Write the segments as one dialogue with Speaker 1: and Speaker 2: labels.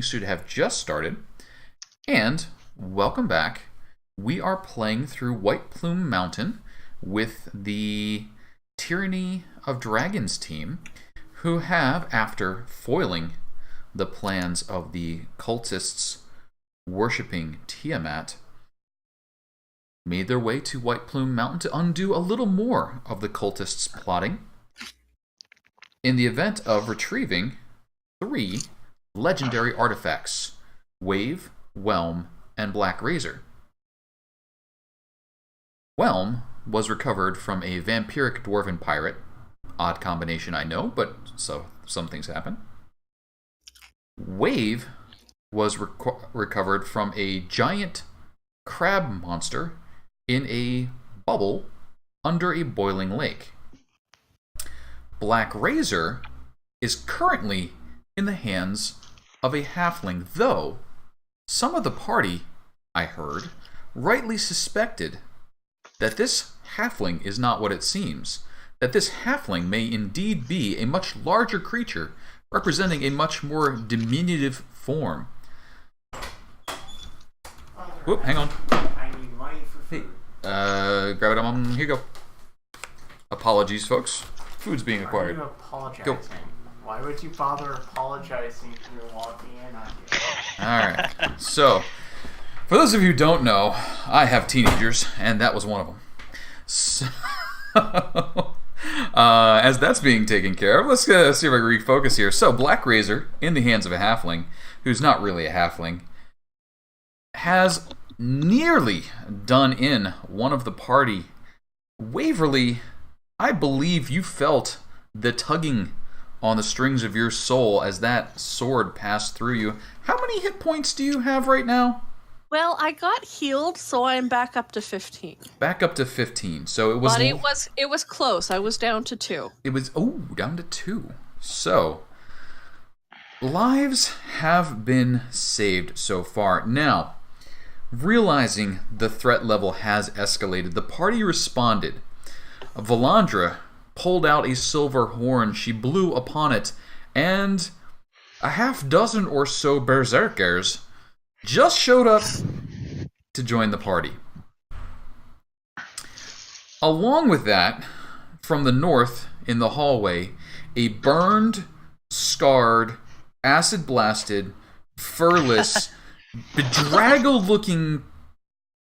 Speaker 1: Should have just started, and welcome back. We are playing through White Plume Mountain with the Tyranny of Dragons team, who have, after foiling the plans of the cultists worshipping Tiamat, made their way to White Plume Mountain to undo a little more of the cultists' plotting in the event of retrieving 3 legendary artifacts: Wave, Whelm, and Black Razor. Whelm was recovered from a vampiric dwarven pirate. Odd combination, I know, but so some things happen. Wave was recovered from a giant crab monster in a bubble under a boiling lake. Black Razor is currently in the hands of a halfling, though some of the party, I heard, rightly suspected that this halfling is not what it seems, that this halfling may indeed be a much larger creature representing a much more diminutive form. Whoop, hang on.
Speaker 2: I need money for food.
Speaker 1: Hey, grab it on. Here you go. Apologies, folks. Food's being acquired.
Speaker 2: Why are you apologizing?
Speaker 1: Go.
Speaker 2: Why would you bother apologizing when you're walking in on you?
Speaker 1: Alright, so, for those of you who don't know, I have teenagers, and that was one of them. So, as that's being taken care of, let's see if I can refocus here. So, Black Razor, in the hands of a halfling, who's not really a halfling, has nearly done in one of the party. Waverly, I believe you felt the tugging on the strings of your soul as that sword passed through you. How many hit points do you have right now?
Speaker 3: Well, I got healed, so I'm back up to 15.
Speaker 1: Back up to 15. So it was...
Speaker 3: But it was close. I was down to 2.
Speaker 1: It was... Oh, down to 2. So, lives have been saved so far. Now, realizing the threat level has escalated, the party responded. Valandra pulled out a silver horn. She blew upon it, and a half dozen or so berserkers just showed up to join the party. Along with that, from the north in the hallway, a burned, scarred, acid-blasted, furless, bedraggled-looking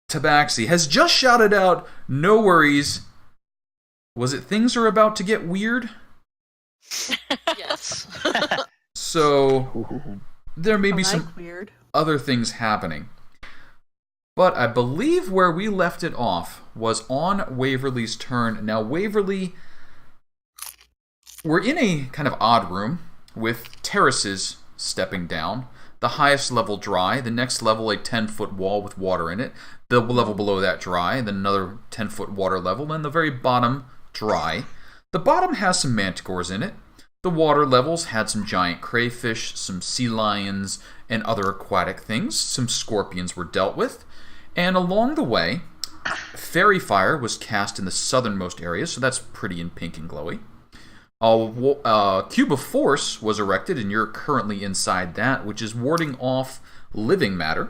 Speaker 1: Tabaxi has just shouted out, "No worries." Was it things are about to get weird?
Speaker 3: Yes.
Speaker 1: So, there may be some
Speaker 3: weird
Speaker 1: other things happening. But I believe where we left it off was on Waverly's turn. Now, Waverly, we're in a kind of odd room with terraces stepping down. The highest level dry, the next level a 10-foot wall with water in it, the level below that dry, and then another 10-foot water level, and the very bottom dry. The bottom has some manticores in it. The water levels had some giant crayfish, some sea lions, and other aquatic things. Some scorpions were dealt with. And along the way, fairy fire was cast in the southernmost area, so that's pretty in pink and glowy. A cube of force was erected, and you're currently inside that, which is warding off living matter.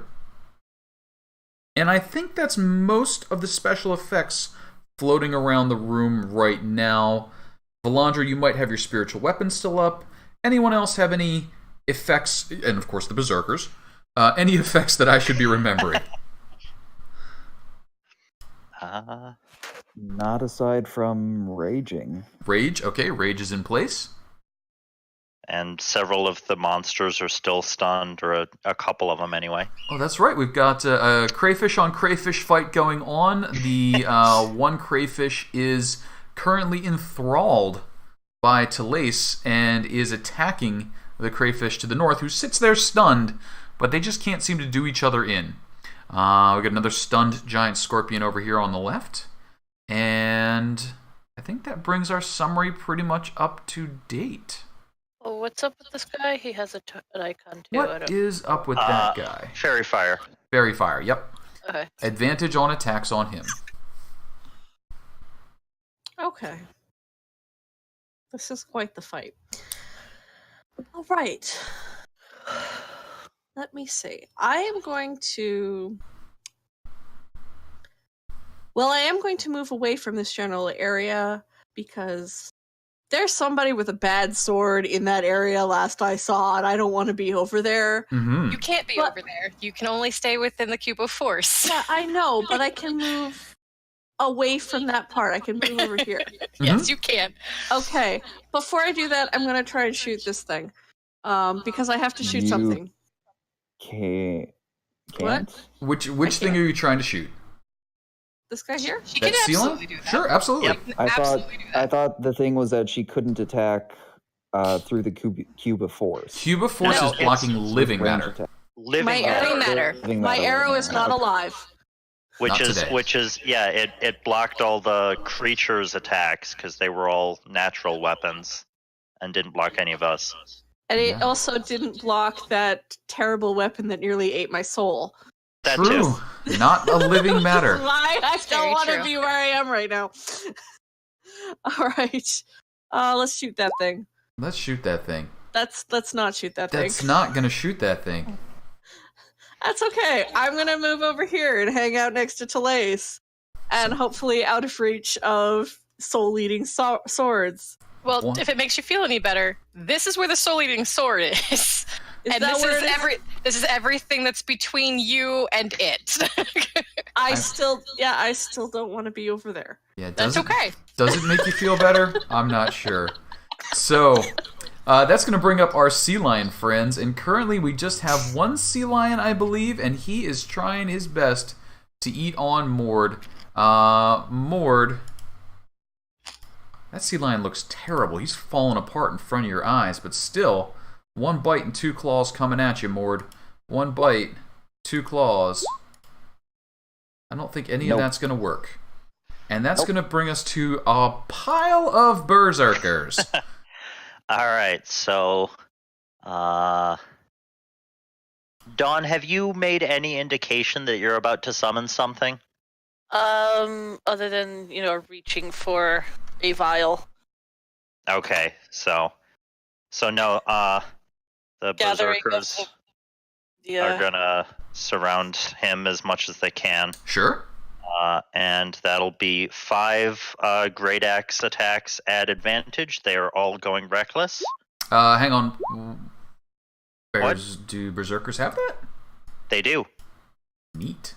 Speaker 1: And I think that's most of the special effects floating around the room right now. Valandra, you might have your spiritual weapon still up. Anyone else have any effects, and of course the berserkers, any effects that I should be remembering?
Speaker 4: Not aside from raging.
Speaker 1: Rage, okay, rage is in place.
Speaker 5: And several of the monsters are still stunned, or a couple of them anyway.
Speaker 1: Oh, that's right. We've got a crayfish on crayfish fight going on. The one crayfish is currently enthralled by Telaise and is attacking the crayfish to the north, who sits there stunned, but they just can't seem to do each other in. We've got another stunned giant scorpion over here on the left. And I think that brings our summary pretty much up to date.
Speaker 6: Oh, what's up with this guy? He has an icon too.
Speaker 1: What is up with that guy?
Speaker 5: Fairy fire.
Speaker 1: Fairy fire, yep.
Speaker 6: Okay.
Speaker 1: Advantage on attacks on him.
Speaker 3: Okay. This is quite the fight. All right. let me see. I am going to... Well, I am going to move away from this general area because there's somebody with a bad sword in that area last I saw, and I don't want to be over there.
Speaker 1: Mm-hmm.
Speaker 6: You can't be over there. You can only stay within the cube of force.
Speaker 3: Yeah, I know, but I can move away from that part. I can move over here.
Speaker 6: Yes, you can.
Speaker 3: Okay, before I do that, I'm going to try and shoot this thing. Because I have to shoot something.
Speaker 4: Can't.
Speaker 3: What?
Speaker 1: Which thing are you trying to shoot?
Speaker 3: This guy here?
Speaker 6: She
Speaker 1: That
Speaker 6: can
Speaker 1: ceiling?
Speaker 6: absolutely do that.
Speaker 1: Sure, absolutely.
Speaker 6: Yep, absolutely do that.
Speaker 4: I thought the thing was that she couldn't attack through the cube of force.
Speaker 1: Cube of Force
Speaker 5: No,
Speaker 1: is blocking
Speaker 5: it's
Speaker 1: living
Speaker 4: Range
Speaker 1: matter.
Speaker 4: attack.
Speaker 5: Living
Speaker 3: My
Speaker 5: matter,
Speaker 3: arrow
Speaker 6: matter.
Speaker 4: Living
Speaker 3: My
Speaker 4: matter,
Speaker 3: arrow
Speaker 4: living
Speaker 3: is
Speaker 4: matter.
Speaker 3: not alive.
Speaker 5: which
Speaker 1: Not
Speaker 5: is
Speaker 1: today.
Speaker 5: it blocked all the creatures' attacks because they were all natural weapons, and didn't block any of us.
Speaker 3: And it
Speaker 1: Yeah.
Speaker 3: also didn't block that terrible weapon that nearly ate my soul.
Speaker 5: That
Speaker 1: True.
Speaker 5: too.
Speaker 1: Not a living matter.
Speaker 3: Why I
Speaker 6: That's very
Speaker 3: don't want to
Speaker 6: true.
Speaker 3: be where I am right now. Alright. Let's shoot that thing.
Speaker 1: Let's shoot that thing.
Speaker 3: Let's not shoot that thing.
Speaker 1: That's not going to shoot that thing.
Speaker 3: That's okay. I'm gonna move over here and hang out next to Telaise. And hopefully out of reach of soul-eating swords.
Speaker 6: Well,
Speaker 1: What?
Speaker 6: if it makes you feel any better, this is where the soul-eating sword is.
Speaker 3: Is
Speaker 6: And
Speaker 3: that
Speaker 6: this
Speaker 3: where
Speaker 6: is
Speaker 3: it is?
Speaker 6: this is everything that's between you and it.
Speaker 3: I still don't want to be over there.
Speaker 1: Yeah,
Speaker 6: That's okay.
Speaker 1: Does it make you feel better? I'm not sure. So, that's going to bring up our sea lion friends, and currently we just have one sea lion, I believe, and he is trying his best to eat on Mord. Mord, that sea lion looks terrible. He's falling apart in front of your eyes, but still, one bite and two claws coming at you, Mord. One bite, two claws. I don't think any of
Speaker 4: Nope.
Speaker 1: that's going to work. And that's going to bring us to a pile of berserkers.
Speaker 5: All right, so, Dawn, have you made any indication that you're about to summon something?
Speaker 6: Other than, reaching for a vial.
Speaker 5: Okay, so no, the
Speaker 6: Gathering
Speaker 5: berserkers
Speaker 6: of the
Speaker 5: are gonna surround him as much as they can,
Speaker 1: Sure.
Speaker 5: and that'll be 5 great axe attacks at advantage. They are all going reckless.
Speaker 1: Hang on. Do berserkers have that?
Speaker 5: They do.
Speaker 1: Neat.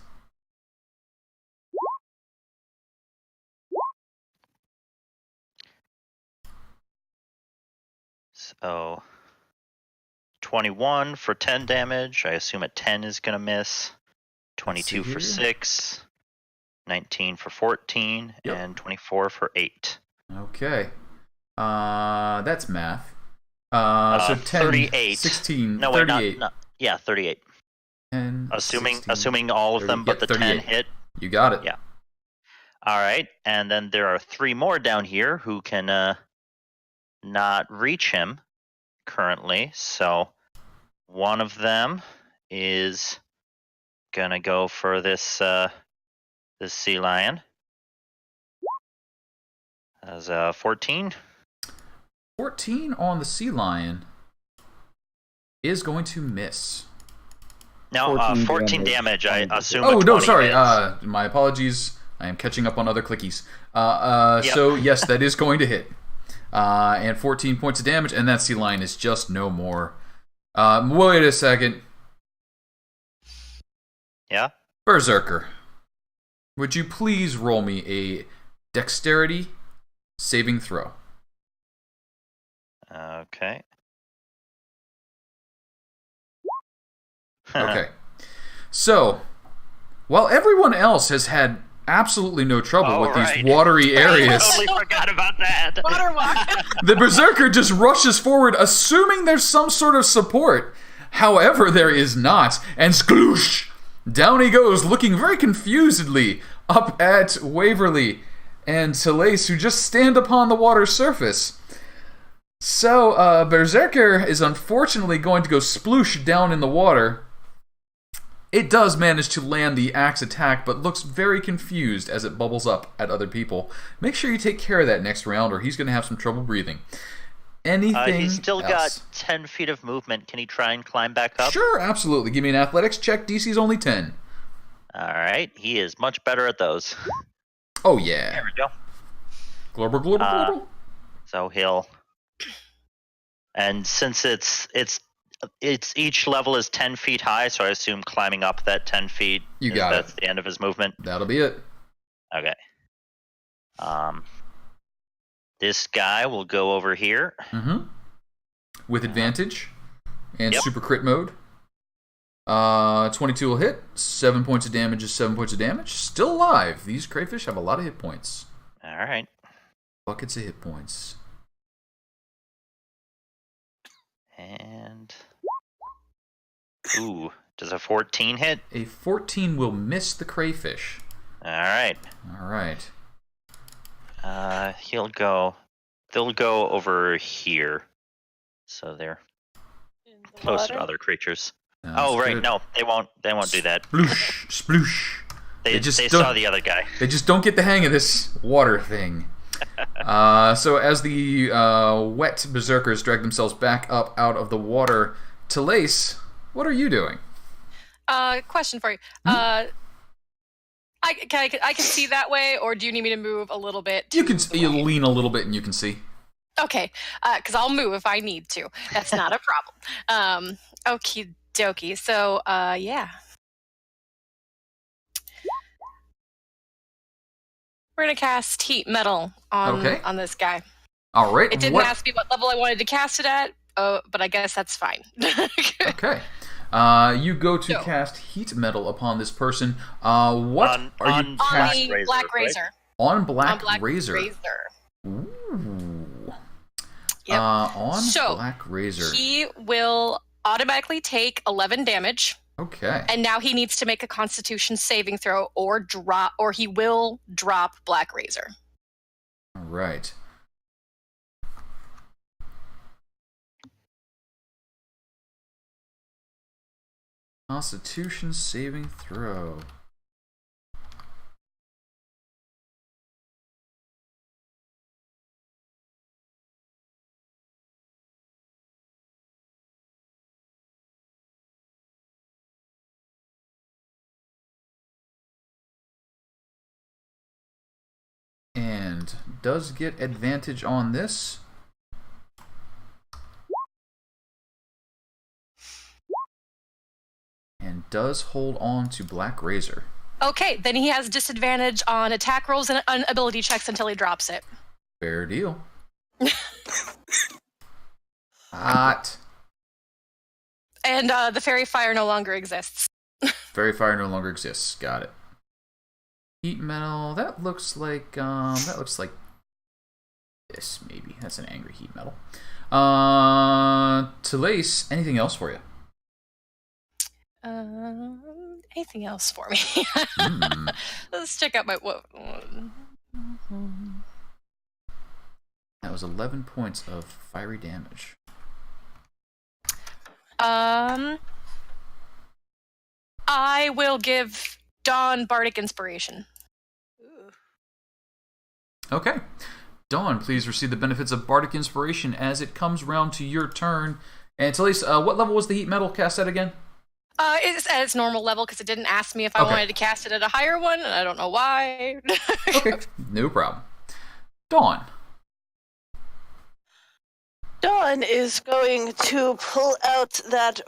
Speaker 5: So 21 for 10 damage. I assume a 10 is gonna miss. 22 for
Speaker 1: here.
Speaker 5: 6. 19 for 14,
Speaker 1: Yep.
Speaker 5: and 24 for 8.
Speaker 1: Okay. That's math. So 10,
Speaker 5: 38.
Speaker 1: 16,
Speaker 5: No, wait,
Speaker 1: 38.
Speaker 5: not. Yeah, 38.
Speaker 1: 10,
Speaker 5: Assuming
Speaker 1: 16,
Speaker 5: all of
Speaker 1: 30,
Speaker 5: them but
Speaker 1: yep,
Speaker 5: the 10
Speaker 1: 38.
Speaker 5: hit.
Speaker 1: You got it.
Speaker 5: Yeah. All right, and then there are 3 more down here who can not reach him currently. So one of them is gonna go for this this sea lion. As 14.
Speaker 1: 14 on the sea lion is going to miss.
Speaker 5: No,
Speaker 4: 14
Speaker 5: 14 damage. I assume.
Speaker 1: Oh,
Speaker 5: a
Speaker 1: no,
Speaker 5: 20
Speaker 1: sorry.
Speaker 5: hits.
Speaker 1: My apologies. I am catching up on other clickies.
Speaker 5: Yep.
Speaker 1: So, yes, that is going to hit. And 14 points of damage, and that sea lion is just no more. Wait a second.
Speaker 5: Yeah.
Speaker 1: Berserker, would you please roll me a dexterity saving throw?
Speaker 5: Okay.
Speaker 1: Okay. So, while everyone else has had absolutely no trouble with
Speaker 5: right.
Speaker 1: these watery
Speaker 5: I
Speaker 1: areas,
Speaker 5: totally forgot about that.
Speaker 3: Water walk.
Speaker 1: the Berserker just rushes forward, assuming there's some sort of support. However, there is not, and skloosh! Down he goes, looking very confusedly up at Waverly and Telaise, who just stand upon the water's surface. So, Berserker is unfortunately going to go sploosh down in the water. It does manage to land the axe attack, but looks very confused as it bubbles up at other people. Make sure you take care of that next round, or he's going to have some trouble breathing. Anything
Speaker 5: He's still
Speaker 1: else?
Speaker 5: got 10 feet of movement. Can he try and climb back up?
Speaker 1: Sure, absolutely. Give me an athletics check. DC's only 10.
Speaker 5: All right. He is much better at those.
Speaker 1: Oh, yeah.
Speaker 5: There we go.
Speaker 1: Global.
Speaker 5: So he'll... And since it's each level is 10 feet high, so I assume climbing up that 10 feet, that's the end of his movement.
Speaker 1: That'll be it.
Speaker 5: Okay. This guy will go over here.
Speaker 1: Mm-hmm. With advantage and
Speaker 5: Yep.
Speaker 1: super crit mode. 22 will hit. 7 points of damage is 7 points of damage. Still alive. These crayfish have a lot of hit points.
Speaker 5: All right.
Speaker 1: Buckets of hit points.
Speaker 5: And... Ooh, does a 14 hit?
Speaker 1: A 14 will miss the crayfish.
Speaker 5: All right.
Speaker 1: All right.
Speaker 5: They'll go over here. So they're
Speaker 6: In the
Speaker 5: close to
Speaker 6: water?
Speaker 5: other creatures.
Speaker 1: Sounds
Speaker 5: Oh, right.
Speaker 1: good.
Speaker 5: No, they won't do that.
Speaker 1: Sploosh. Sploosh.
Speaker 5: They
Speaker 1: just
Speaker 5: saw
Speaker 1: don't-
Speaker 5: the other guy.
Speaker 1: They just don't get the hang of this water thing. So as the wet berserkers drag themselves back up out of the water, Telaise, what are you doing?
Speaker 7: Question for you. I can see that way, or do you need me to move a little bit?
Speaker 1: You can
Speaker 7: the
Speaker 1: you
Speaker 7: right?
Speaker 1: lean a little bit and you can see.
Speaker 7: Okay, because I'll move if I need to. That's not a problem. Okie dokie. So, yeah. We're gonna cast heat metal on this guy.
Speaker 1: All right.
Speaker 7: It didn't ask me what level I wanted to cast it at, but I guess that's fine.
Speaker 1: Okay. You go to cast heat metal upon this person. What
Speaker 5: On
Speaker 1: you
Speaker 5: Black
Speaker 7: on the
Speaker 5: Razor,
Speaker 7: Black
Speaker 5: right?
Speaker 7: Razor.
Speaker 1: on Black,
Speaker 7: On Black
Speaker 1: Razor?
Speaker 7: Razor.
Speaker 1: Ooh.
Speaker 7: Yep.
Speaker 1: On
Speaker 7: So,
Speaker 1: Black Razor.
Speaker 7: He will automatically take 11 damage,
Speaker 1: Okay.
Speaker 7: and now he needs to make a Constitution saving throw or he will drop Black Razor.
Speaker 1: All right. Constitution saving throw. And does get advantage on this. And does hold on to Black Razor.
Speaker 7: Okay, then he has disadvantage on attack rolls and on ability checks until he drops it.
Speaker 1: Fair deal. Hot.
Speaker 7: And the fairy fire no longer exists.
Speaker 1: Fairy fire no longer exists. Got it. Heat metal. That looks like this maybe. That's an angry heat metal. Telaise, anything else for you?
Speaker 7: Anything else for me?
Speaker 1: Mm.
Speaker 7: Let's check out my.
Speaker 1: That was 11 points of fiery damage.
Speaker 7: I will give Dawn Bardic Inspiration.
Speaker 1: Okay. Dawn, please receive the benefits of Bardic Inspiration as it comes round to your turn. And Telaise, what level was the heat metal cast at again?
Speaker 7: It's at its normal level because it didn't ask me if I
Speaker 1: Okay.
Speaker 7: wanted to cast it at a higher one, and I don't know why.
Speaker 1: Okay, no problem. Dawn.
Speaker 8: Dawn is going to pull out that,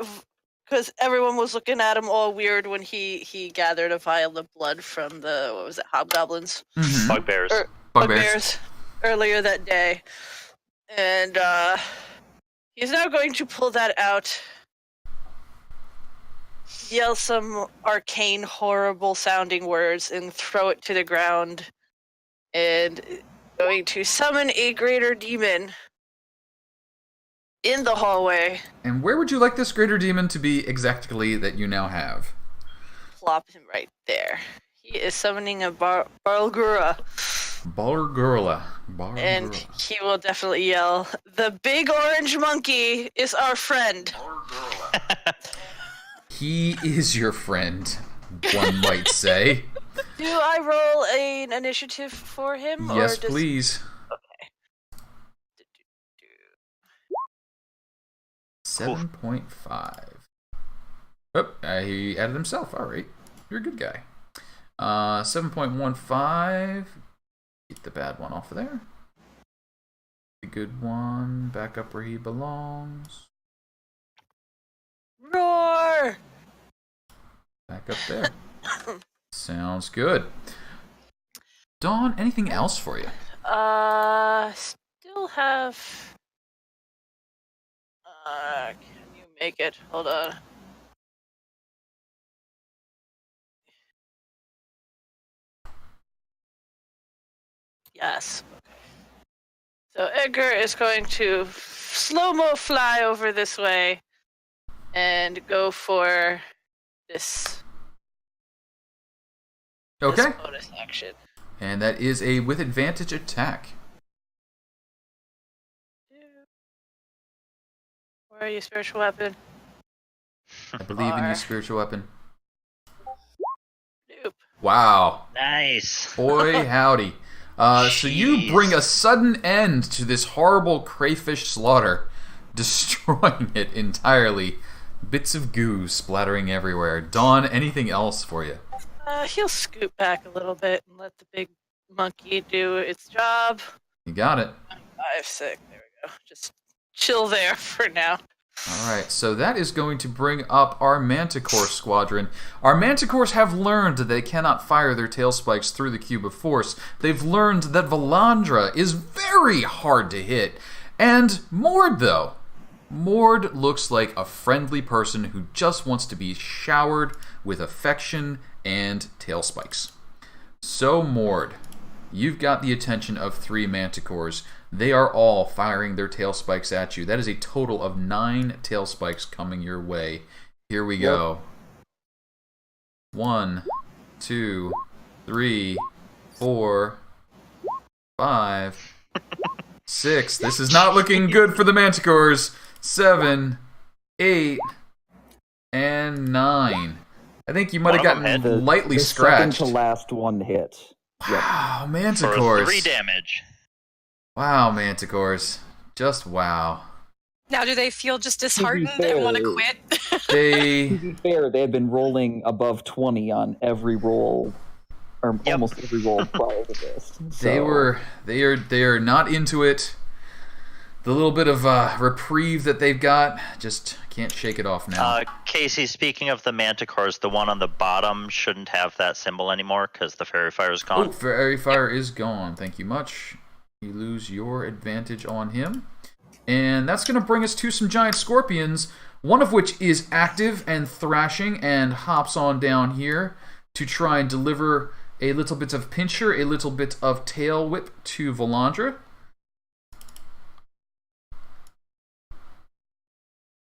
Speaker 8: because everyone was looking at him all weird when he gathered a vial of blood from the, what was it, hobgoblins?
Speaker 1: Mm-hmm.
Speaker 5: Bugbears.
Speaker 8: Bugbears earlier that day. And he's now going to pull that out, yell some arcane, horrible sounding words, and throw it to the ground. And going to summon a greater demon in the hallway.
Speaker 1: And where would you like this greater demon to be exactly that you now have?
Speaker 8: Plop him right there. He is summoning a Barlgura,
Speaker 1: Barlgura.
Speaker 8: and he will definitely yell, "The big orange monkey is our friend."
Speaker 1: He is your friend, one might say.
Speaker 8: Do I roll an initiative for him?
Speaker 1: Yes,
Speaker 8: or does...
Speaker 1: please.
Speaker 8: Okay.
Speaker 1: 7.5. Oh, he added himself. All right. You're a good guy. 7.15. Get the bad one off of there. The good one back up where he belongs.
Speaker 8: Roar!
Speaker 1: Back up there. Sounds good. Dawn, anything else for you?
Speaker 8: Still have. Can you make it? Hold on. Yes. Okay. So Edgar is going to slow-mo fly over this way and go for this.
Speaker 1: Okay.
Speaker 8: This bonus action.
Speaker 1: And that is a with advantage attack.
Speaker 8: Where are you, spiritual weapon?
Speaker 1: I believe in you, spiritual weapon.
Speaker 8: Nope.
Speaker 1: Wow.
Speaker 5: Nice.
Speaker 1: Boy, howdy. So you bring a sudden end to this horrible crayfish slaughter, destroying it entirely. Bits of goo splattering everywhere. Dawn, anything else for you?
Speaker 8: He'll scoot back a little bit and let the big monkey do its job.
Speaker 1: You got it.
Speaker 8: 5, 6. There we go. Just chill there for now.
Speaker 1: Alright, so that is going to bring up our Manticore squadron. Our Manticores have learned that they cannot fire their tail spikes through the cube of force. They've learned that Valandra is very hard to hit. And Mord, though. Mord looks like a friendly person who just wants to be showered with affection and tail spikes. So Mord, you've got the attention of 3 Manticores. They are all firing their tail spikes at you. That is a total of 9 tail spikes coming your way. Here we go. 1, 2, 3, 4, 5, 6. This is not looking good for the Manticores. 7, 8, and 9. I think you might have gotten lightly scratched.
Speaker 4: Second to last one hit.
Speaker 1: Wow,
Speaker 5: For
Speaker 1: Manticores.
Speaker 5: 3 damage.
Speaker 1: Wow, Manticores. Just wow.
Speaker 7: Now, do they feel just disheartened and want to quit?
Speaker 4: To be fair, they had been rolling above 20 on every roll, or almost every roll prior to this. So.
Speaker 1: They are not into it. The little bit of reprieve that they've got, just can't shake it off now.
Speaker 5: Casey, speaking of the Manticores, the one on the bottom shouldn't have that symbol anymore because the Fairy Fire is gone.
Speaker 1: Oh, Fairy Fire is gone. Thank you much. You lose your advantage on him. And that's going to bring us to some giant scorpions, one of which is active and thrashing and hops on down here to try and deliver a little bit of pincher, a little bit of tail whip to Valandra.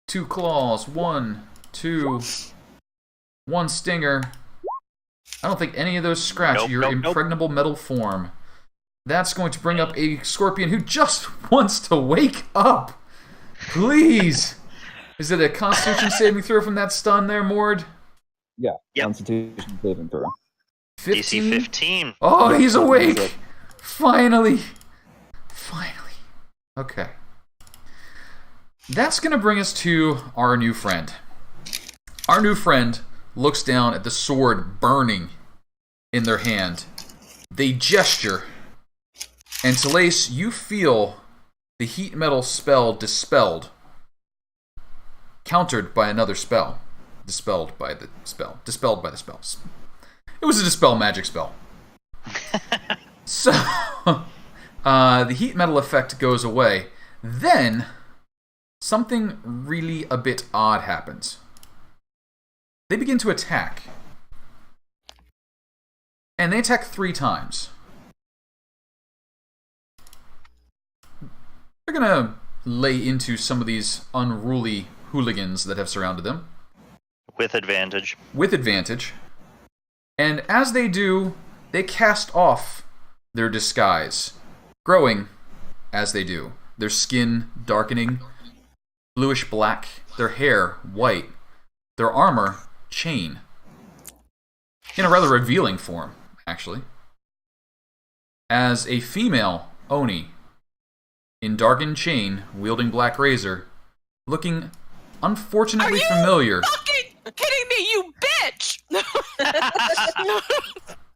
Speaker 1: 2 claws, 1, 2, 1 stinger. I don't think any of those scratch your impregnable metal form. That's going to bring up a scorpion who just wants to wake up. Please. Is it a Constitution saving throw from that stun there, Mord?
Speaker 4: Yeah,
Speaker 5: Yep.
Speaker 4: Constitution saving throw.
Speaker 5: DC 15.
Speaker 1: Oh, he's awake. Finally. Okay. That's going to bring us to our new friend. Our new friend looks down at the sword burning in their hand. They gesture. And Telaise, you feel the heat metal spell dispelled. Countered by another spell. Dispelled by the spell. Dispelled by the spells. It was a dispel magic spell. So, the heat metal effect goes away. Then, something really a bit odd happens. They begin to attack. And they attack 3 times. They're going to lay into some of these unruly hooligans that have surrounded them.
Speaker 5: With advantage.
Speaker 1: With advantage. And as they do, they cast off their disguise, growing as they do. Their skin darkening, bluish black, their hair white, their armor chain. In a rather revealing form, actually. As a female Oni, in darkened chain, wielding black razor, looking unfortunately familiar
Speaker 7: Fucking kidding me, you bitch!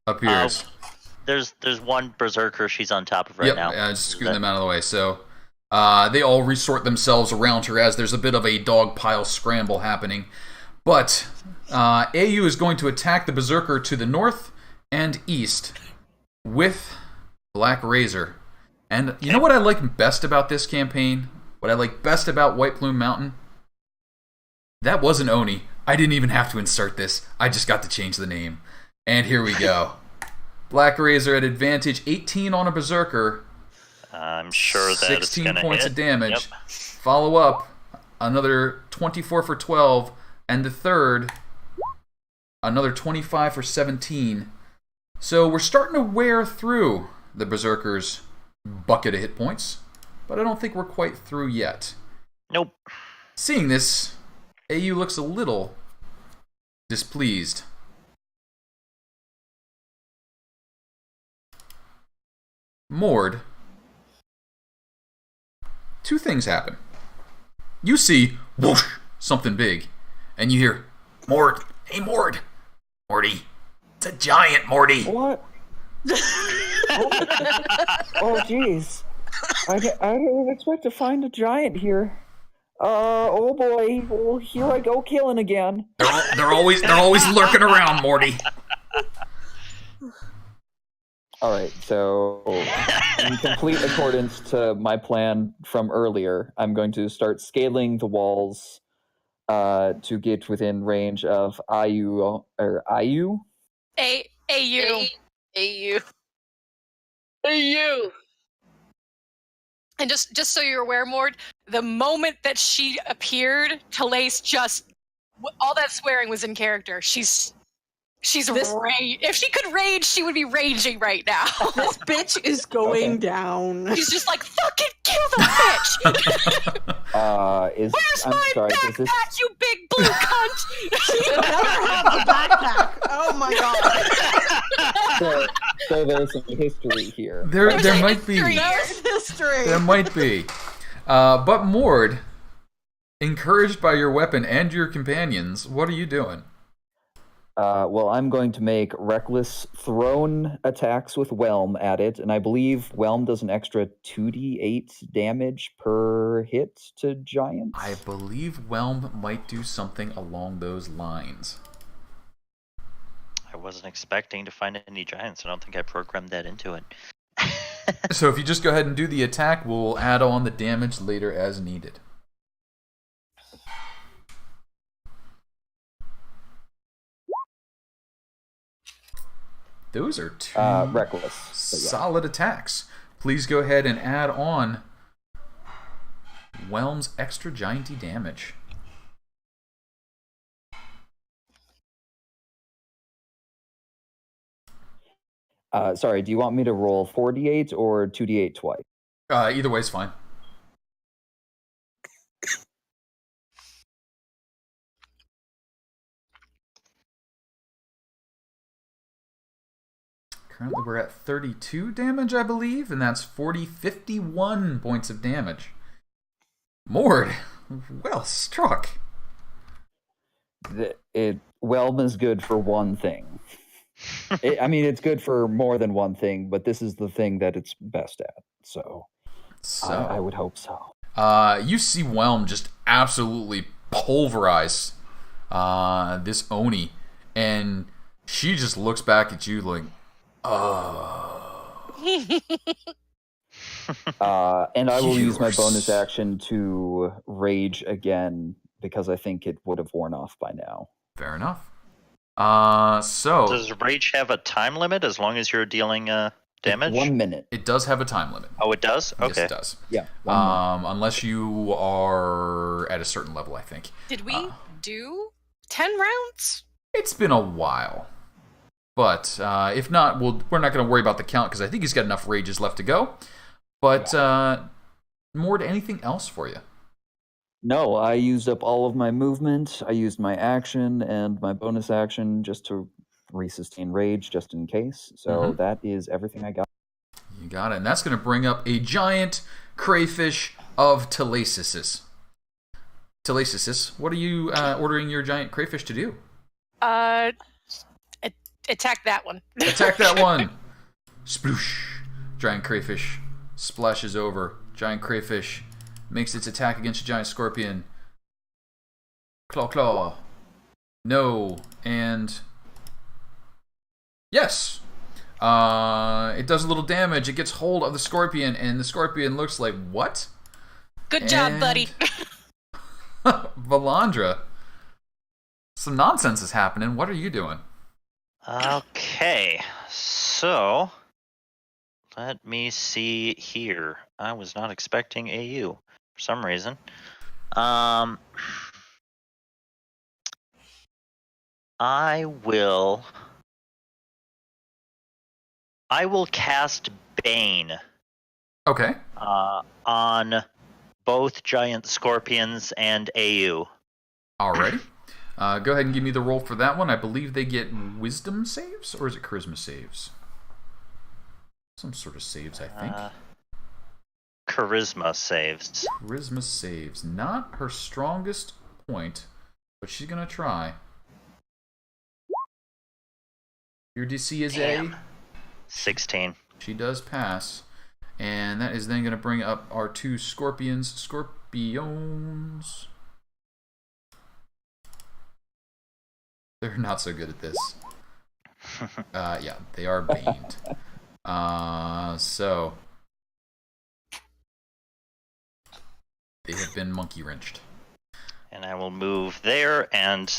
Speaker 1: appears.
Speaker 5: There's one berserker she's on top of now.
Speaker 1: Yeah, just scooting them out of the way. So they all resort themselves around her as there's a bit of a dog pile scramble happening. But AU is going to attack the berserker to the north and east with Black Razor. And you know what I like best about this campaign? What I like best about White Plume Mountain? That wasn't Oni. I didn't even have to insert this. I just got to change the name. And here we go. Black Razor at advantage, 18 on a berserker.
Speaker 5: I'm sure that
Speaker 1: 16
Speaker 5: it's
Speaker 1: points
Speaker 5: hit.
Speaker 1: of damage.
Speaker 5: Yep.
Speaker 1: Follow up, another 24 for 12. And the third, another 25 for 17. So we're starting to wear through the berserker's bucket of hit points. But I don't think we're quite through yet.
Speaker 5: Nope.
Speaker 1: Seeing this, AU looks a little displeased. Mord. Two things happen. You see, whoosh, something big. And you hear, Mord, hey Mord. Morty, it's a giant, Morty.
Speaker 4: What? Oh, jeez. I didn't expect to find a giant here. Oh boy. Well, here I go killing again.
Speaker 1: They're always lurking around, Morty.
Speaker 4: All right, so in complete accordance to my plan from earlier, I'm going to start scaling the walls to get within range of IU.
Speaker 7: AU. And just so you're aware, Mord, the moment that she appeared, Telaise just all that swearing was in character. She's rage. If she could rage, she would be raging right now.
Speaker 3: This bitch is going down.
Speaker 7: She's just like, fucking kill the bitch! Where's my backpack, you big blue cunt?
Speaker 3: She never had the backpack. Oh my god.
Speaker 4: So there's some history here.
Speaker 1: There might be.
Speaker 3: There's history.
Speaker 1: There might be. But Mord, encouraged by your weapon and your companions, what are you doing?
Speaker 4: Well, I'm going to make reckless thrown attacks with Whelm at it, and I believe Whelm does an extra 2d8 damage per hit to giants.
Speaker 1: I believe Whelm might do something along those lines.
Speaker 5: I wasn't expecting to find any giants. I don't think I programmed that into it.
Speaker 1: So if you just go ahead and do the attack, we'll add on the damage later as needed. Those are two
Speaker 4: reckless
Speaker 1: solid attacks. Please go ahead and add on Whelm's extra gianty damage.
Speaker 4: Sorry, do you want me to roll 4d8 or 2d8 twice?
Speaker 1: Either way is fine. Currently we're at 32 damage, I believe, and that's 51 points of damage. Mord, well struck.
Speaker 4: Whelm is good for one thing. It's good for more than one thing, but this is the thing that it's best at. So I would hope so.
Speaker 1: You see Whelm just absolutely pulverize this Oni, and she just looks back at you like, oh.
Speaker 4: And I will use my bonus action to rage again because I think it would have worn off by now.
Speaker 1: Fair enough. So
Speaker 5: does rage have a time limit as long as you're dealing damage?
Speaker 4: 1 minute.
Speaker 1: It does have a time limit.
Speaker 5: Oh, it does? Okay.
Speaker 1: Yes, it does.
Speaker 4: Yeah.
Speaker 1: Unless you are at a certain level, I think.
Speaker 7: Did we do 10 rounds?
Speaker 1: It's been a while. But if not, we're not going to worry about the count because I think he's got enough rages left to go. But Mord, anything else for you?
Speaker 4: No, I used up all of my movement. I used my action and my bonus action just to resustain rage just in case. So that is everything I got.
Speaker 1: You got it. And that's going to bring up a giant crayfish of Telaise. Telaise, what are you ordering your giant crayfish to do?
Speaker 7: Attack that one.
Speaker 1: Attack that one! Sploosh! Giant crayfish splashes over. Giant crayfish makes its attack against a giant scorpion. Claw, claw. No. And... yes! It does a little damage. It gets hold of the scorpion, and the scorpion looks like, what?
Speaker 7: Good job, buddy.
Speaker 1: Valandra. Some nonsense is happening. What are you doing?
Speaker 5: Okay, so let me see here. I was not expecting AU for some reason. I will cast Bane.
Speaker 1: Okay.
Speaker 5: On both giant scorpions and AU.
Speaker 1: Alrighty. Go ahead and give me the roll for that one. I believe they get wisdom saves, or is it charisma saves? Some sort of saves, I think.
Speaker 5: Charisma saves.
Speaker 1: Charisma saves. Not her strongest point, but she's going to try. Your DC is
Speaker 5: Damn. 16.
Speaker 1: She does pass. And that is then going to bring up our two scorpions. Scorpions. They're not so good at this. Yeah, they are baned. So they have been monkey wrenched.
Speaker 5: And I will move there, and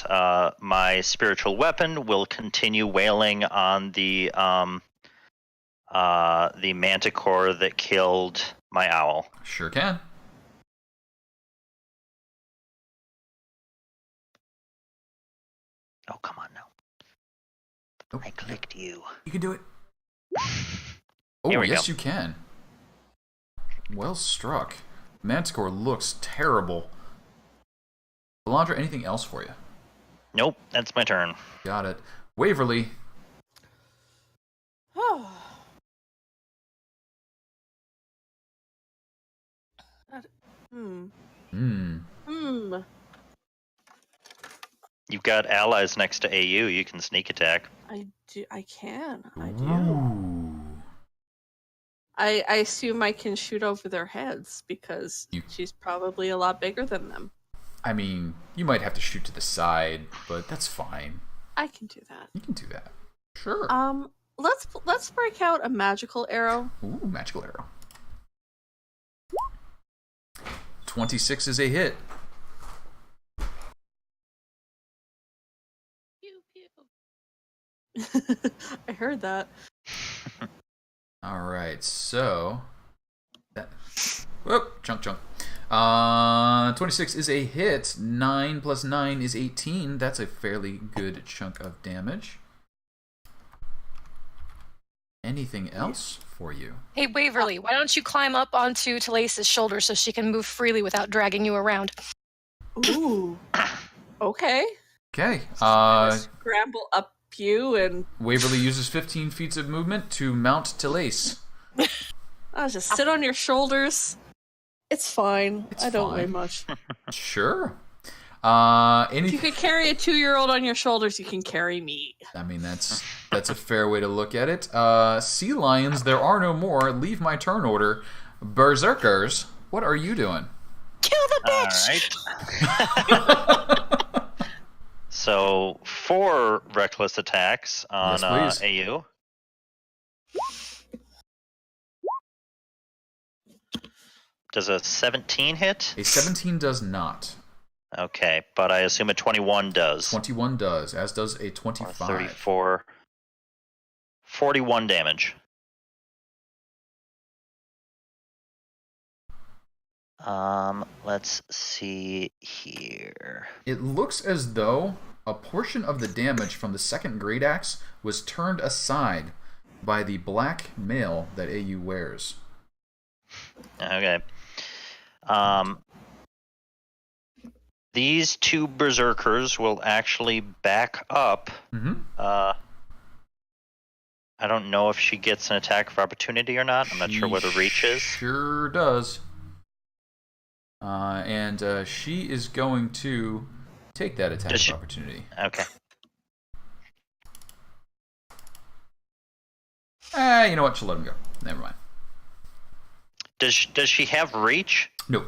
Speaker 5: my spiritual weapon will continue wailing on the manticore that killed my owl.
Speaker 1: Sure can.
Speaker 5: Oh, come on now.
Speaker 1: Nope.
Speaker 5: I clicked you.
Speaker 1: You can do it.
Speaker 5: Here
Speaker 1: Oh,
Speaker 5: we
Speaker 1: yes,
Speaker 5: go.
Speaker 1: you can. Well struck. Manticore looks terrible. Valandra, anything else for you?
Speaker 5: Nope, that's my turn.
Speaker 1: Got it. Waverly. You've
Speaker 5: got allies next to AU. You can sneak attack.
Speaker 3: I do. I can. I
Speaker 1: Ooh.
Speaker 3: do. I assume I can shoot over their heads because she's probably a lot bigger than them.
Speaker 1: I mean, you might have to shoot to the side, but that's fine.
Speaker 3: I can do that.
Speaker 1: You can do that. Sure.
Speaker 3: Let's break out a magical arrow.
Speaker 1: Ooh, magical arrow. 26 is a hit.
Speaker 6: Pew, pew.
Speaker 3: I heard that.
Speaker 1: All right, so that. Whoop, chunk. 26 is a hit. 9 plus 9 is 18. That's a fairly good chunk of damage. Anything else for you?
Speaker 7: Hey, Waverly, why don't you climb up onto Telaise's shoulder so she can move freely without dragging you around?
Speaker 3: Ooh. Okay.
Speaker 1: Okay.
Speaker 3: Scramble up you and
Speaker 1: Waverly uses 15 feet of movement to mount Telaise.
Speaker 3: I'll just sit on your shoulders. It's fine. I don't weigh much.
Speaker 1: Sure.
Speaker 3: If you could carry a 2-year-old on your shoulders, you can carry me.
Speaker 1: I mean, that's a fair way to look at it. Sea lions, there are no more. Leave my turn order. Berserkers, what are you doing?
Speaker 3: Kill the bitch!
Speaker 5: All right. So 4 reckless attacks on
Speaker 1: yes,
Speaker 5: AU. Does a 17 hit?
Speaker 1: A 17 does not.
Speaker 5: Okay, but I assume a 21 does.
Speaker 1: 21 does, as does a 25.
Speaker 5: 34. 41 damage. Let's see here.
Speaker 1: It looks as though a portion of the damage from the second great axe was turned aside by the black mail that AU wears.
Speaker 5: Okay. These 2 berserkers will actually back up.
Speaker 1: Mm-hmm.
Speaker 5: I don't know if she gets an attack of opportunity or not. I'm not sure what her reach is.
Speaker 1: Sure does. And she is going to take that attack of opportunity.
Speaker 5: Okay.
Speaker 1: You know what? She'll let him go. Never mind.
Speaker 5: Does she have reach?
Speaker 1: Nope.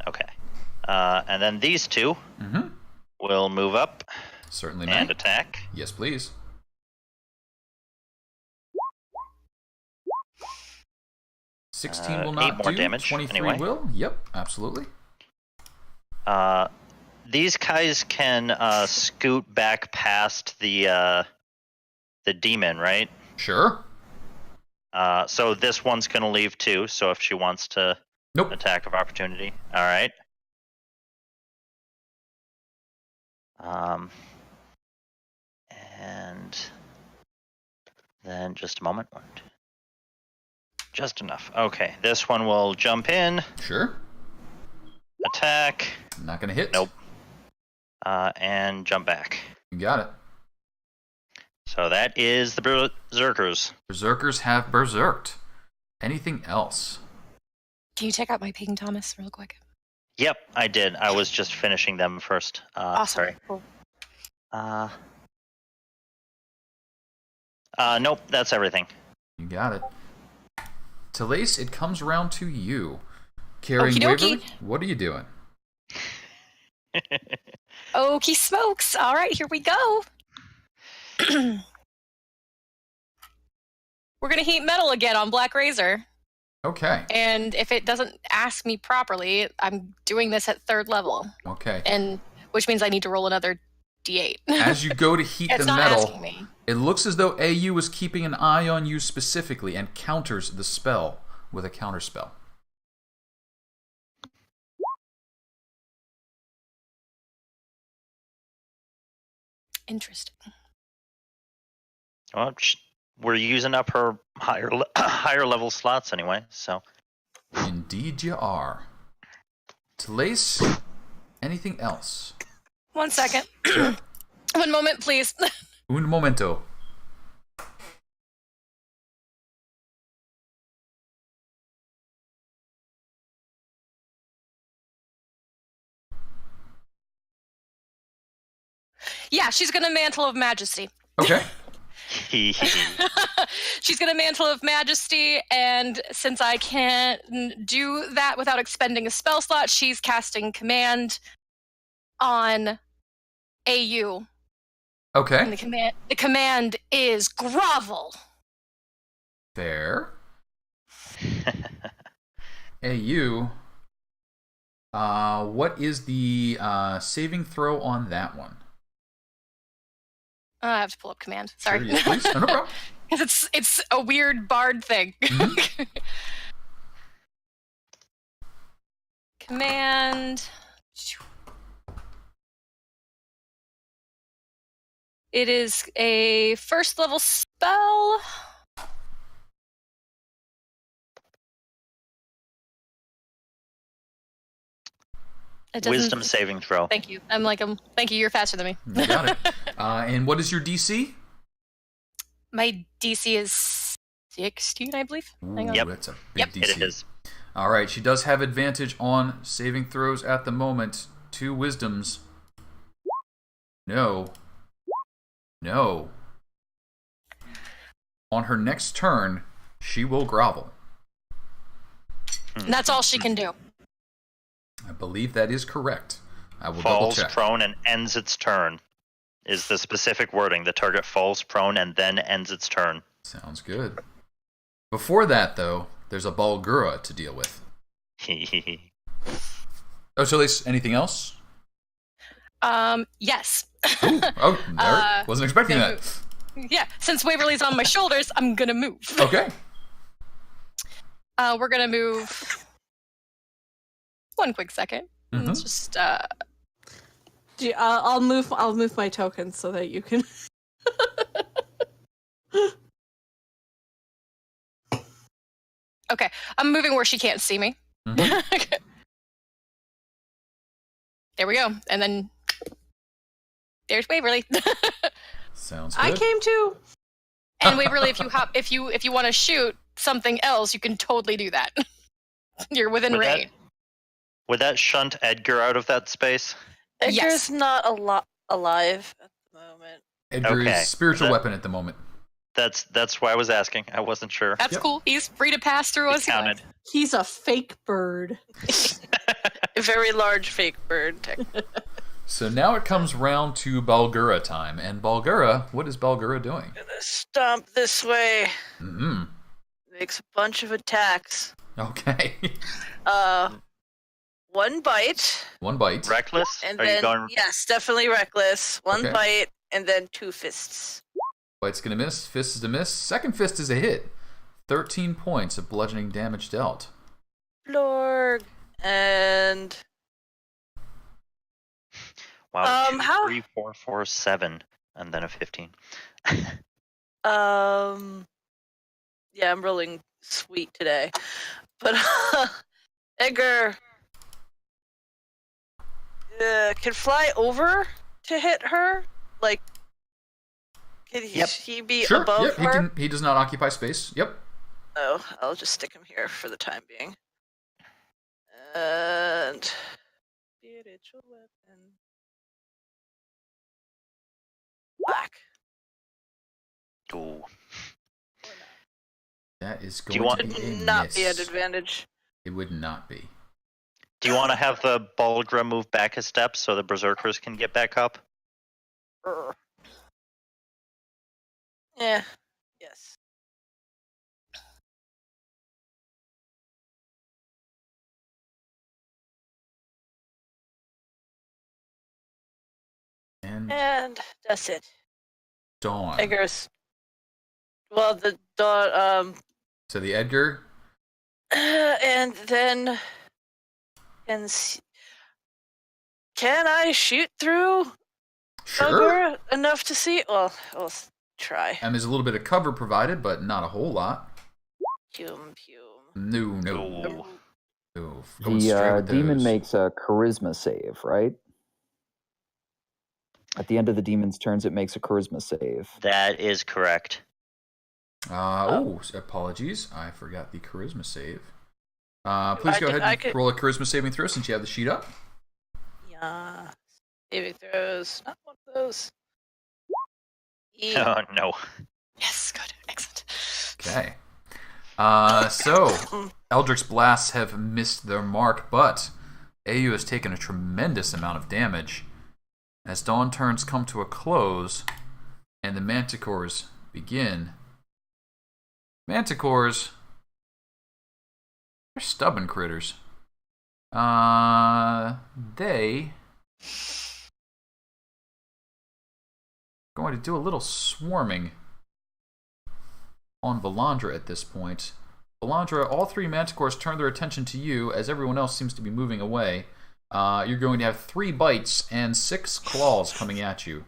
Speaker 5: Okay. And then these two will move up.
Speaker 1: Certainly
Speaker 5: and
Speaker 1: may.
Speaker 5: Attack.
Speaker 1: Yes, please. 16 will not
Speaker 5: 8 more
Speaker 1: do.
Speaker 5: damage,
Speaker 1: 23
Speaker 5: anyway.
Speaker 1: will. Yep, absolutely.
Speaker 5: These guys can scoot back past the demon, right?
Speaker 1: Sure.
Speaker 5: So this one's going to leave too, so if she wants to attack of opportunity. All right. And then just a moment. Just enough. Okay, this one will jump in.
Speaker 1: Sure.
Speaker 5: Attack.
Speaker 1: Not going to hit.
Speaker 5: Nope. And jump back.
Speaker 1: You got it.
Speaker 5: So that is the Berserkers.
Speaker 1: Berserkers have berserked. Anything else?
Speaker 7: Can you check out my ping, Thomas, real quick?
Speaker 5: Yep, I did. I was just finishing them first.
Speaker 7: Awesome.
Speaker 5: Sorry.
Speaker 7: Cool.
Speaker 5: Nope, that's everything.
Speaker 1: You got it. Telaise, it comes around to you. Carrying
Speaker 7: Okie dokie.
Speaker 1: Waverly, what are you doing?
Speaker 7: Okie smokes. All right, here we go. We're going to heat metal again on Black Razor.
Speaker 1: Okay.
Speaker 7: And if it doesn't ask me properly, I'm doing this at 3rd level.
Speaker 1: Okay.
Speaker 7: And which means I need to roll another D8.
Speaker 1: As you go to heat
Speaker 7: It's
Speaker 1: the
Speaker 7: not
Speaker 1: metal,
Speaker 7: asking me.
Speaker 1: it looks as though AU is keeping an eye on you specifically and counters the spell with a counter spell.
Speaker 7: Interesting.
Speaker 5: Well, we're using up her higher level slots anyway, so.
Speaker 1: Indeed you are. Telaise, anything else?
Speaker 7: 1 second. 1 moment, please.
Speaker 1: Un momento.
Speaker 7: Yeah, she's going to Mantle of Majesty.
Speaker 1: Okay.
Speaker 7: She's going to Mantle of Majesty, and since I can't do that without expending a spell slot, she's casting Command on AU.
Speaker 1: Okay.
Speaker 7: And the command is grovel.
Speaker 1: Fair. AU. What is the saving throw on that one?
Speaker 7: I have to pull up command. Sorry.
Speaker 1: Sure, yes, please. No problem.
Speaker 7: Because it's a weird bard thing.
Speaker 1: Mm-hmm.
Speaker 7: Command. It is a 1st level spell.
Speaker 5: Wisdom saving throw.
Speaker 7: Thank you. Thank you. You're faster than me.
Speaker 1: You got it. And what is your DC?
Speaker 7: My DC is 16, I believe. Hang on.
Speaker 5: Yep.
Speaker 1: That's a big DC.
Speaker 5: It is.
Speaker 1: All right, she does have advantage on saving throws at the moment. 2 wisdoms. No. On her next turn, she will grovel.
Speaker 7: And that's all she can do.
Speaker 1: I believe that is correct. I will
Speaker 5: Falls
Speaker 1: double check.
Speaker 5: prone and ends its turn is the specific wording. The target falls prone and then ends its turn.
Speaker 1: Sounds good. Before that, though, there's a Balgura to deal with. Oh, so anything else?
Speaker 7: Yes.
Speaker 1: Ooh, wasn't expecting that.
Speaker 7: Yeah, since Waverly's on my shoulders, I'm gonna move.
Speaker 1: Okay.
Speaker 7: We're gonna move. 1 quick second.
Speaker 1: Mm-hmm.
Speaker 7: It's just
Speaker 3: I'll move my tokens so that you can.
Speaker 7: Okay, I'm moving where she can't see me.
Speaker 1: Mm-hmm.
Speaker 7: Okay. There we go, and then there's Waverly.
Speaker 1: Sounds good.
Speaker 3: I came too.
Speaker 7: And Waverly, if you want to shoot something else, you can totally do that. You're within
Speaker 5: Would that-
Speaker 7: range.
Speaker 5: Would that shunt Edgar out of that space?
Speaker 8: Edgar's
Speaker 7: Yes.
Speaker 8: not alive at the moment.
Speaker 1: Edgar
Speaker 5: Okay.
Speaker 1: is spiritual weapon at the moment.
Speaker 5: That's why I was asking. I wasn't sure.
Speaker 7: That's
Speaker 1: Yep.
Speaker 7: cool. He's free to pass through
Speaker 5: It
Speaker 7: us.
Speaker 5: counted.
Speaker 3: He's a fake bird.
Speaker 8: A very large fake bird.
Speaker 1: So now it comes round to Balgura time. And Balgura, what is Balgura doing?
Speaker 8: Gonna stomp this way.
Speaker 1: Mm-hmm.
Speaker 8: Makes a bunch of attacks.
Speaker 1: Okay.
Speaker 8: One bite,
Speaker 1: One bite.
Speaker 5: Reckless?
Speaker 8: and
Speaker 5: Are
Speaker 8: then
Speaker 5: you going?
Speaker 8: yes, definitely reckless. One
Speaker 1: Okay.
Speaker 8: bite, and then 2 fists.
Speaker 1: Bite's gonna miss. Fist is a miss. Second fist is a hit. 13 points of bludgeoning damage dealt.
Speaker 8: Lord, and
Speaker 5: Wow. 2,
Speaker 8: how-
Speaker 5: 3, 4, 4, 7, and then a 15.
Speaker 8: yeah, I'm rolling sweet today. But Edgar can fly over to hit her. Like, can he be
Speaker 1: Sure.
Speaker 8: above
Speaker 1: Yep.
Speaker 8: her?
Speaker 1: He does not occupy space. Yep.
Speaker 8: Oh, I'll just stick him here for the time being. And spiritual weapon. Black.
Speaker 5: Ooh.
Speaker 1: That is
Speaker 5: Do you
Speaker 1: going
Speaker 5: want-
Speaker 1: to be a
Speaker 8: Would not
Speaker 1: miss.
Speaker 8: be at advantage.
Speaker 1: It would not be.
Speaker 5: Do you want to have the Balgra move back a step so the Berserkers can get back up?
Speaker 8: Yeah. Yes.
Speaker 1: And
Speaker 8: And that's it.
Speaker 1: Dawn.
Speaker 8: Edgar's. Well, the dawn.
Speaker 1: So the Edgar.
Speaker 8: And then. Can I shoot through
Speaker 1: Sure.
Speaker 8: Ogre enough to see? Well, I'll try.
Speaker 1: There's a little bit of cover provided, but not a whole lot.
Speaker 8: Pume.
Speaker 1: No.
Speaker 5: Ooh.
Speaker 1: No. Going straight
Speaker 4: The
Speaker 1: with
Speaker 4: demon
Speaker 1: those.
Speaker 4: makes a charisma save, right? At the end of the demon's turns, it makes a charisma save.
Speaker 5: That is correct.
Speaker 1: Apologies. I forgot the charisma save. Please go ahead and roll a charisma saving throw since you have the sheet up.
Speaker 8: Yeah. Saving throws. Not one of those.
Speaker 5: Oh no.
Speaker 7: Yes, good. Excellent.
Speaker 1: Okay. So Eldritch's blasts have missed their mark, but AU has taken a tremendous amount of damage as dawn turns come to a close and the manticores begin. Manticores, they're stubborn critters. They going to do a little swarming on Valandra at this point. Valandra, all 3 manticores turn their attention to you as everyone else seems to be moving away. You're going to have 3 bites and 6 claws coming at you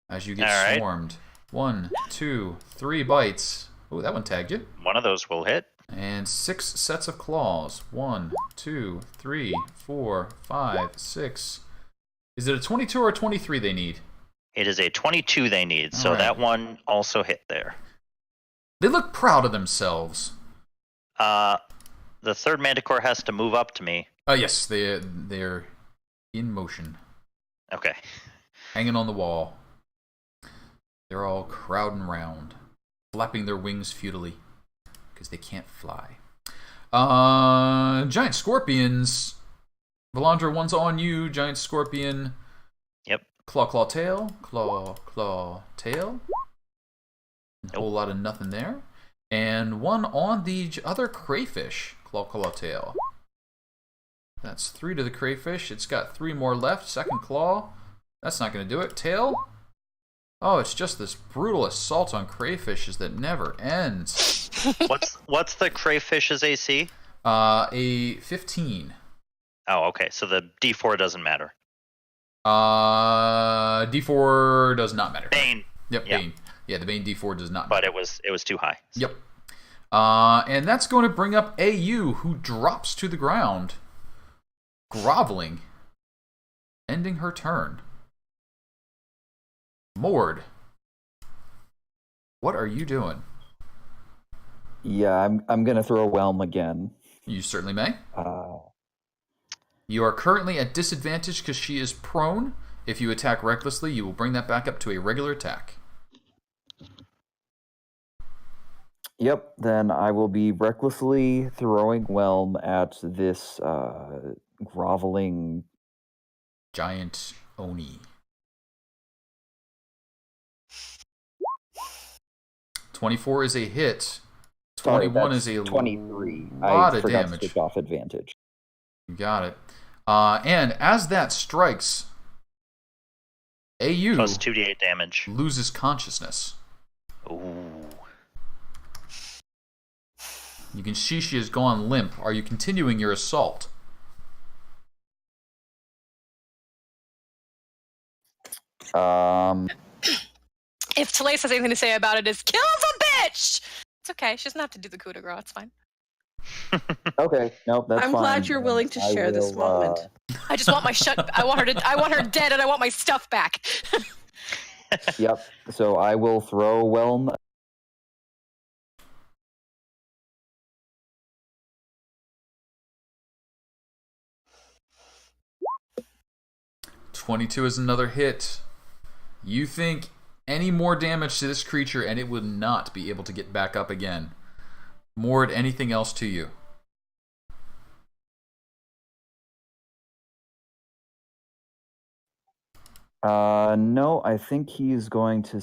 Speaker 1: as you get
Speaker 5: All right.
Speaker 1: swarmed. 1, 2, 3 bites. Oh, that one tagged you.
Speaker 5: One of those will hit.
Speaker 1: And 6 sets of claws. 1, 2, 3, 4, 5, 6. Is it a 22 or a 23 they need?
Speaker 5: It is a 22 they need, so
Speaker 1: All right.
Speaker 5: that one also hit there.
Speaker 1: They look proud of themselves.
Speaker 5: The third Manticore has to move up to me.
Speaker 1: Yes, they're in motion,
Speaker 5: Okay.
Speaker 1: hanging on the wall. They're all crowding round, flapping their wings futilely because they can't fly. Giant scorpions. Valandra, one's on you. Giant scorpion.
Speaker 5: Yep.
Speaker 1: Claw, tail. Claw, tail. A whole lot of nothing there. And one on the other crayfish. Claw, tail. That's 3 to the crayfish. It's got 3 more left. Second claw. That's not going to do it. Tail. Oh, it's just this brutal assault on crayfishes that never ends.
Speaker 5: What's the crayfish's AC?
Speaker 1: A 15.
Speaker 5: Oh, okay. So the D4 doesn't matter.
Speaker 1: D4 does not matter.
Speaker 5: Bane,
Speaker 1: Yep,
Speaker 5: yeah.
Speaker 1: Bane. Yeah, the Bane D4 does not
Speaker 5: but
Speaker 1: matter.
Speaker 5: it was too high.
Speaker 1: Yep. And that's going to bring up AU, who drops to the ground, groveling, ending her turn. Mord, what are you doing?
Speaker 4: Yeah, I'm gonna throw a whelm again.
Speaker 1: You certainly may. You are currently at disadvantage because she is prone. If you attack recklessly, you will bring that back up to a regular attack.
Speaker 4: Yep, then I will be recklessly throwing Whelm at this groveling...
Speaker 1: Giant Oni. 24 is a hit. 21 is a
Speaker 4: 23.
Speaker 1: lot
Speaker 4: I
Speaker 1: of
Speaker 4: forgot
Speaker 1: damage.
Speaker 4: to switch off advantage.
Speaker 1: You got it. And as that strikes, AU
Speaker 5: Plus 2d8 damage.
Speaker 1: loses consciousness.
Speaker 5: Ooh.
Speaker 1: You can see she has gone limp. Are you continuing your assault?
Speaker 7: If Telaise has anything to say about it, is kill the bitch! It's okay. She doesn't have to do the coup de grace. It's fine.
Speaker 4: Okay, nope, that's
Speaker 3: I'm
Speaker 4: fine.
Speaker 3: glad you're willing to
Speaker 4: I
Speaker 3: share this
Speaker 4: will,
Speaker 3: moment.
Speaker 7: I just want my I want her dead, and I want my stuff back.
Speaker 4: Yep, so I will throw Whelm.
Speaker 1: 22 is another hit. You think any more damage to this creature and it would not be able to get back up again. Mord, anything else to you?
Speaker 4: No, I think he's going to...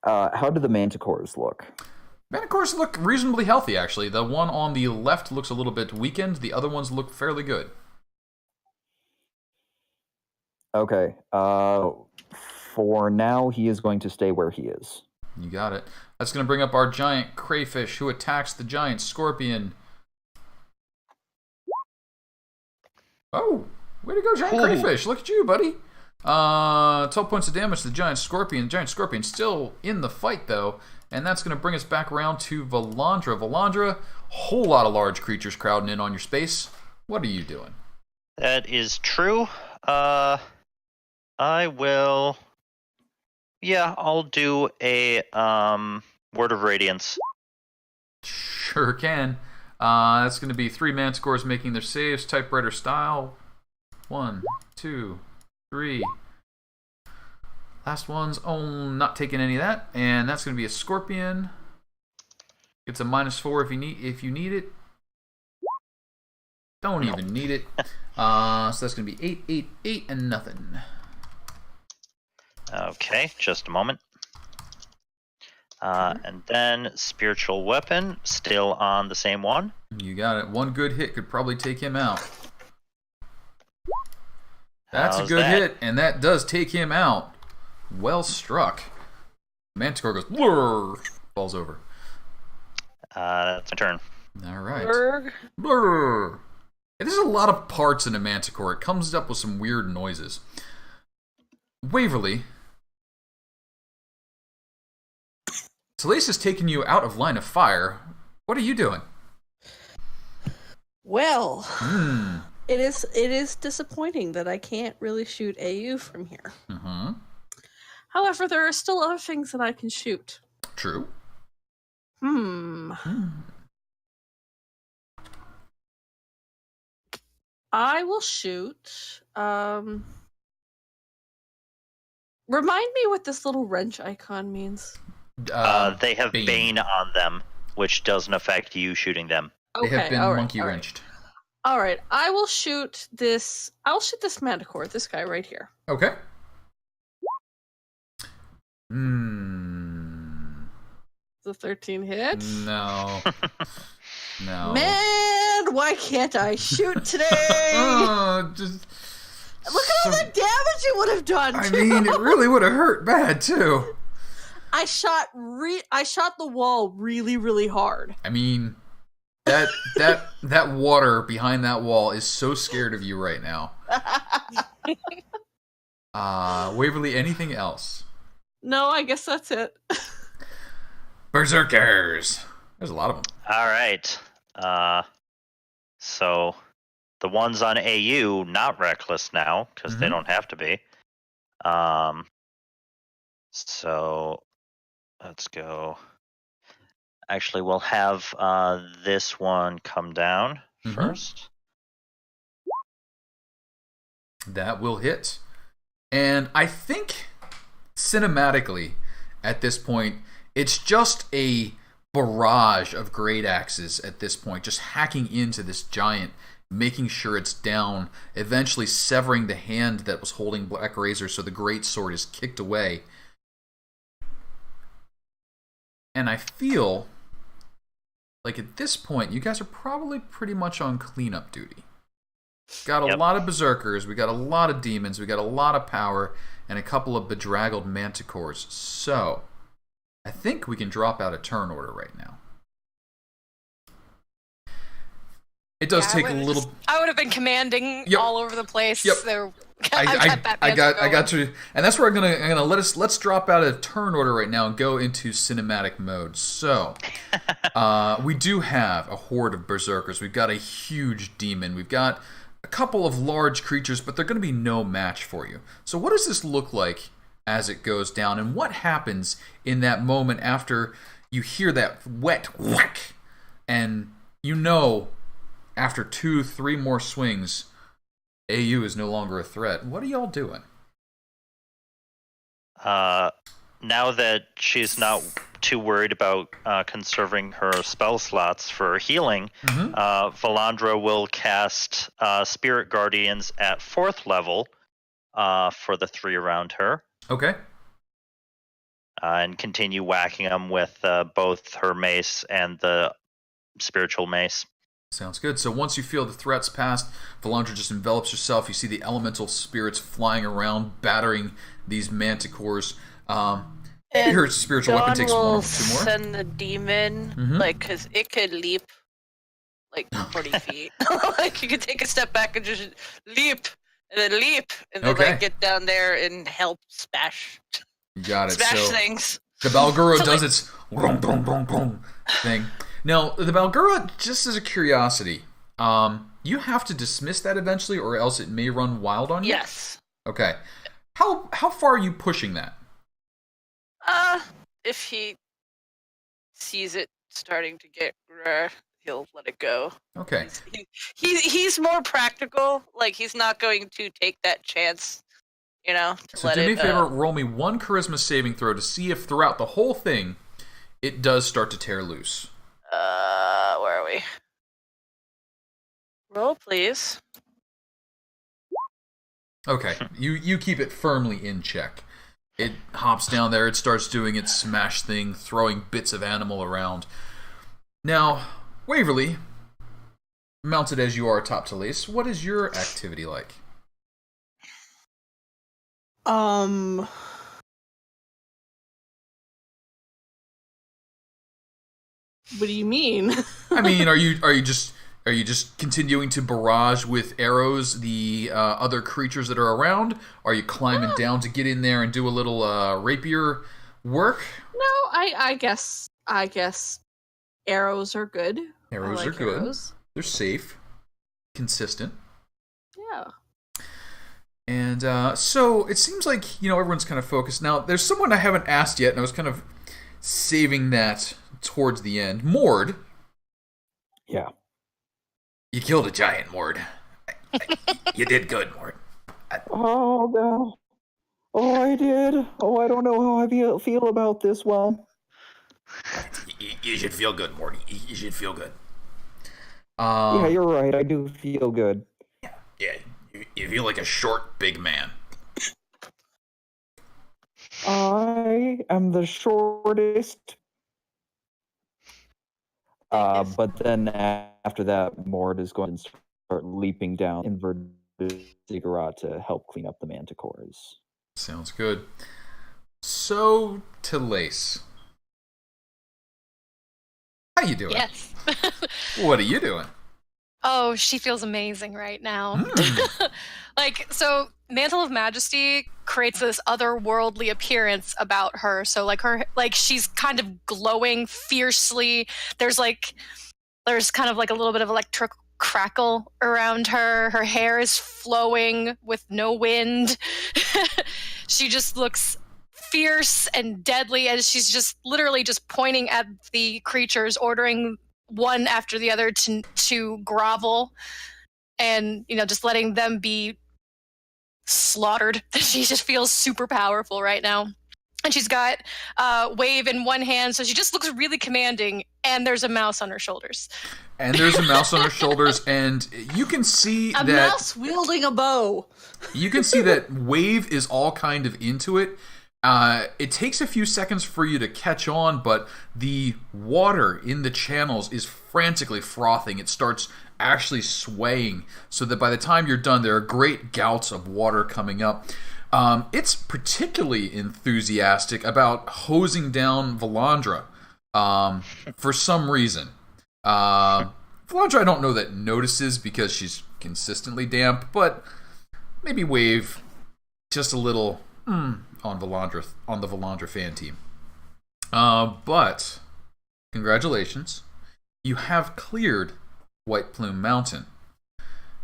Speaker 4: how do the manticores look?
Speaker 1: Manticores look reasonably healthy, actually. The one on the left looks a little bit weakened. The other ones look fairly good.
Speaker 4: Okay. For now, he is going to stay where he is.
Speaker 1: You got it. That's going to bring up our giant crayfish who attacks the giant scorpion. Oh, way to go, giant crayfish. Look at you, buddy. 12 points of damage to the giant scorpion. The giant scorpion's still in the fight, though. And that's going to bring us back around to Valandra. Valandra, whole lot of large creatures crowding in on your space. What are you doing?
Speaker 5: That is true. I will... Yeah, I'll do a Word of Radiance.
Speaker 1: Sure can. That's going to be 3 manticores making their saves, typewriter style. 1, 2, 3. Last one's not taking any of that, and that's going to be a scorpion. It's a -4 if you need it. Don't even need it. So that's going to be 8, 8, 8, and nothing.
Speaker 5: Okay, just a moment. And then Spiritual Weapon, still on the same one.
Speaker 1: You got it. One good hit could probably take him out. That's
Speaker 5: How's
Speaker 1: a good
Speaker 5: that?
Speaker 1: hit, and that does take him out. Well struck. Manticore goes, blur, falls over.
Speaker 5: That's my turn.
Speaker 1: All right.
Speaker 8: Berg.
Speaker 1: Blur. There's a lot of parts in a manticore. It comes up with some weird noises. Waverly. Telaise has taken you out of line of fire. What are you doing?
Speaker 3: Well, it is disappointing that I can't really shoot AU from here.
Speaker 1: Mm-hmm.
Speaker 3: However, there are still other things that I can shoot.
Speaker 1: True.
Speaker 3: I will shoot. Remind me what this little wrench icon means.
Speaker 5: They have Bane on them, which doesn't affect you shooting them.
Speaker 1: They have been
Speaker 3: all right,
Speaker 1: monkey
Speaker 3: all right.
Speaker 1: wrenched.
Speaker 3: All right, I will shoot this. I'll shoot this manticore. This guy right here.
Speaker 1: Okay.
Speaker 3: The 13 hit.
Speaker 1: No. No.
Speaker 3: Man, why can't I shoot today?
Speaker 1: Just
Speaker 3: Look at all the damage you would have done.
Speaker 1: I
Speaker 3: too.
Speaker 1: mean, it really would have hurt bad too.
Speaker 3: I shot the wall really, really hard.
Speaker 1: I mean, that water behind that wall is so scared of you right now. Waverly, anything else?
Speaker 3: No, I guess that's it.
Speaker 1: Berserkers. There's a lot of them.
Speaker 5: All right. So the ones on AU, not reckless now, because they don't have to be. So let's go. Actually, we'll have this one come down first.
Speaker 1: That will hit. And I think cinematically at this point, it's just a barrage of great axes at this point, just hacking into this giant, making sure it's down, eventually severing the hand that was holding Black Razor so the great sword is kicked away. And I feel like at this point, you guys are probably pretty much on cleanup duty. Got a lot of berserkers, we got a lot of demons, we got a lot of power, and a couple of bedraggled manticores. So, I think we can drop out a turn order right now. It does take a little...
Speaker 7: I would have been commanding all over the place.
Speaker 1: Yep.
Speaker 7: So
Speaker 1: I got to, and that's where I'm gonna let's drop out a turn order right now and go into cinematic mode. So, we do have a horde of berserkers. We've got a huge demon. We've got a couple of large creatures, but they're going to be no match for you. So, what does this look like as it goes down, and what happens in that moment after you hear that wet whack, and you know, after 2-3 more swings, AU is no longer a threat. What are y'all doing?
Speaker 5: Now that she's not too worried about conserving her spell slots for healing, Valandra will cast Spirit Guardians at 4th level for the 3 around her.
Speaker 1: Okay.
Speaker 5: And continue whacking them with both her mace and the spiritual mace.
Speaker 1: Sounds good. So once you feel the threats passed, Valandra just envelops herself. You see the elemental spirits flying around, battering these manticores. Her spiritual weapon takes 1 or 2 more.
Speaker 8: Send the demon, because it could leap like 40 feet. Like you could take a step back and just leap, and then like get down there and help smash.
Speaker 1: You got it.
Speaker 8: Smash things.
Speaker 1: The Balgura does its thing. Now, the Balgura, just as a curiosity, you have to dismiss that eventually, or else it may run wild on you?
Speaker 8: Yes.
Speaker 1: Okay. How far are you pushing that?
Speaker 8: If he sees it starting to get rare, he'll let it go.
Speaker 1: Okay.
Speaker 8: He's more practical. Like, he's not going to take that chance, to
Speaker 1: so
Speaker 8: let
Speaker 1: do me
Speaker 8: it...
Speaker 1: a favor, roll me 1 charisma saving throw to see if throughout the whole thing, it does start to tear loose.
Speaker 8: Where are we? Roll, please.
Speaker 1: Okay, you keep it firmly in check. It hops down there, it starts doing its smash thing, throwing bits of animal around. Now, Waverly, mounted as you are atop Telaise, what is your activity like?
Speaker 3: What do you mean?
Speaker 1: I mean, are you just continuing to barrage with arrows the other creatures that are around? Are you climbing down to get in there and do a little rapier work?
Speaker 3: No, I guess arrows are good.
Speaker 1: Arrows are good. Arrows. They're safe, consistent.
Speaker 3: Yeah.
Speaker 1: And so it seems like everyone's kind of focused now. There's someone I haven't asked yet, and I was kind of saving that towards the end. Mord.
Speaker 4: Yeah.
Speaker 1: You killed a giant, Mord. You did good, Mord.
Speaker 4: Oh, no. Oh, I did. Oh, I don't know how I feel about this one.
Speaker 1: You should feel good, Mord. You should feel good.
Speaker 4: Yeah, you're right. I do feel good.
Speaker 1: Yeah. You feel like a short, big man.
Speaker 4: I am the shortest. But then after that, Mord is going to start leaping down inverted ziggurat to help clean up the manticores.
Speaker 1: Sounds good. So, Telaise. How you doing?
Speaker 7: Yes.
Speaker 1: What are you doing?
Speaker 7: Oh, she feels amazing right now. So Mantle of Majesty creates this otherworldly appearance about her. So she's kind of glowing fiercely. There's kind of like a little bit of electric crackle around her. Her hair is flowing with no wind. She just looks fierce and deadly as she's just literally just pointing at the creatures, ordering one after the other to grovel, and just letting them be slaughtered. She just feels super powerful right now. And she's got Wave in one hand, so she just looks really commanding, and there's a mouse on her shoulders.
Speaker 1: And you can see
Speaker 3: a mouse wielding a bow.
Speaker 1: You can see that Wave is all kind of into it. It takes a few seconds for you to catch on, but the water in the channels is frantically frothing. It starts actually swaying, so that by the time you're done, there are great gouts of water coming up. It's particularly enthusiastic about hosing down Valandra for some reason. Valandra, I don't know that notices because she's consistently damp, but maybe Wave just a little on the Valandra fan team. But congratulations, you have cleared White Plume Mountain.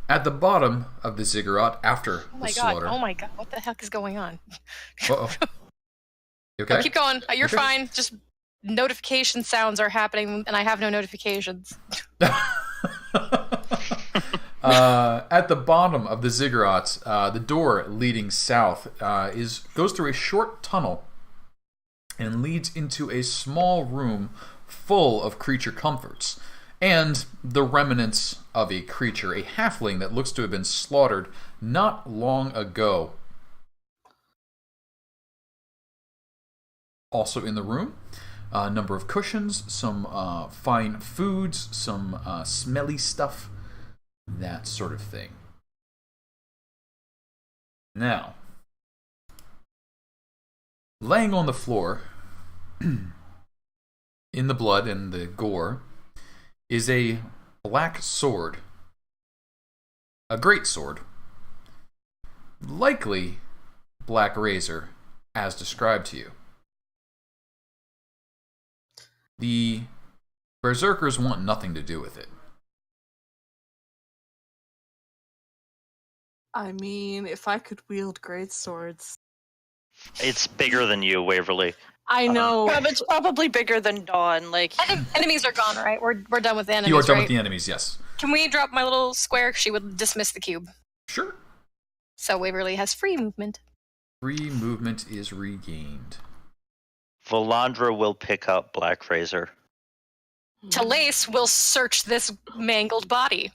Speaker 1: At the bottom of the ziggurat after the slaughter.
Speaker 7: Oh my god, what the heck is going on?
Speaker 1: Uh-oh. You okay?
Speaker 7: Keep going. You're fine. Just notification sounds are happening, and I have no notifications.
Speaker 1: At the bottom of the ziggurat, the door leading south goes through a short tunnel and leads into a small room full of creature comforts and the remnants of a creature, a halfling that looks to have been slaughtered not long ago. Also in the room, a number of cushions, some fine foods, some smelly stuff, that sort of thing. Now, laying on the floor, in the blood and the gore, is a black sword. A great sword. Likely black razor, as described to you. The berserkers want nothing to do with it.
Speaker 3: I mean, if I could wield great swords.
Speaker 5: It's bigger than you, Waverly.
Speaker 3: I know.
Speaker 8: It's probably bigger than Dawn. Like
Speaker 7: enemies are gone, right? We're done with the enemies.
Speaker 1: You are done
Speaker 7: right?
Speaker 1: with the enemies, yes.
Speaker 7: Can we drop my little square? She would dismiss the cube.
Speaker 1: Sure.
Speaker 7: So Waverly has free movement.
Speaker 1: Free movement is regained.
Speaker 5: Valandra will pick up Black Razor.
Speaker 7: Telaise will search this mangled body.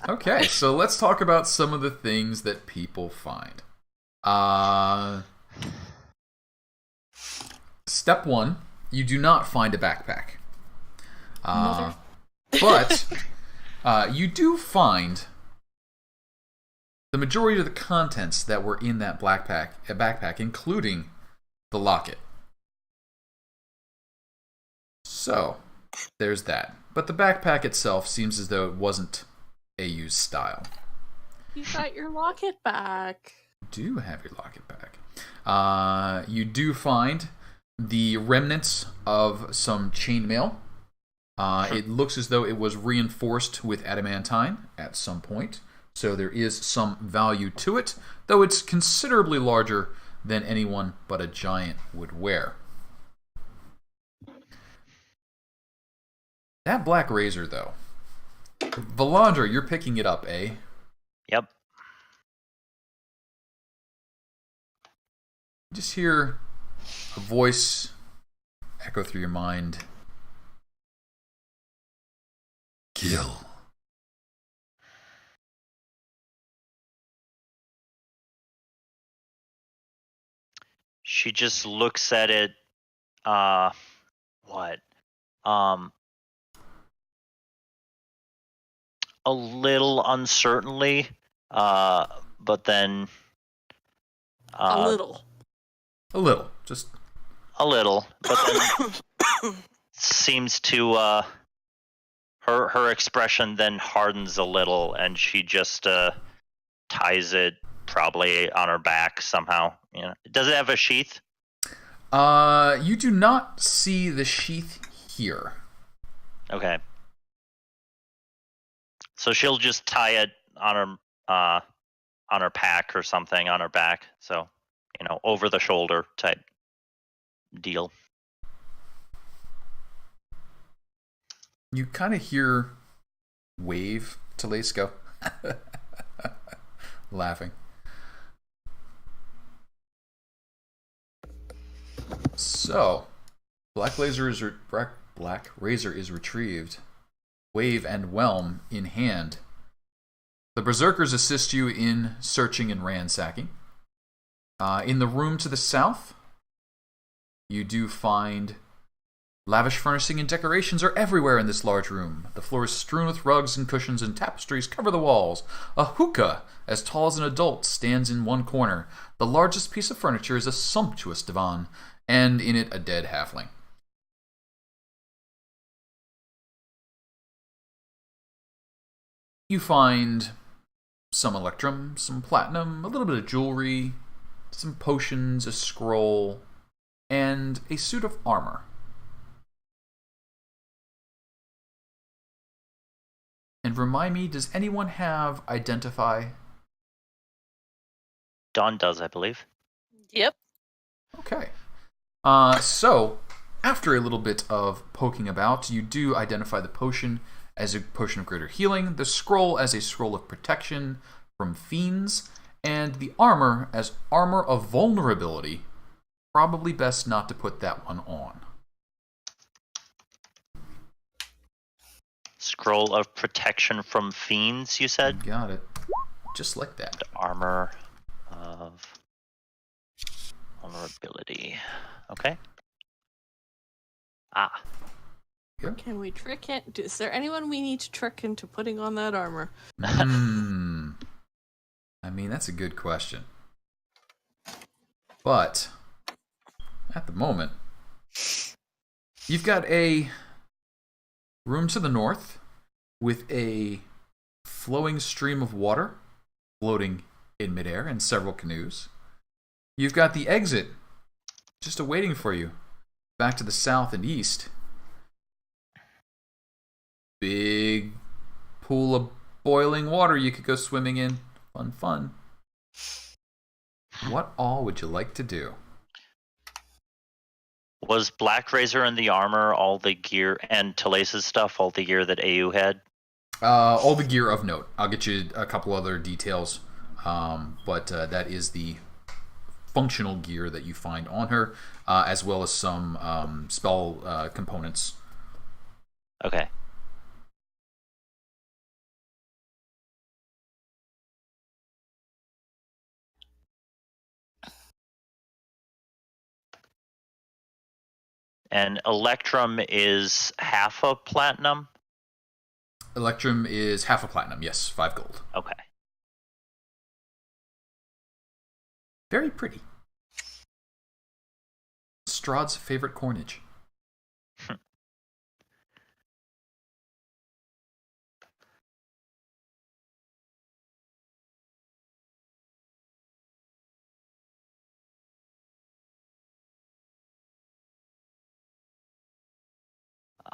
Speaker 1: Okay, so let's talk about some of the things that people find. Step 1, you do not find a backpack. But you do find the majority of the contents that were in that backpack, including the locket. So, there's that. But the backpack itself seems as though it wasn't a used style.
Speaker 3: You got your locket back.
Speaker 1: You do have your locket back. You do find the remnants of some chainmail. It looks as though it was reinforced with adamantine at some point. So there is some value to it, though it's considerably larger than anyone but a giant would wear. That black razor, though. Valandra, you're picking it up, eh?
Speaker 5: Yep.
Speaker 1: Just hear a voice echo through your mind. Kill.
Speaker 5: She just looks at it, a little uncertainly, but then...
Speaker 3: a little.
Speaker 1: A little, just...
Speaker 5: A little, but then seems to, her expression then hardens a little, and she just, ties it probably on her back somehow. You know, does it have a sheath?
Speaker 1: You do not see the sheath here.
Speaker 5: Okay. So she'll just tie it on her pack or something, on her back. So, over the shoulder type deal.
Speaker 1: You kind of hear Wave Telaise go, laughing. So, Black Razor is retrieved, Wave and Whelm in hand. The Berserkers assist you in searching and ransacking. In the room to the south, you do find lavish furnishing and decorations are everywhere in this large room. The floor is strewn with rugs and cushions, and tapestries cover the walls. A hookah, as tall as an adult, stands in one corner. The largest piece of furniture is a sumptuous divan, and in it a dead halfling. You find some electrum, some platinum, a little bit of jewelry, some potions, a scroll, and a suit of armor. And remind me, does anyone have Identify?
Speaker 5: Dawn does, I believe.
Speaker 8: Yep.
Speaker 1: Okay. So, after a little bit of poking about, you do identify the potion as a potion of greater healing, the scroll as a scroll of protection from fiends, and the armor as armor of vulnerability. Probably best not to put that one on.
Speaker 5: Scroll of protection from fiends, you said?
Speaker 1: Got it. Just like that.
Speaker 5: The armor of vulnerability. Okay.
Speaker 1: Yep.
Speaker 3: Can we trick it? Is there anyone we need to trick into putting on that armor?
Speaker 1: I mean, that's a good question. But, at the moment, you've got a room to the north with a flowing stream of water floating in midair and several canoes. You've got the exit just awaiting for you back to the south and east. Big pool of boiling water you could go swimming in. Fun. What all would you like to do?
Speaker 5: Was Black Razor and the armor all the gear, and Telaise's stuff, all the gear that AU had?
Speaker 1: All the gear of note. I'll get you a couple other details, but that is the functional gear that you find on her, as well as some spell components.
Speaker 5: Okay. And Electrum is half a platinum?
Speaker 1: Electrum is half a platinum, yes, 5 gold.
Speaker 5: Okay.
Speaker 1: Very pretty. Strahd's favorite coinage.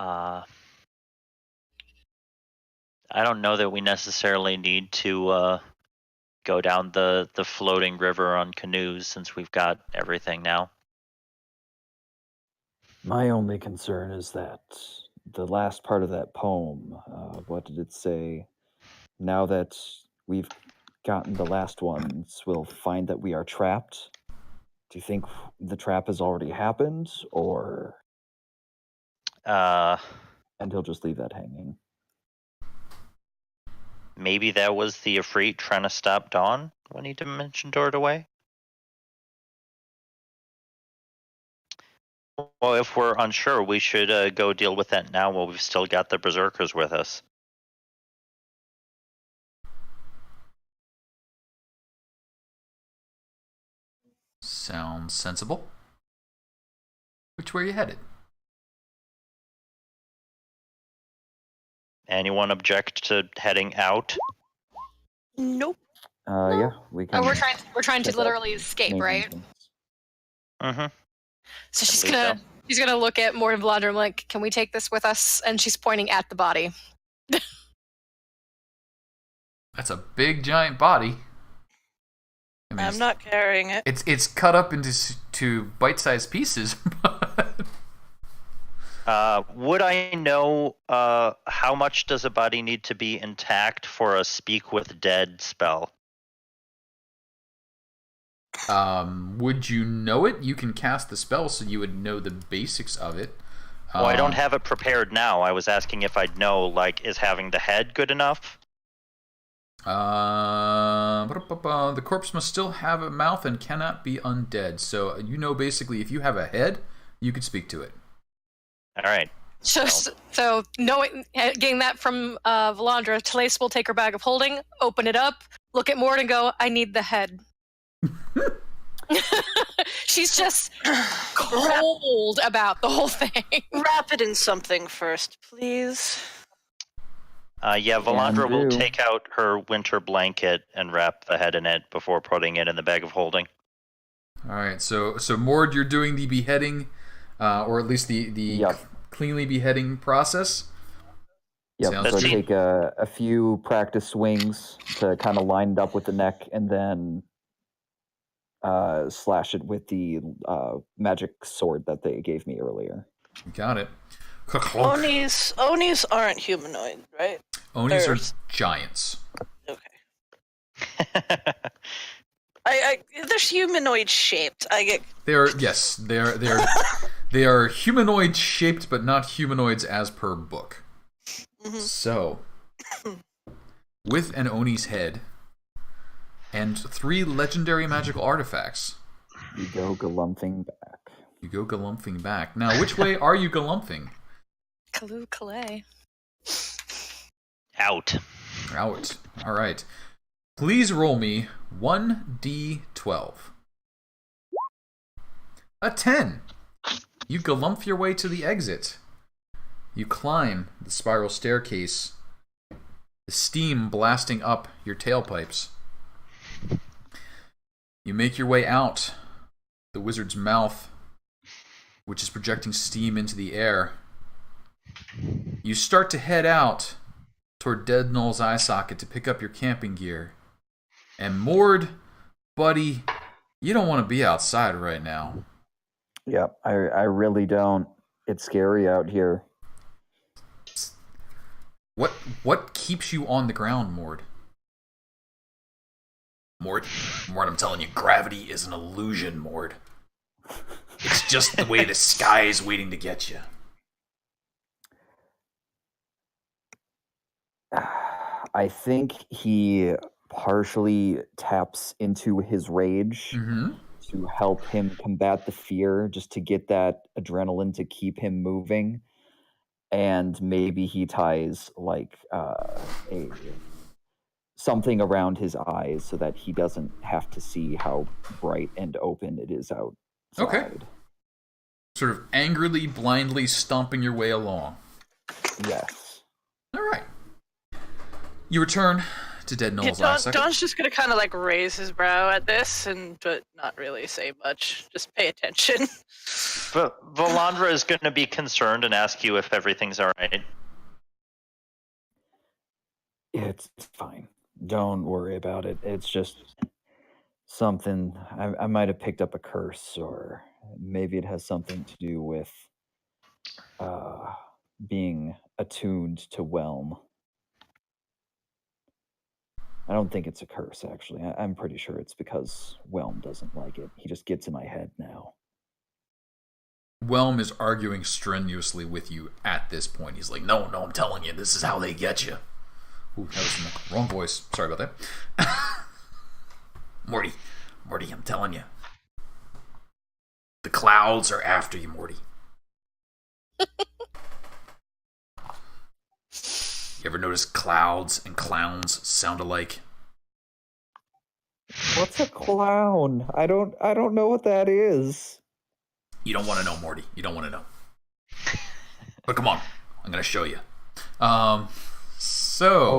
Speaker 5: I don't know that we necessarily need to go down the floating river on canoes, since we've got everything now.
Speaker 4: My only concern is that the last part of that poem, what did it say? Now that we've gotten the last ones, we'll find that we are trapped. Do you think the trap has already happened, or... And he'll just leave that hanging.
Speaker 5: Maybe that was the Ifrit trying to stop Dawn when he dimension doored away? Well, if we're unsure, we should go deal with that now while we've still got the Berserkers with us.
Speaker 1: Sounds sensible. Which way are you headed?
Speaker 5: Anyone object to heading out?
Speaker 3: Nope.
Speaker 4: Yeah, we can.
Speaker 7: Oh, we're trying to
Speaker 4: check
Speaker 7: literally
Speaker 4: out
Speaker 7: escape,
Speaker 4: main
Speaker 7: right?
Speaker 4: entrance.
Speaker 5: Mm-hmm.
Speaker 7: So
Speaker 5: believe
Speaker 7: she's gonna look at Mort and Valandra and like, can we take this with us? And she's pointing at the body.
Speaker 1: That's a big giant body. I mean,
Speaker 8: I'm not carrying it.
Speaker 1: It's cut up into bite-sized pieces.
Speaker 5: Would I know how much does a body need to be intact for a Speak with Dead spell?
Speaker 1: Would you know it? You can cast the spell, so you would know the basics of it.
Speaker 5: Well, I don't have it prepared now. I was asking if I'd know, like, is having the head good enough?
Speaker 1: The corpse must still have a mouth and cannot be undead. So you know, basically, if you have a head, you could speak to it.
Speaker 5: All right.
Speaker 7: So knowing, getting that from Valandra, Telaise will take her bag of holding, open it up, look at Mord, and go, "I need the head." She's just cold about the whole thing.
Speaker 8: Wrap it in something first, please.
Speaker 5: Yeah, Valandra will take out her winter blanket and wrap the head in it before putting it in the bag of holding.
Speaker 1: All right, so Mord, you're doing the beheading, or at least the cleanly beheading process.
Speaker 4: Yep.
Speaker 1: Sounds
Speaker 4: So
Speaker 1: good.
Speaker 4: take a few practice swings to kind of line it up with the neck, and then slash it with the magic sword that they gave me earlier.
Speaker 1: You got it.
Speaker 8: Onis aren't humanoid, right?
Speaker 1: Onis are giants.
Speaker 8: Okay. They're humanoid shaped.
Speaker 1: They are humanoid shaped, but not humanoids as per book.
Speaker 8: Mm-hmm.
Speaker 1: So, with an Oni's head and 3 legendary magical artifacts,
Speaker 4: you go galumphing back.
Speaker 1: Now, which way are you galumphing?
Speaker 7: Kaloo Kalay.
Speaker 5: Out.
Speaker 1: All right. Please roll me 1d12. A 10. You galumph your way to the exit. You climb the spiral staircase, the steam blasting up your tailpipes. You make your way out the wizard's mouth, which is projecting steam into the air. You start to head out toward Dead Knoll's eye socket to pick up your camping gear. And Mord, buddy, you don't want to be outside right now.
Speaker 4: Yep, I really don't. It's scary out here.
Speaker 1: What keeps you on the ground, Mord? Mord, I'm telling you, gravity is an illusion, Mord. It's just the way the sky is waiting to get you.
Speaker 4: I think he partially taps into his rage to help him combat the fear, just to get that adrenaline to keep him moving. And maybe he ties like something around his eyes so that he doesn't have to see how bright and open it is outside.
Speaker 1: Okay. Sort of angrily, blindly stomping your way along.
Speaker 4: Yes.
Speaker 1: All right. You return to Dead Knoll's eye socket.
Speaker 8: Don's just gonna kind of like raise his brow at this, but not really say much. Just pay attention.
Speaker 5: But Valandra is going to be concerned and ask you if everything's all right.
Speaker 4: It's fine. Don't worry about it. It's just something. I might have picked up a curse, or maybe it has something to do with being attuned to Whelm. I don't think it's a curse, actually. I'm pretty sure it's because Whelm doesn't like it. He just gets in my head now.
Speaker 1: Whelm is arguing strenuously with you at this point. He's like, no, I'm telling you, this is how they get you. Ooh, that was in the wrong voice. Sorry about that. Morty, I'm telling you. The clouds are after you, Morty. You ever notice clouds and clowns sound alike?
Speaker 4: What's a clown? I don't know what that is.
Speaker 1: You don't want to know, Morty. You don't want to know. But come on, I'm gonna show you.
Speaker 4: Oh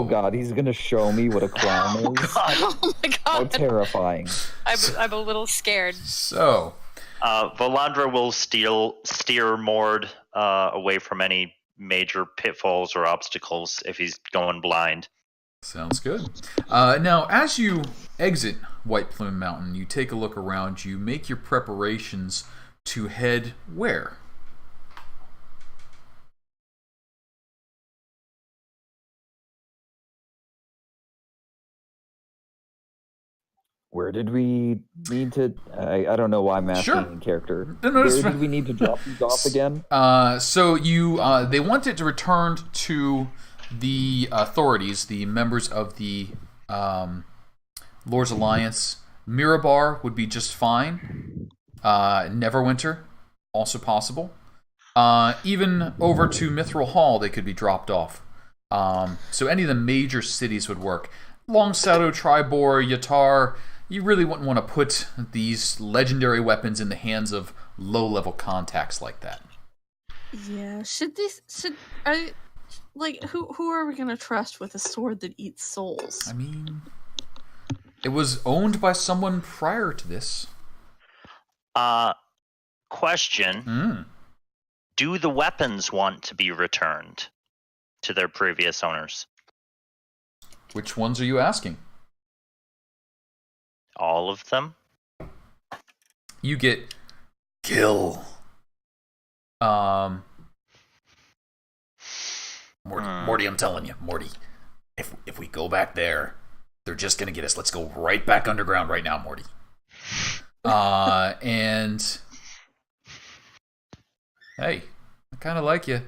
Speaker 4: God, he's gonna show me what a clown is.
Speaker 8: Oh my God!
Speaker 4: How terrifying!
Speaker 7: I'm a little scared.
Speaker 1: So,
Speaker 5: Valandra will steer Mord away from any major pitfalls or obstacles if he's going blind.
Speaker 1: Sounds good. Now, as you exit White Plume Mountain. You take a look around you, make your preparations to head where?
Speaker 4: Where did we need to? I don't know why I'm asking
Speaker 1: Sure.
Speaker 4: in character.
Speaker 1: No,
Speaker 4: Where
Speaker 1: it's
Speaker 4: did
Speaker 1: fine.
Speaker 4: we need to drop these off again?
Speaker 1: So you, they want it to return to the authorities, the members of the Lord's Alliance. Mirabar would be just fine. Neverwinter, also possible. Even over to Mithril Hall, they could be dropped off. So any of the major cities would work. Longsado, Tribor, Yatar. You really wouldn't want to put these legendary weapons in the hands of low-level contacts like that.
Speaker 3: Yeah, who are we gonna trust with a sword that eats souls?
Speaker 1: I mean, it was owned by someone prior to this.
Speaker 5: Question. Do the weapons want to be returned to their previous owners?
Speaker 1: Which ones are you asking?
Speaker 5: All of them?
Speaker 1: You get kill. Morty, I'm telling you, Morty. If we go back there, they're just gonna get us. Let's go right back underground right now, Morty. And hey, I kind of like you.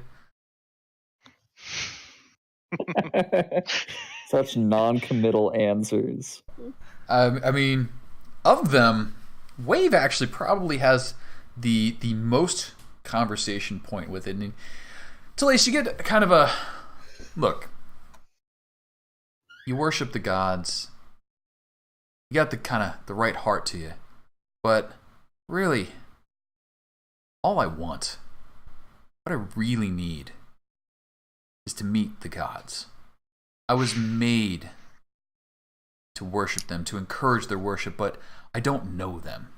Speaker 4: Such non-committal answers.
Speaker 1: I mean, of them, Wave actually probably has the most conversation point with it. And Telaise, you get kind of a look. You worship the gods. You got the right heart to you, but really, all I want, what I really need, is to meet the gods. I was made to worship them, to encourage their worship, but I don't know them.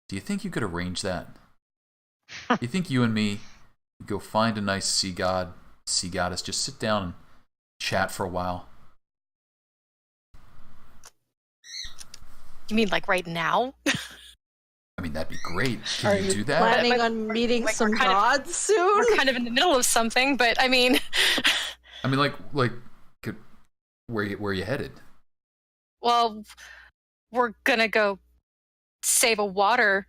Speaker 1: Do you think you could arrange that? You think you and me could go find a nice sea goddess, just sit down and chat for a while?
Speaker 7: You mean like right now?
Speaker 1: I mean, that'd be great. Can you do that?
Speaker 3: Planning on meeting some
Speaker 7: we're kind of-
Speaker 3: gods soon?
Speaker 7: We're kind of in the middle of something, but I mean,
Speaker 1: where you headed?
Speaker 7: well, we're gonna go save a water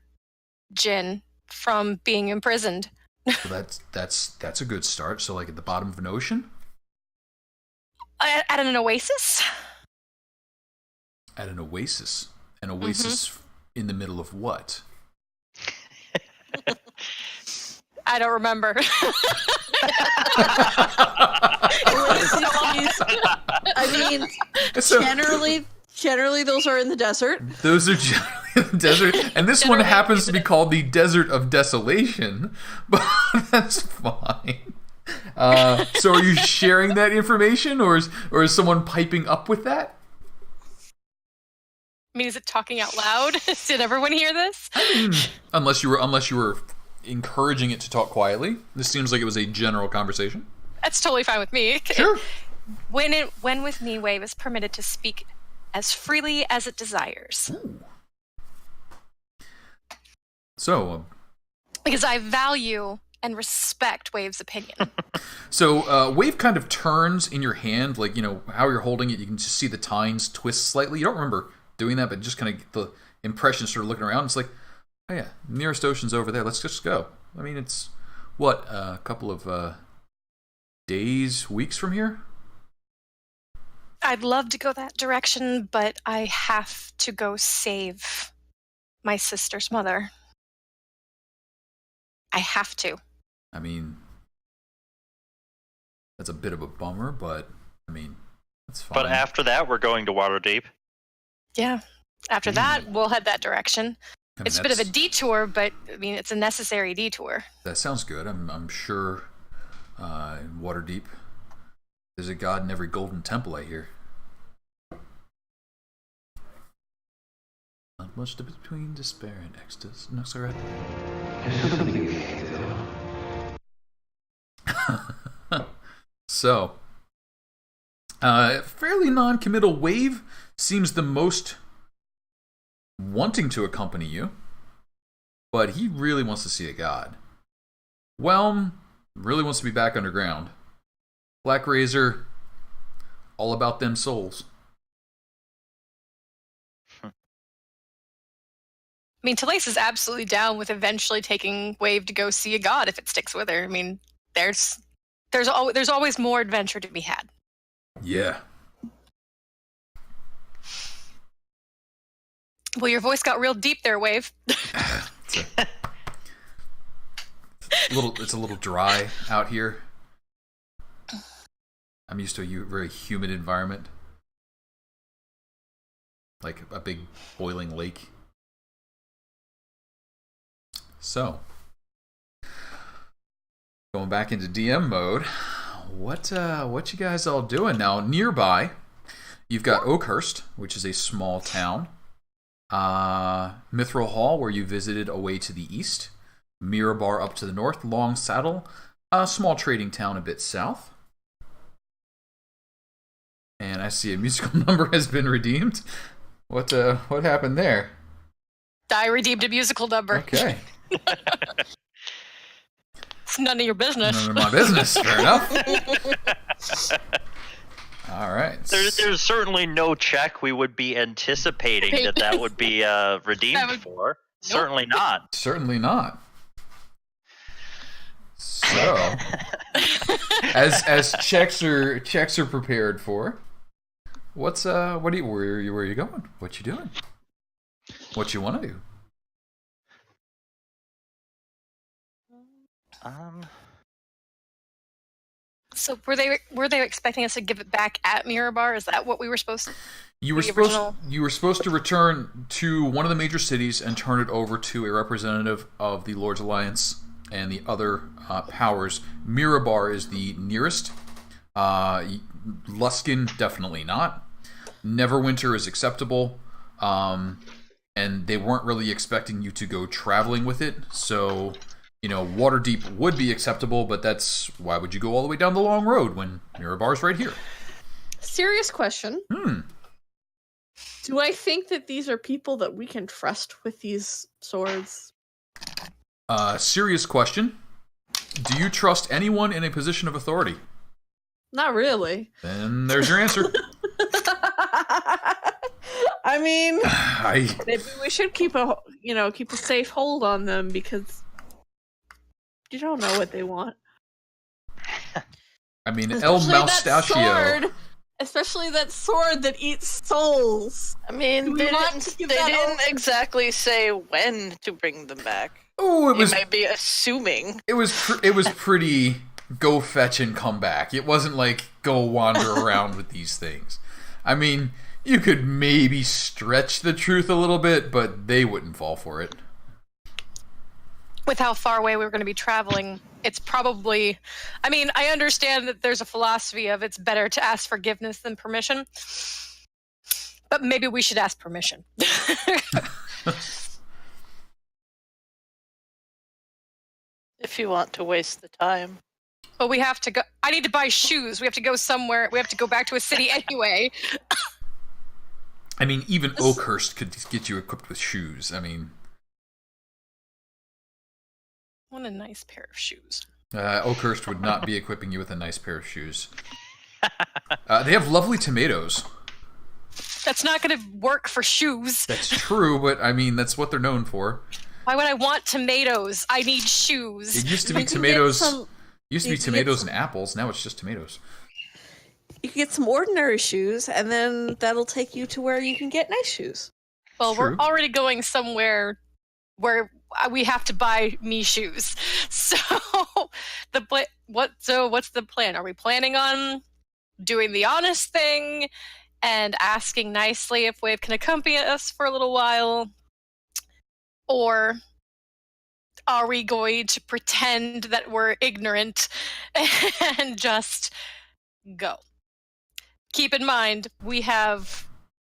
Speaker 7: djinn from being imprisoned.
Speaker 1: So that's a good start. So like at the bottom of an ocean?
Speaker 7: At an oasis?
Speaker 1: At an oasis. An oasis in the middle of what?
Speaker 7: I don't remember.
Speaker 3: I mean,
Speaker 1: So-
Speaker 3: generally those are in the desert.
Speaker 1: Those are generally in the desert, and this one happens to be called the Desert of Desolation, but that's fine. So are you sharing that information, or is someone piping up with that?
Speaker 7: I mean, is it talking out loud? Did everyone hear this?
Speaker 1: Unless you were encouraging it to talk quietly. This seems like it was a general conversation.
Speaker 7: That's totally fine with me.
Speaker 1: Sure.
Speaker 7: When with me, Wave is permitted to speak as freely as it desires.
Speaker 1: Ooh. So,
Speaker 7: Because I value and respect Wave's opinion.
Speaker 1: So Wave kind of turns in your hand, like, how you're holding it, you can just see the tines twist slightly. You don't remember doing that, but just kind of get the impression, sort of looking around. It's like, oh yeah, nearest ocean's over there. Let's just go. I mean, it's, what, a couple of days, weeks from here?
Speaker 7: I'd love to go that direction, but I have to go save my sister's mother. I have to.
Speaker 1: I mean, that's a bit of a bummer, but, I mean, that's fine.
Speaker 5: But after that, we're going to Waterdeep.
Speaker 7: Yeah. After that, we'll head that direction.
Speaker 1: I mean,
Speaker 7: It's a bit of a detour, but I mean, it's a necessary detour.
Speaker 1: That sounds good. I'm sure in Waterdeep, there's a god in every golden temple, I hear. Not much between despair and ecstasy. No, sorry. So, fairly non-committal. Wave seems the most wanting to accompany you, but he really wants to see a god. Whelm really wants to be back underground. Black Razor, all about them souls.
Speaker 7: I mean, Telaise is absolutely down with eventually taking Wave to go see a god if it sticks with her. I mean, there's always more adventure to be had.
Speaker 1: Yeah.
Speaker 7: Well, your voice got real deep there, Wave.
Speaker 1: It's a little dry out here. I'm used to a very humid environment. Like a big boiling lake. So, going back into DM mode, what you guys all doing now? Nearby, you've got Oakhurst, which is a small town. Mithril Hall, where you visited, away to the east. Mirabar up to the north. Long Saddle, a small trading town a bit south. And I see a musical number has been redeemed. What happened there?
Speaker 7: I redeemed a musical number.
Speaker 1: Okay.
Speaker 7: It's none of your business.
Speaker 1: None of my business. Fair enough. All right.
Speaker 5: There's certainly no check we would be anticipating that would be redeemed for. Nope. Certainly not.
Speaker 1: Certainly not. So, as checks are prepared for, where are you going? What you doing? What you want to do?
Speaker 7: So were they expecting us to give it back at Mirabar? Is that what we were supposed to?
Speaker 1: You were supposed to return to one of the major cities and turn it over to a representative of the Lord's Alliance and the other powers. Mirabar is the nearest. Luskin, definitely not. Neverwinter is acceptable. And they weren't really expecting you to go traveling with it. So, Waterdeep would be acceptable, but why would you go all the way down the long road when Mirabar's right here?
Speaker 3: Serious question. Do I think that these are people that we can trust with these swords?
Speaker 1: Serious question. Do you trust anyone in a position of authority?
Speaker 3: Not really.
Speaker 1: Then there's your answer.
Speaker 3: I mean, maybe we should keep a safe hold on them because you don't know what they want.
Speaker 1: I mean, El Moustachio.
Speaker 3: Especially that sword that eats souls.
Speaker 8: I mean, they didn't exactly say when to bring them back.
Speaker 1: Oh, it was.
Speaker 8: They might be assuming.
Speaker 1: It was pretty go fetch and come back. It wasn't like go wander around with these things. I mean, you could maybe stretch the truth a little bit, but they wouldn't fall for it.
Speaker 7: With how far away we were going to be traveling, it's probably... I mean, I understand that there's a philosophy of it's better to ask forgiveness than permission, but maybe we should ask permission.
Speaker 8: If you want to waste the time.
Speaker 7: But we have to go... I need to buy shoes. We have to go somewhere. We have to go back to a city anyway.
Speaker 1: I mean, even Oakhurst could get you equipped with shoes. I mean...
Speaker 7: What a nice pair of shoes.
Speaker 1: Oakhurst would not be equipping you with a nice pair of shoes. They have lovely tomatoes.
Speaker 7: That's not going to work for shoes.
Speaker 1: That's true, but I mean, that's what they're known for.
Speaker 7: Why would I want tomatoes? I need shoes.
Speaker 1: It used to be tomatoes. And apples. Now it's just tomatoes.
Speaker 3: You can get some ordinary shoes, and then that'll take you to where you can get nice shoes.
Speaker 7: Well, we're already going somewhere where we have to buy me shoes. So what's the plan? Are we planning on doing the honest thing and asking nicely if Wave can accompany us for a little while? Or are we going to pretend that we're ignorant and just go? Keep in mind, we have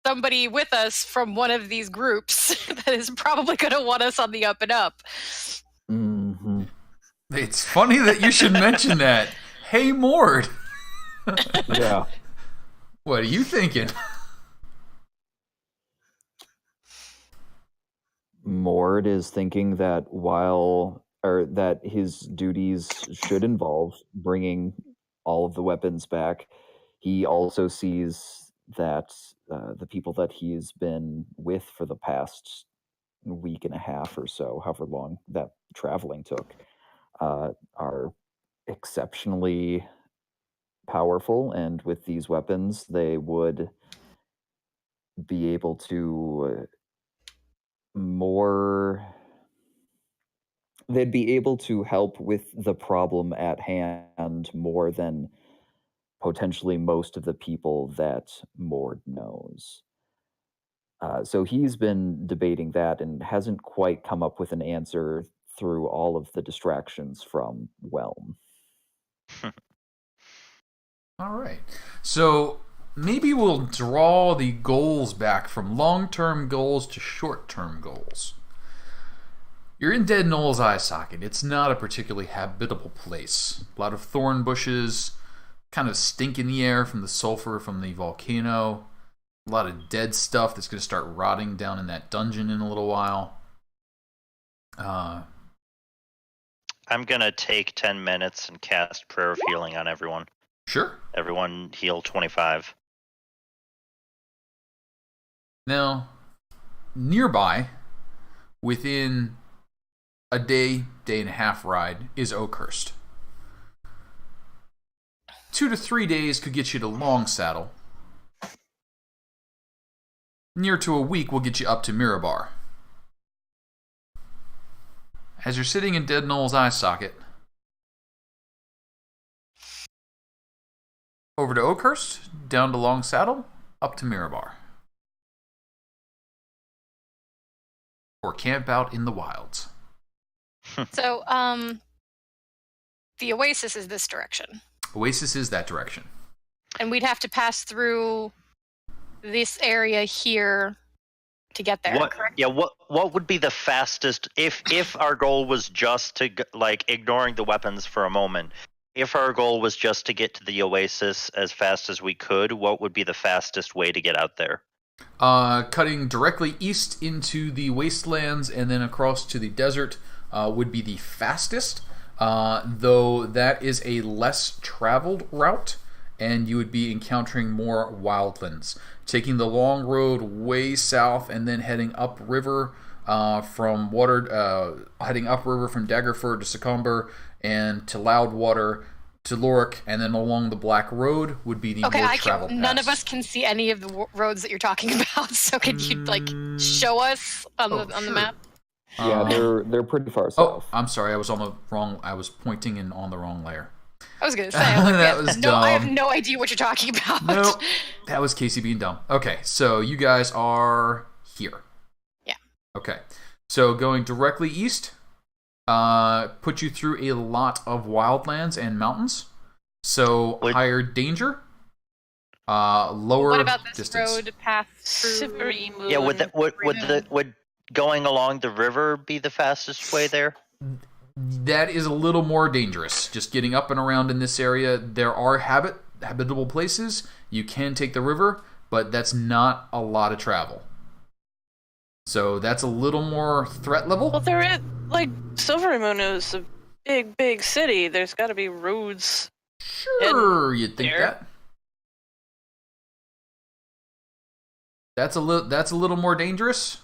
Speaker 7: somebody with us from one of these groups that is probably going to want us on the up and up.
Speaker 4: Mm-hmm.
Speaker 1: It's funny that you should mention that. Hey, Mord.
Speaker 4: Yeah.
Speaker 1: What are you thinking?
Speaker 4: Bard is thinking that that his duties should involve bringing all of the weapons back, he also sees that the people that he's been with for the past week and a half or so, however long that traveling took, are exceptionally powerful, and with these weapons, they would be able to they'd be able to help with the problem at hand more than potentially most of the people that Mord knows. So he's been debating that and hasn't quite come up with an answer through all of the distractions from Whelm.
Speaker 1: All right. So maybe we'll draw the goals back from long-term goals to short-term goals. You're in Dead Knoll's eye socket. It's not a particularly habitable place. A lot of thorn bushes, kind of stink in the air from the sulfur from the volcano. A lot of dead stuff that's going to start rotting down in that dungeon in a little while.
Speaker 5: I'm going to take 10 minutes and cast Prayer of Healing on everyone.
Speaker 1: Sure.
Speaker 5: Everyone heal 25.
Speaker 1: Now, nearby, within a day and a half ride, is Oakhurst. 2 to 3 days could get you to Long Saddle. Near to a week will get you up to Mirabar. As you're sitting in Dead Knoll's eye socket, over to Oakhurst, down to Long Saddle, up to Mirabar. Or camp out in the wilds.
Speaker 7: So, the Oasis is this direction.
Speaker 1: Oasis is that direction.
Speaker 7: And we'd have to pass through this area here to get there, correct?
Speaker 5: Yeah, what would be the fastest, if our goal was just to, like, ignoring the weapons for a moment, if our goal was just to get to the Oasis as fast as we could, what would be the fastest way to get out there?
Speaker 1: Cutting directly east into the wastelands and then across to the desert would be the fastest, though that is a less traveled route, and you would be encountering more wildlands. Taking the long road way south and then heading upriver from Daggerford to Succumber and to Loudwater to Lorik, and then along the Black Road would be the more traveled paths.
Speaker 7: None of us can see any of the roads that you're talking about, so could you show us on the map?
Speaker 4: Yeah, they're pretty far south.
Speaker 1: Oh, I'm sorry, I was pointing in on the wrong layer.
Speaker 7: I was gonna say,
Speaker 1: that was dumb.
Speaker 7: I have no idea what you're talking about.
Speaker 1: Nope, that was Casey being dumb. Okay, so you guys are here.
Speaker 7: Yeah.
Speaker 1: Okay, so going directly east, put you through a lot of wildlands and mountains. So higher danger, lower
Speaker 7: what about this
Speaker 1: distance.
Speaker 7: road path through?
Speaker 5: Yeah, would going along the river be the fastest way there?
Speaker 1: That is a little more dangerous. Just getting up and around in this area. There are habitable places. You can take the river, but that's not a lot of travel. So that's a little more threat level.
Speaker 8: Well, there is, Silvermoon is a big city. There's got to be roads.
Speaker 1: Sure, you'd think that. That's a little more dangerous.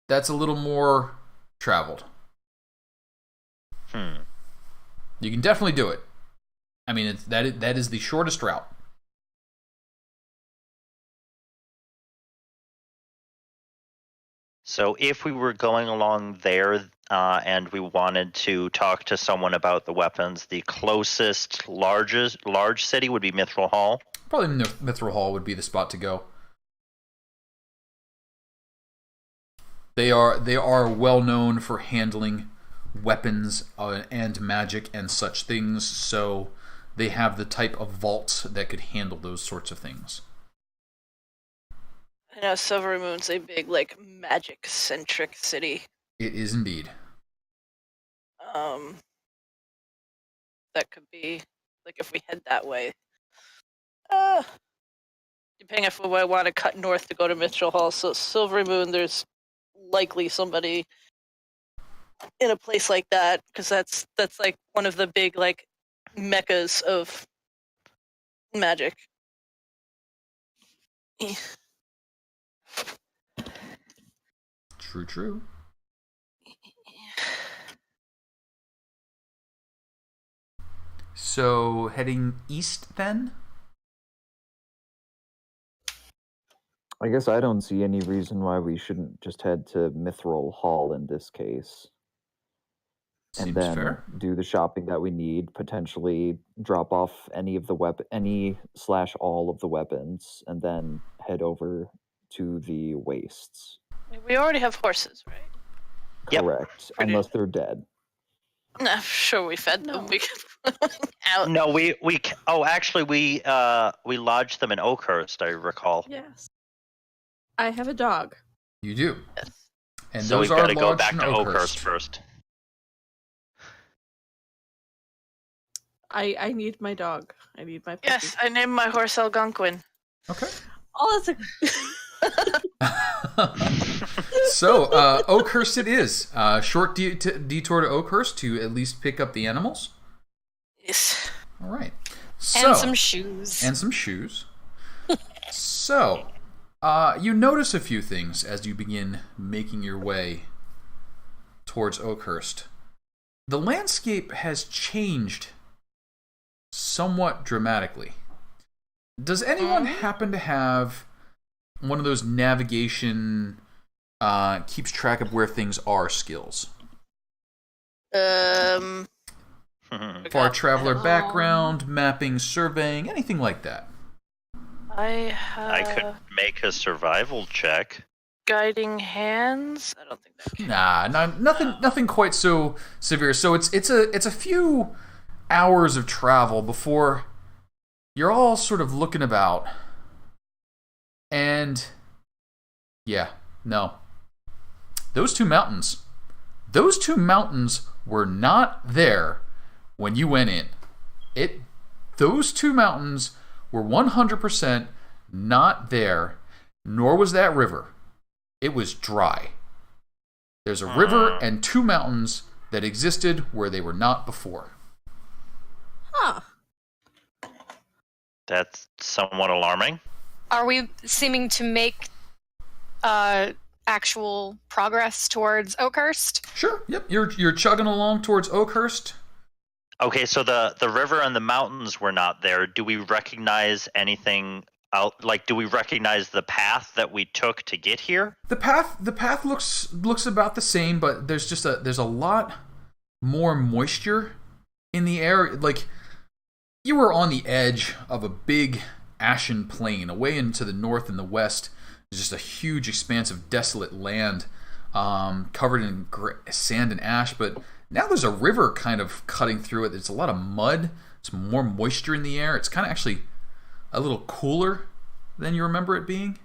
Speaker 1: That's a little more traveled. You can definitely do it. I mean, that is the shortest route.
Speaker 5: So if we were going along there and we wanted to talk to someone about the weapons, the closest large city would be Mithril Hall.
Speaker 1: Probably Mithril Hall would be the spot to go. They are well known for handling weapons and magic and such things, so they have the type of vaults that could handle those sorts of things.
Speaker 8: I know Silvermoon's a big, magic-centric city.
Speaker 1: It is indeed.
Speaker 8: That could be, if we head that way. Depending if we want to cut north to go to Mithril Hall. So Silvermoon, there's likely somebody in a place like that, because that's like one of the big like meccas of magic.
Speaker 1: True. So, heading east then?
Speaker 4: I guess I don't see any reason why we shouldn't just head to Mithril Hall in this case.
Speaker 1: Seems
Speaker 4: and then
Speaker 1: fair.
Speaker 4: do the shopping that we need, potentially drop off any of the all of the weapons, and then head over to the wastes.
Speaker 8: We already have horses, right?
Speaker 5: Yep.
Speaker 4: Correct, unless they're dead.
Speaker 8: I'm sure we fed them. We out.
Speaker 5: No, we actually we lodged them in Oakhurst, I recall.
Speaker 3: Yes. I have a dog.
Speaker 1: You do.
Speaker 8: Yes.
Speaker 1: And
Speaker 5: So
Speaker 1: those
Speaker 5: we've
Speaker 1: are
Speaker 5: got to go
Speaker 1: lodged
Speaker 5: back
Speaker 1: in
Speaker 5: to
Speaker 1: Oakhurst.
Speaker 5: Oakhurst first.
Speaker 3: I need my dog. I need my puppy.
Speaker 8: Yes, I named my horse Algonquin.
Speaker 1: Okay.
Speaker 3: Oh, that's
Speaker 1: So, Oakhurst it is. Short detour to Oakhurst to at least pick up the animals.
Speaker 8: Yes.
Speaker 1: All right. So,
Speaker 7: And some shoes.
Speaker 1: And some shoes. So, you notice a few things as you begin making your way towards Oakhurst. The landscape has changed somewhat dramatically. Does anyone happen to have one of those navigation keeps track of where things are skills?
Speaker 5: Mm-hmm.
Speaker 1: Far traveler background, mapping, surveying, anything like that.
Speaker 5: I could make a survival check.
Speaker 8: Guiding hands. I don't think that.
Speaker 1: Nothing quite so severe. So it's a few hours of travel before you're all sort of looking about. And yeah, no. Those two mountains were not there when you went in. Those two mountains were 100% not there, nor was that river. It was dry. There's a river and two mountains that existed where they were not before.
Speaker 3: Huh.
Speaker 5: That's somewhat alarming.
Speaker 7: Are we seeming to make actual progress towards Oakhurst?
Speaker 1: Sure. Yep. You're chugging along towards Oakhurst.
Speaker 5: Okay, so the river and the mountains were not there. Do we recognize anything out? Like, do we recognize the path that we took to get here?
Speaker 1: The path looks about the same, but there's a lot more moisture in the air. Like, you were on the edge of a big ashen plain. Away into the north and the west is just a huge expanse of desolate land, covered in sand and ash. But now there's a river kind of cutting through it. There's a lot of mud. There's more moisture in the air. It's kind of actually a little cooler than you remember it being.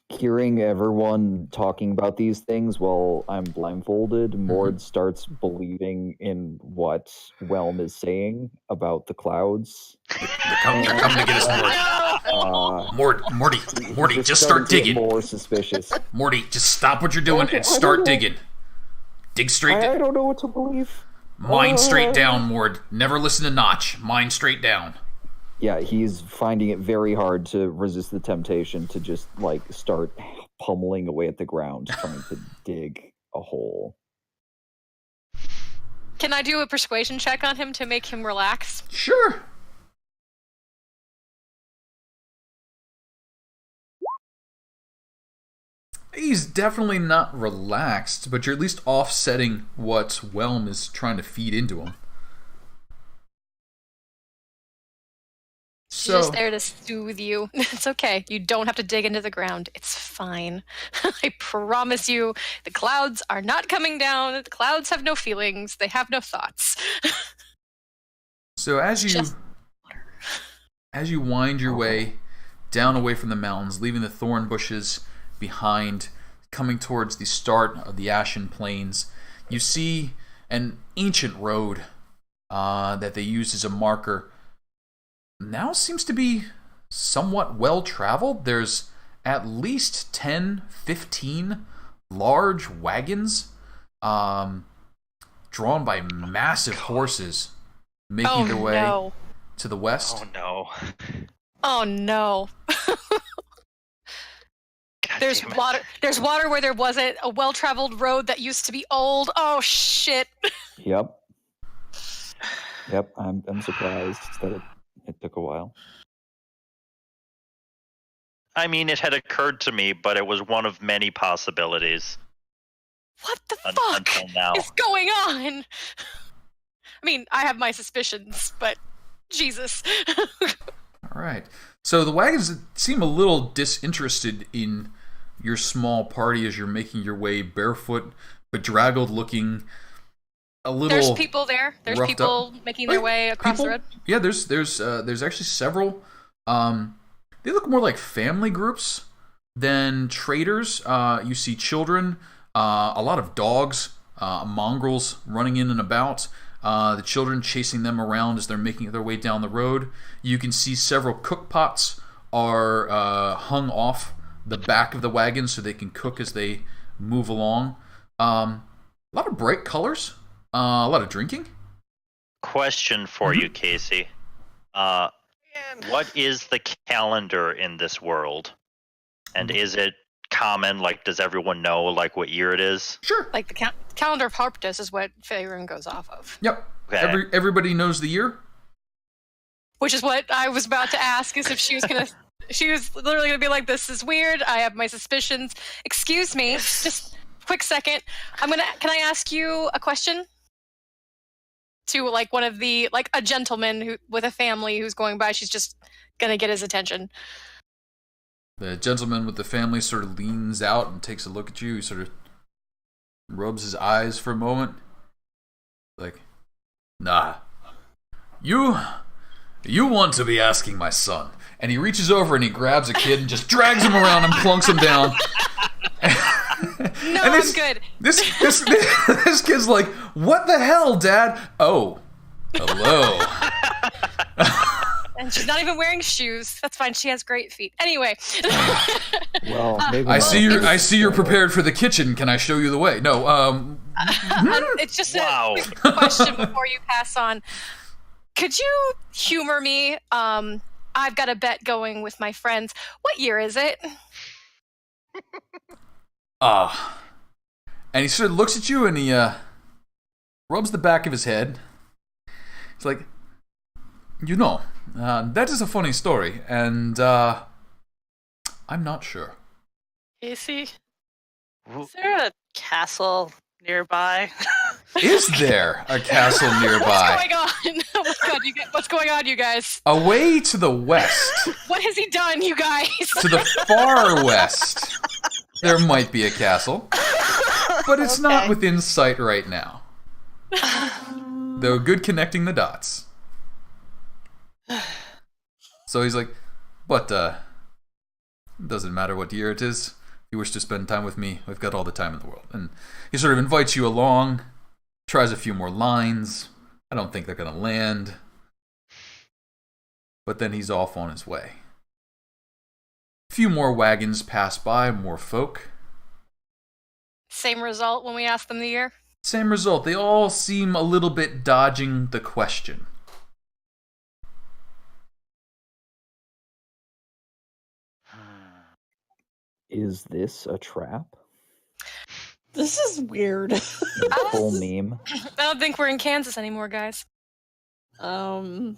Speaker 4: Hearing everyone talking about these things while I'm blindfolded, Mord starts believing in what Whelm is saying about the clouds.
Speaker 1: They're coming to get us, Mord. Morty, just start digging.
Speaker 4: More suspicious.
Speaker 1: Morty, just stop what you're doing and start digging. Dig straight down.
Speaker 4: I don't know what to believe.
Speaker 1: Mine straight down, Mord. Never listen to Notch. Mine straight down.
Speaker 4: Yeah, he's finding it very hard to resist the temptation to just, like, start pummeling away at the ground, trying to dig a hole.
Speaker 7: Can I do a persuasion check on him to make him relax?
Speaker 1: Sure. He's definitely not relaxed, but you're at least offsetting what Whelm is trying to feed into him.
Speaker 7: She's just there to soothe you. It's okay. You don't have to dig into the ground. It's fine. I promise you, the clouds are not coming down. The clouds have no feelings. They have no thoughts.
Speaker 1: So as you wind your way down away from the mountains, leaving the thorn bushes behind, coming towards the start of the Ashen Plains, you see an ancient road that they used as a marker. Now seems to be somewhat well traveled. There's at least 10, 15 large wagons drawn by massive horses making their way to the west.
Speaker 5: Oh no.
Speaker 7: Oh no. There's water. There's water where there wasn't. A well-traveled road that used to be old. Oh shit.
Speaker 4: Yep. I'm surprised that it took a while.
Speaker 5: I mean, it had occurred to me, but it was one of many possibilities.
Speaker 7: What the
Speaker 5: Until
Speaker 7: fuck
Speaker 5: now.
Speaker 7: is going on? I mean, I have my suspicions, but Jesus.
Speaker 1: All right. So the wagons seem a little disinterested in your small party as you're making your way barefoot, bedraggled looking, a little.
Speaker 7: There's people there. There's people making their way across the road.
Speaker 1: Yeah, there's actually several. They look more like family groups than traders. You see children, a lot of dogs, mongrels running in and about. The children chasing them around as they're making their way down the road. You can see several cook pots are hung off the back of the wagon so they can cook as they move along. A lot of bright colors, a lot of drinking.
Speaker 5: Question for you, Casey. What is the calendar in this world? And is it common? Like, does everyone know like what year it is?
Speaker 1: Sure.
Speaker 7: Like the calendar of Harptus is what Faerun goes off of.
Speaker 1: Yep.
Speaker 5: Okay.
Speaker 1: Everybody knows the year.
Speaker 7: Which is what I was about to ask, is if she was gonna. She was literally gonna be like, "This is weird. I have my suspicions. Excuse me, just a quick second. Can I ask you a question?" To like one of the a gentleman who with a family who's going by. She's just gonna get his attention.
Speaker 1: The gentleman with the family sort of leans out and takes a look at you. He sort of rubs his eyes for a moment. Like, nah. You want to be asking my son. And he reaches over and he grabs a kid and just drags him around and plunks him down.
Speaker 7: No, I'm good.
Speaker 1: This kid's like, what the hell, Dad? Oh, hello.
Speaker 7: And she's not even wearing shoes. That's fine. She has great feet. Anyway.
Speaker 4: Well, maybe
Speaker 1: I see you're prepared for the kitchen. Can I show you the way? No.
Speaker 7: It's just a quick question before you pass on. Could you humor me? I've got a bet going with my friends. What year is it?
Speaker 1: And he sort of looks at you and he rubs the back of his head. He's like, that is a funny story, and I'm not sure.
Speaker 8: Casey, is there a castle nearby?
Speaker 1: Is there a castle nearby?
Speaker 7: What's going on, you guys?
Speaker 1: Away to the west.
Speaker 7: What has he done, you guys?
Speaker 1: To the far west, there might be a castle, but it's not within sight right now. Though good connecting the dots. So he's like, but it doesn't matter what year it is. If you wish to spend time with me, we've got all the time in the world. And he sort of invites you along, tries a few more lines. I don't think they're going to land. But then he's off on his way. A few more wagons pass by, more folk.
Speaker 7: Same result when we ask them the year?
Speaker 1: Same result. They all seem a little bit dodging the question.
Speaker 4: Is this a trap?
Speaker 3: This is weird.
Speaker 4: Full meme.
Speaker 7: I don't think we're in Kansas anymore, guys.
Speaker 1: So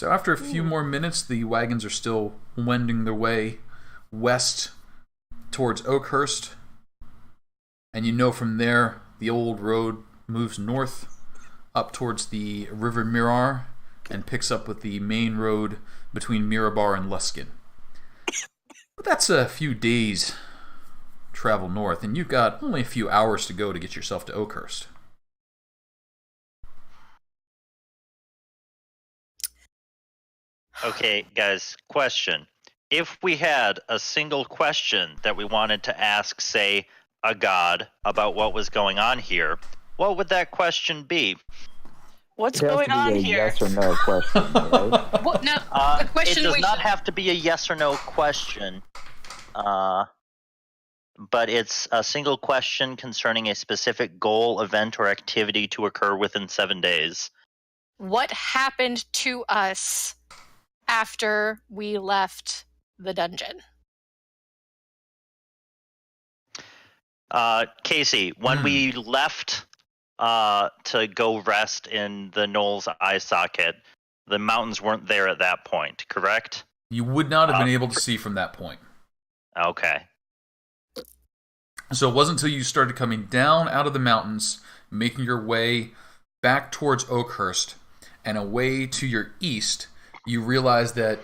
Speaker 1: after a few more minutes, the wagons are still wending their way west towards Oakhurst. And you know from there, the old road moves north up towards the River Mirar and picks up with the main road between Mirabar and Luskin. But that's a few days travel north, and you've got only a few hours to go to get yourself to Oakhurst.
Speaker 5: Okay, guys, question. If we had a single question that we wanted to ask, say, a god about what was going on here, what would that question be?
Speaker 8: What's
Speaker 4: It has
Speaker 8: going
Speaker 4: to be
Speaker 8: on
Speaker 4: a
Speaker 8: here?
Speaker 4: yes or no question, right?
Speaker 7: Well, no, the
Speaker 5: It
Speaker 7: question
Speaker 5: does
Speaker 7: we
Speaker 5: not
Speaker 7: should...
Speaker 5: have to be a yes or no question. but it's a single question concerning a specific goal, event, or activity to occur within 7 days.
Speaker 7: What happened to us after we left the dungeon?
Speaker 5: Casey, when we left to go rest in the Knoll's eye socket, the mountains weren't there at that point, correct?
Speaker 1: You would not have been able to see from that point.
Speaker 5: Okay.
Speaker 1: So it wasn't until you started coming down out of the mountains, making your way back towards Oakhurst, and away to your east, you realized that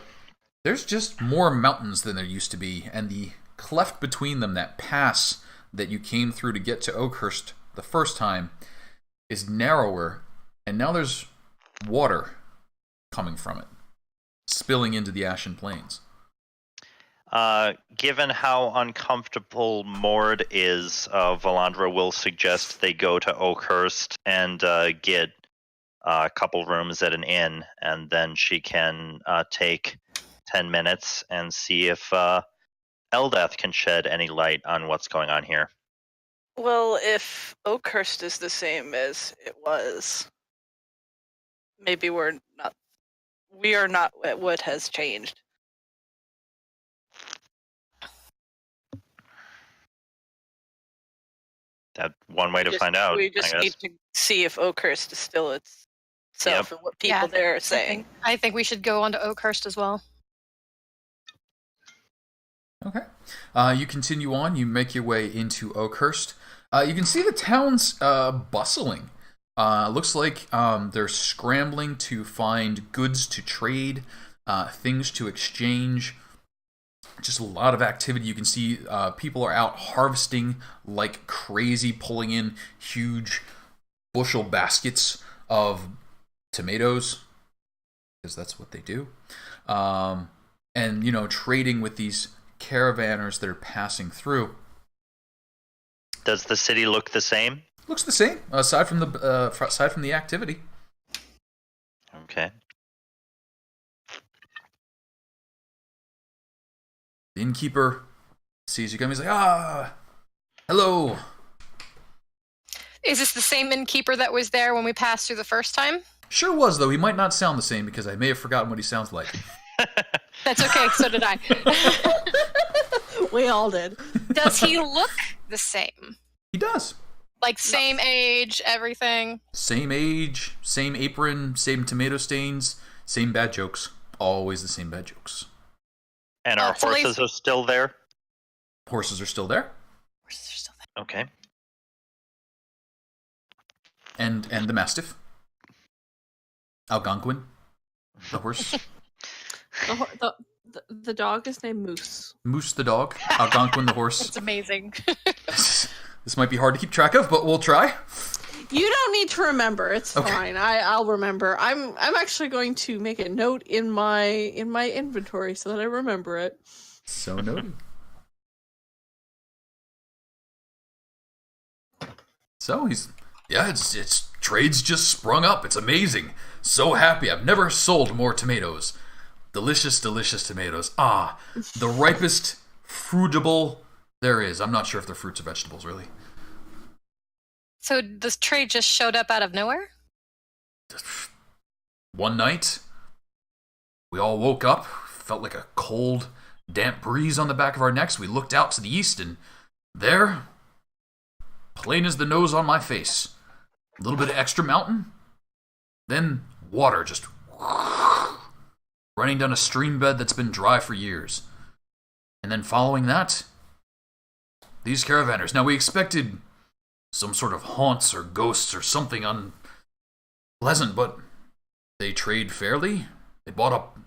Speaker 1: there's just more mountains than there used to be, and the cleft between them, that pass that you came through to get to Oakhurst the first time, is narrower, and now there's water coming from it, spilling into the Ashen Plains.
Speaker 5: Given how uncomfortable Mord is, Valandra will suggest they go to Oakhurst and get a couple rooms at an inn, and then she can take 10 minutes and see if Eldath can shed any light on what's going on here.
Speaker 8: Well, if Oakhurst is the same as it was, maybe we are not at what has changed.
Speaker 5: That one way to find out.
Speaker 8: We just need to see if Oakhurst is still itself and what people there are saying.
Speaker 7: I think we should go on to Oakhurst as well.
Speaker 1: Okay. You continue on. You make your way into Oakhurst. You can see the town's bustling. Looks like they're scrambling to find goods to trade, things to exchange. Just a lot of activity. You can see people are out harvesting like crazy, pulling in huge bushel baskets of tomatoes, because that's what they do. And, trading with these caravanners that are passing through.
Speaker 5: Does the city look the same?
Speaker 1: Looks the same, aside from the activity.
Speaker 5: Okay.
Speaker 1: The innkeeper sees you come. He's like, hello.
Speaker 7: Is this the same innkeeper that was there when we passed through the first time?
Speaker 1: Sure was, though. He might not sound the same because I may have forgotten what he sounds like.
Speaker 7: That's okay, so did I.
Speaker 3: We all did.
Speaker 7: Does he look the same?
Speaker 1: He does.
Speaker 7: Like same age, everything?
Speaker 1: Same age, same apron, same tomato stains, same bad jokes. Always the same bad jokes.
Speaker 5: And our horses are still there?
Speaker 1: Horses are still there.
Speaker 7: Horses are still there.
Speaker 5: Okay.
Speaker 1: And the mastiff. Algonquin. The horse.
Speaker 3: The dog is named Moose.
Speaker 1: Moose the dog. Algonquin the horse.
Speaker 7: It's amazing.
Speaker 1: This might be hard to keep track of, but we'll try.
Speaker 3: You don't need to remember. It's
Speaker 1: okay.
Speaker 3: Fine. I'll remember. I'm actually going to make a note in my inventory so that I remember it.
Speaker 1: So noted. So it's trade's just sprung up. It's amazing. So happy. I've never sold more tomatoes. Delicious, delicious tomatoes. The ripest fruitable there is. I'm not sure if they're fruits or vegetables, really.
Speaker 7: So this trade just showed up out of nowhere?
Speaker 1: One night, we all woke up, felt like a cold, damp breeze on the back of our necks. We looked out to the east, and there, plain as the nose on my face, a little bit of extra mountain, then water just running down a stream bed that's been dry for years. And then following that, these caravanners. Now, we expected some sort of haunts or ghosts or something unpleasant, but they trade fairly. They bought up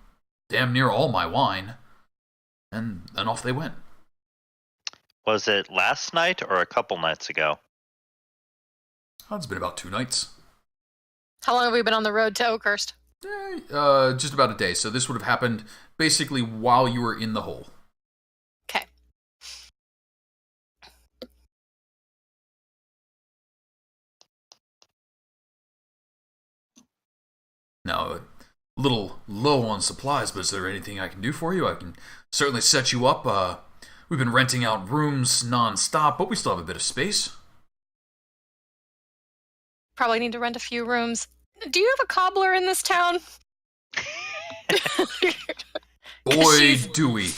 Speaker 1: damn near all my wine, and then off they went.
Speaker 5: Was it last night or a couple nights ago?
Speaker 1: Oh, it's been about 2 nights.
Speaker 7: How long have we been on the road to Oakhurst?
Speaker 1: Just about a day. So this would have happened basically while you were in the hole.
Speaker 7: Okay.
Speaker 1: Now, a little low on supplies, but is there anything I can do for you? I can certainly set you up we've been renting out rooms non-stop, but we still have a bit of space.
Speaker 7: Probably need to rent a few rooms. Do you have a cobbler in this town?
Speaker 1: Boy,
Speaker 7: She's
Speaker 1: do we.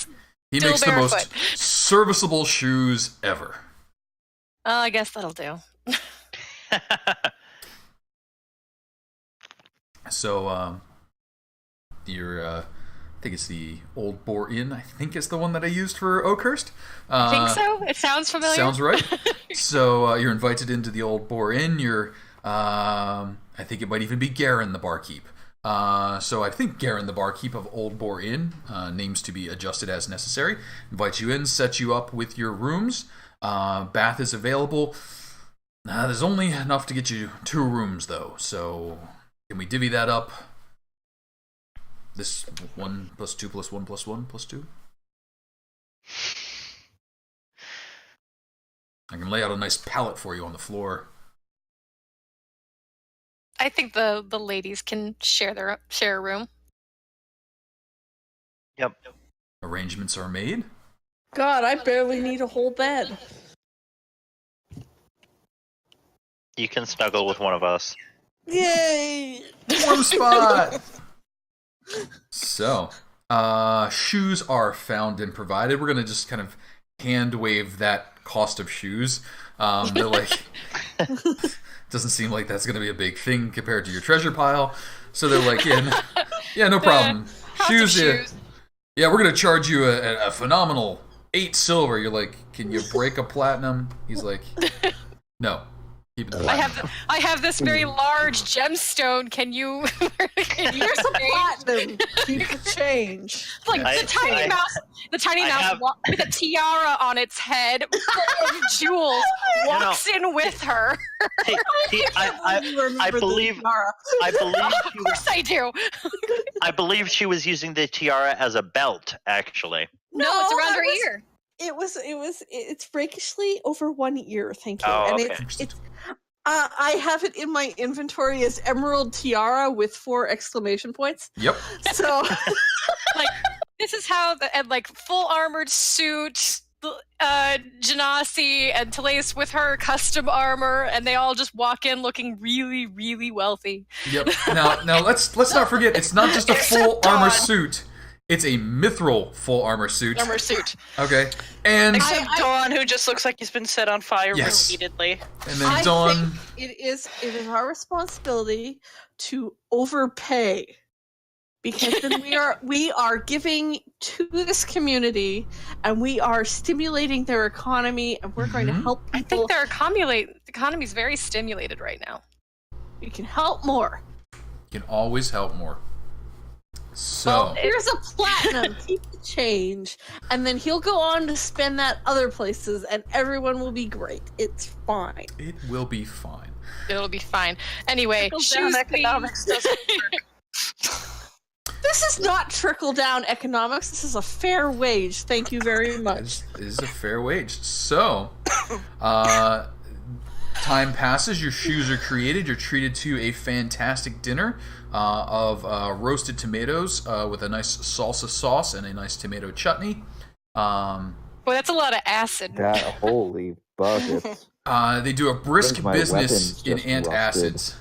Speaker 1: He
Speaker 7: still
Speaker 1: makes the most
Speaker 7: barefoot.
Speaker 1: serviceable shoes ever.
Speaker 7: I guess that'll do.
Speaker 1: So, you're, I think it's the Old Boar Inn. I think it's the one that I used for Oakhurst.
Speaker 7: I think so. It sounds familiar.
Speaker 1: Sounds right. So, you're invited into the Old Boar Inn. You're, I think it might even be Garen the barkeep. So I think Garen the barkeep of Old Boar Inn, names to be adjusted as necessary, invites you in, sets you up with your rooms. Bath is available. There's only enough to get you 2 rooms, though. So can we divvy that up? This 1 + 2 + 1 + 1 + 2? I can lay out a nice pallet for you on the floor.
Speaker 7: I think the ladies can share a room.
Speaker 5: Yep.
Speaker 1: Arrangements are made.
Speaker 3: God, I barely need a whole bed.
Speaker 5: You can snuggle with one of us.
Speaker 3: Yay!
Speaker 1: Warm spot! So, shoes are found and provided. We're going to just kind of hand wave that cost of shoes. They're like... Doesn't seem like that's going to be a big thing compared to your treasure pile. So they're like, yeah, no problem. Shoes. Yeah, we're going to charge you a phenomenal 8 silver. You're like, can you break a platinum? He's like, no. Keep it
Speaker 7: I have this very large gemstone. Can you?
Speaker 3: Here's a platinum. Keep the change.
Speaker 7: Like the tiny mouse with a tiara on its head, full of jewels, walks in with her.
Speaker 5: I believe.
Speaker 7: Of course I do.
Speaker 5: I believe she was using the tiara as a belt, actually.
Speaker 7: No, it's around her ear.
Speaker 3: It's freakishly over 1 ear, thank you.
Speaker 5: Oh,
Speaker 3: And
Speaker 5: okay.
Speaker 3: it's I have it in my inventory as Emerald Tiara with 4 exclamation points.
Speaker 1: Yep.
Speaker 3: So,
Speaker 7: like, this is how full armored suit, Genasi and Telaise with her custom armor, and they all just walk in looking really, really wealthy.
Speaker 1: Yep. Now let's not forget, it's not just a full armor suit. It's a mithril full armor suit.
Speaker 7: Armor suit.
Speaker 1: Okay. And
Speaker 8: Except Dawn, who just looks like he's been set on fire
Speaker 1: Yes.
Speaker 8: repeatedly.
Speaker 1: and then
Speaker 3: I
Speaker 1: Dawn.
Speaker 3: think it is our responsibility to overpay, because then we are giving to this community, and we are stimulating their economy, and we're going to help people.
Speaker 7: I think their economy is very stimulated right now.
Speaker 3: We can help more.
Speaker 1: You can always help more. So
Speaker 3: Well, here's a platinum. Keep the change, and then he'll go on to spend that other places, and everyone will be great. It's fine.
Speaker 1: it will be fine.
Speaker 7: It'll be fine. Anyway,
Speaker 8: Trickle-down
Speaker 7: shoes,
Speaker 8: economics
Speaker 7: please.
Speaker 8: doesn't
Speaker 3: This is not trickle-down economics. This is a fair wage. Thank you very much.
Speaker 1: It is a fair wage. So, time passes. Your shoes are created. You're treated to a fantastic dinner of roasted tomatoes with a nice salsa sauce and a nice tomato chutney.
Speaker 7: Boy, that's a lot of acid.
Speaker 4: That holy buckets.
Speaker 1: They do a brisk
Speaker 4: think my
Speaker 1: business
Speaker 4: weapon's
Speaker 1: in
Speaker 4: just
Speaker 1: antacids.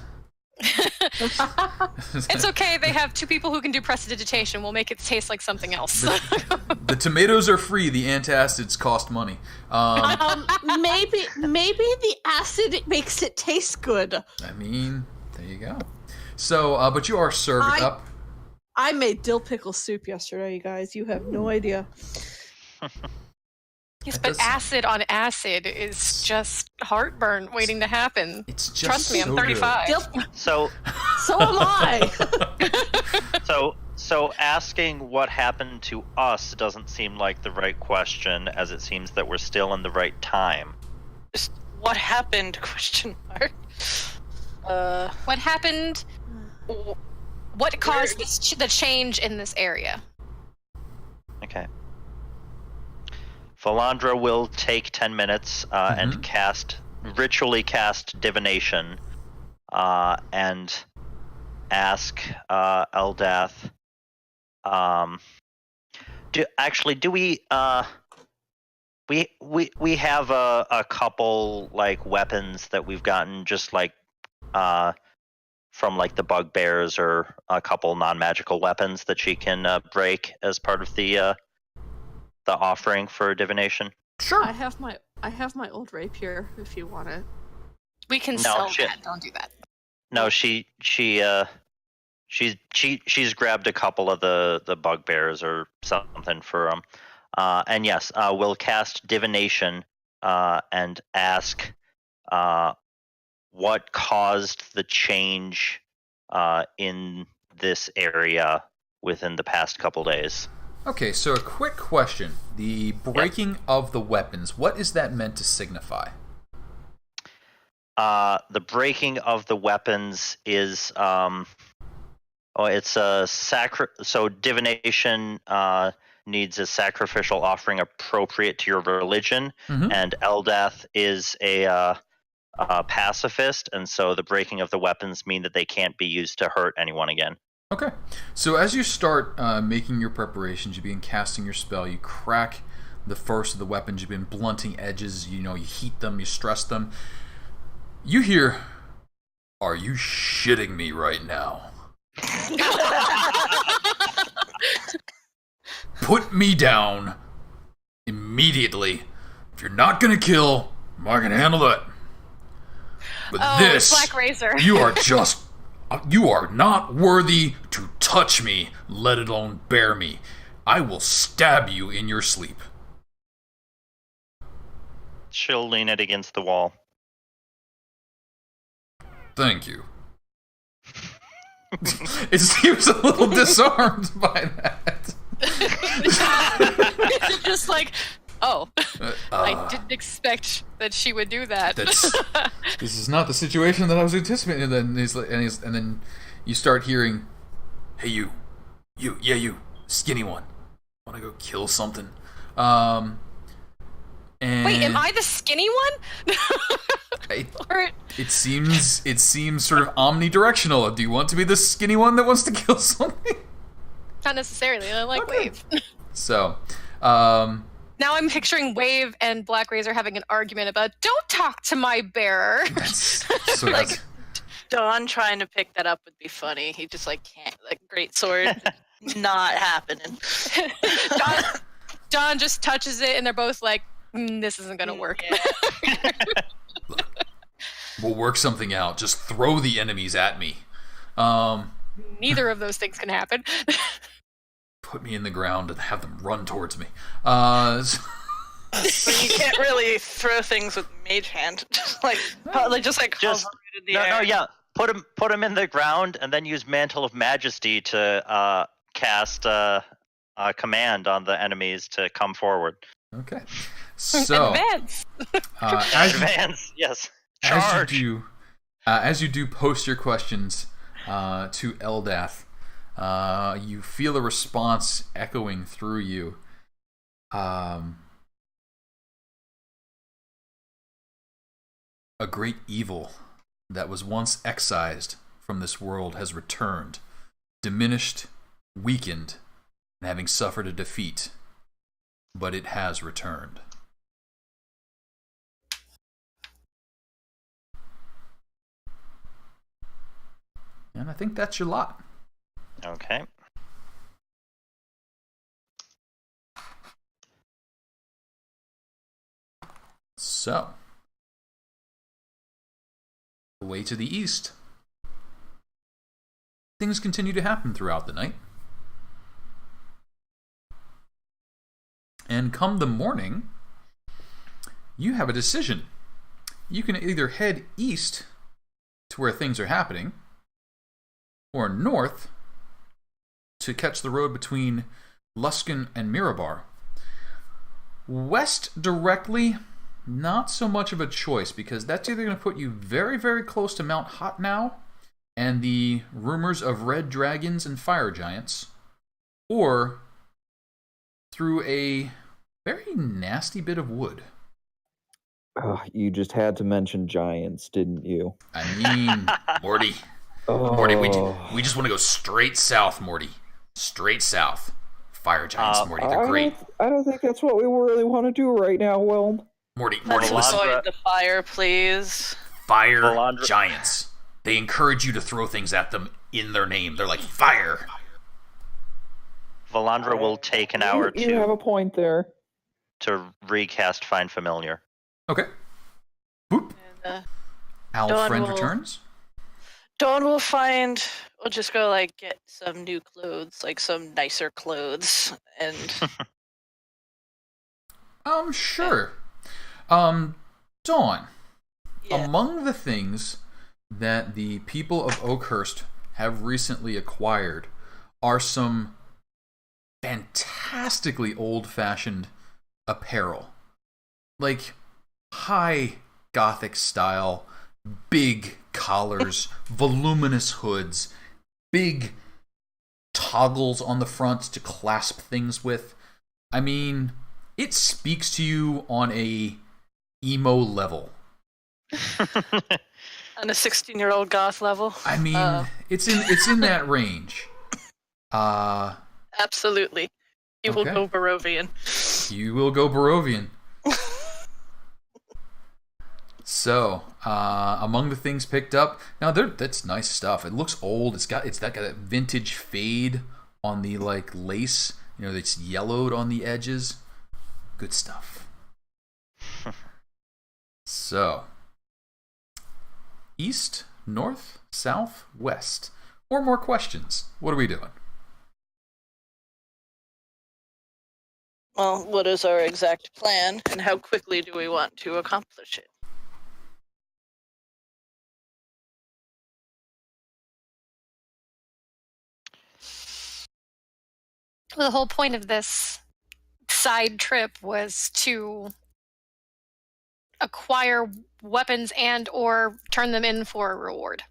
Speaker 7: It's okay. They have 2 people who can do prestidigitation. We'll make it taste like something else.
Speaker 1: The tomatoes are free. The antacids cost money.
Speaker 3: Maybe the acid makes it taste good.
Speaker 1: I mean, there you go. So, but you are served up.
Speaker 3: I made dill pickle soup yesterday, you guys. You have no idea.
Speaker 7: Yes,
Speaker 1: That
Speaker 7: but
Speaker 1: does-
Speaker 7: acid on acid is just heartburn waiting to happen.
Speaker 1: It's just
Speaker 7: Trust me, I'm
Speaker 1: so
Speaker 7: 35.
Speaker 3: Dill,
Speaker 5: So,
Speaker 3: so am I.
Speaker 5: so asking what happened to us doesn't seem like the right question, as it seems that we're still in the right time.
Speaker 8: Just what happened? Question mark.
Speaker 7: What happened? What caused the change in this area?
Speaker 5: Okay. Valandra will take 10 minutes and ritually cast divination and ask Eldath. Do we We have a couple like weapons that we've gotten just like from like the bugbears, or a couple non-magical weapons that she can break as part of the offering for divination.
Speaker 1: Sure.
Speaker 3: I have my old rapier if you want it.
Speaker 7: We can sell that. Don't do that.
Speaker 5: No, she's grabbed a couple of the bugbears or something for and yes, we'll cast divination and ask what caused the change in this area within the past couple days.
Speaker 1: Okay, so a quick question. The breaking of the weapons, what is that meant to signify?
Speaker 5: The breaking of the weapons is it's a so divination needs a sacrificial offering appropriate to your religion, and Eldath is a pacifist, and so the breaking of the weapons mean that they can't be used to hurt anyone again.
Speaker 1: Okay, so as you start making your preparations, you begin casting your spell, you crack the first of the weapons, you've been blunting edges, you heat them, you stress them. You hear, "Are you shitting me right now? Put me down immediately. If you're not gonna kill, I can handle that. But this,
Speaker 7: Black Razor.
Speaker 1: you are not worthy to touch me, let alone bear me. I will stab you in your sleep."
Speaker 5: She'll lean it against the wall.
Speaker 1: Thank you. It seems a little disarmed by that.
Speaker 7: It's just like, I didn't expect that she would do that.
Speaker 1: This is not the situation that I was anticipating. And then you start hearing, "Hey, you, skinny one, want to go kill something?" And
Speaker 7: Wait, am I the skinny one?
Speaker 1: It seems sort of omnidirectional. Do you want to be the skinny one that wants to kill something?
Speaker 7: Not necessarily. I like Wave.
Speaker 1: So,
Speaker 7: now I'm picturing Wave and Black Razor having an argument about "don't talk to my bearer."
Speaker 8: Like Dawn trying to pick that up would be funny. He just can't. Great sword, not happening.
Speaker 7: Dawn just touches it, and they're both like, "This isn't gonna work."
Speaker 8: Yeah.
Speaker 1: Look, we'll work something out. Just throw the enemies at me.
Speaker 7: Neither of those things can happen.
Speaker 1: Put me in the ground and have them run towards me.
Speaker 8: But you can't really throw things with Mage Hand. Just hover it in the air.
Speaker 5: No, yeah. Put him in the ground, and then use Mantle of Majesty to cast a command on the enemies to come forward.
Speaker 1: Okay. So,
Speaker 7: Advance.
Speaker 5: Advance, yes. Charge.
Speaker 1: As you do post your questions to Eldath, you feel a response echoing through you. A great evil that was once excised from this world has returned, diminished, weakened, and having suffered a defeat. But it has returned. And I think that's your lot.
Speaker 5: Okay.
Speaker 1: So, away to the east. Things continue to happen throughout the night. And come the morning, you have a decision. You can either head east to where things are happening, or north to catch the road between Luskan and Mirabar. West directly, not so much of a choice, because that's either going to put you very, very close to Mount Hotnow and the rumors of red dragons and fire giants, or through a very nasty bit of wood.
Speaker 4: Oh, you just had to mention giants, didn't you?
Speaker 1: I mean, Morty.
Speaker 4: Oh.
Speaker 1: Morty, we just want to go straight south, Morty. Straight south. Fire giants, Morty. They're great.
Speaker 4: I don't think that's what we really want to do right now, Wilm.
Speaker 1: Morty,
Speaker 8: Let's
Speaker 1: listen.
Speaker 8: avoid the fire, please.
Speaker 1: Fire
Speaker 5: Valandra-
Speaker 1: giants. They encourage you to throw things at them in their name. They're like, fire.
Speaker 5: Valandra will take an hour
Speaker 4: You have a point there.
Speaker 5: to recast Find Familiar.
Speaker 1: Okay. Boop.
Speaker 8: And,
Speaker 1: Owl
Speaker 8: Dawn
Speaker 1: friend
Speaker 8: will-
Speaker 1: returns.
Speaker 8: Dawn will find. We'll just go like get some new clothes, like some nicer clothes, and
Speaker 1: Sure. Dawn.
Speaker 8: yeah.
Speaker 1: Among the things that the people of Oakhurst have recently acquired are some fantastically old-fashioned apparel. Like high Gothic style, big collars, voluminous hoods, big toggles on the front to clasp things with. I mean, it speaks to you on a emo level.
Speaker 8: On a 16-year-old goth level.
Speaker 1: I mean, it's in that range.
Speaker 8: Absolutely. You will
Speaker 1: Okay.
Speaker 8: go Barovian.
Speaker 1: You will go Barovian. So, among the things picked up, now that's nice stuff. It looks old. It's got that vintage fade on the like lace. You know, that's yellowed on the edges. Good stuff. So, east, north, south, west, or more questions? What are we doing?
Speaker 8: Well, what is our exact plan, and how quickly do we want to accomplish it?
Speaker 7: The whole point of this side trip was to acquire weapons and or turn them in for a reward.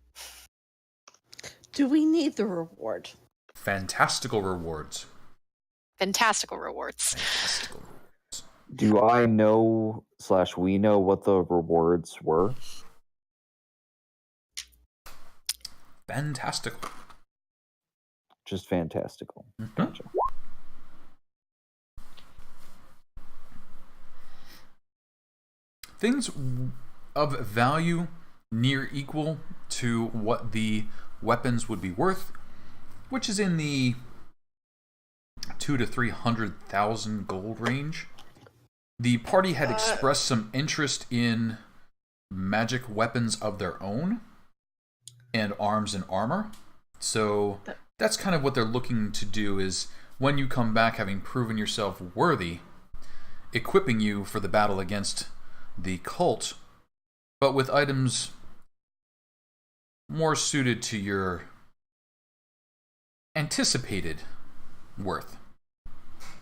Speaker 3: Do we need the reward?
Speaker 1: Fantastical rewards.
Speaker 7: Fantastical rewards.
Speaker 1: Fantastical rewards.
Speaker 4: Do I know / we know what the rewards were?
Speaker 1: Fantastical.
Speaker 4: Just fantastical. Gotcha.
Speaker 1: Things of value near equal to what the weapons would be worth, which is in the 200,000 to 300,000 gold range. The party had expressed some interest in magic weapons of their own and arms and armor. So that's kind of what they're looking to do, is when you come back having proven yourself worthy, equipping you for the battle against the cult, but with items more suited to your anticipated worth.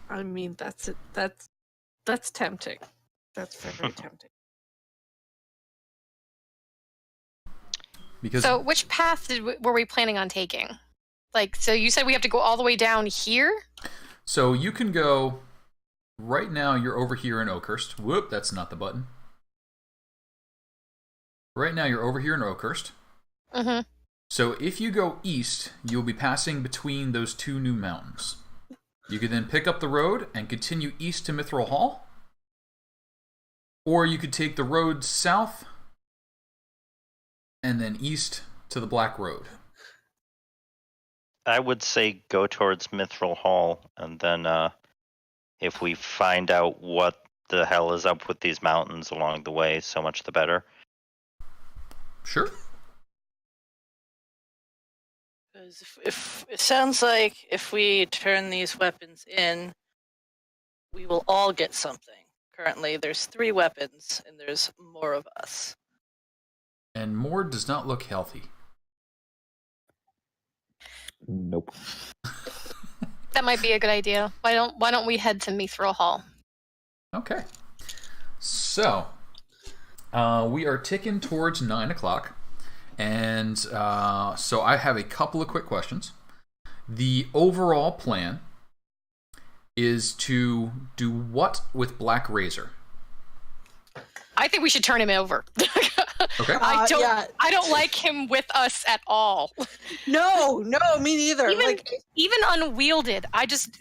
Speaker 3: I mean, that's tempting. That's very tempting.
Speaker 1: Because
Speaker 7: So, which path were we planning on taking? Like, so you said we have to go all the way down here?
Speaker 1: so you can go right now. You're over here in Oakhurst. Whoop, that's not the button. Right now you're over here in Oakhurst.
Speaker 7: Mm-hmm.
Speaker 1: So if you go east, you'll be passing between those two new mountains. You could then pick up the road and continue east to Mithril Hall. Or you could take the road south and then east to the Black Road.
Speaker 5: I would say go towards Mithril Hall, and then if we find out what the hell is up with these mountains along the way, so much the better.
Speaker 1: Sure.
Speaker 8: Because if it sounds like if we turn these weapons in, we will all get something. Currently, there's 3 weapons, and there's more of us.
Speaker 1: And more does not look healthy.
Speaker 4: Nope.
Speaker 7: That might be a good idea. Why don't we head to Mithril Hall?
Speaker 1: Okay. So, we are ticking towards 9 o'clock. And so I have a couple of quick questions. The overall plan is to do what with Black Razor?
Speaker 7: I think we should turn him over.
Speaker 1: Okay.
Speaker 7: I don't.
Speaker 3: Yeah.
Speaker 7: I don't like him with us at all.
Speaker 3: No, me neither.
Speaker 7: Even unwielded,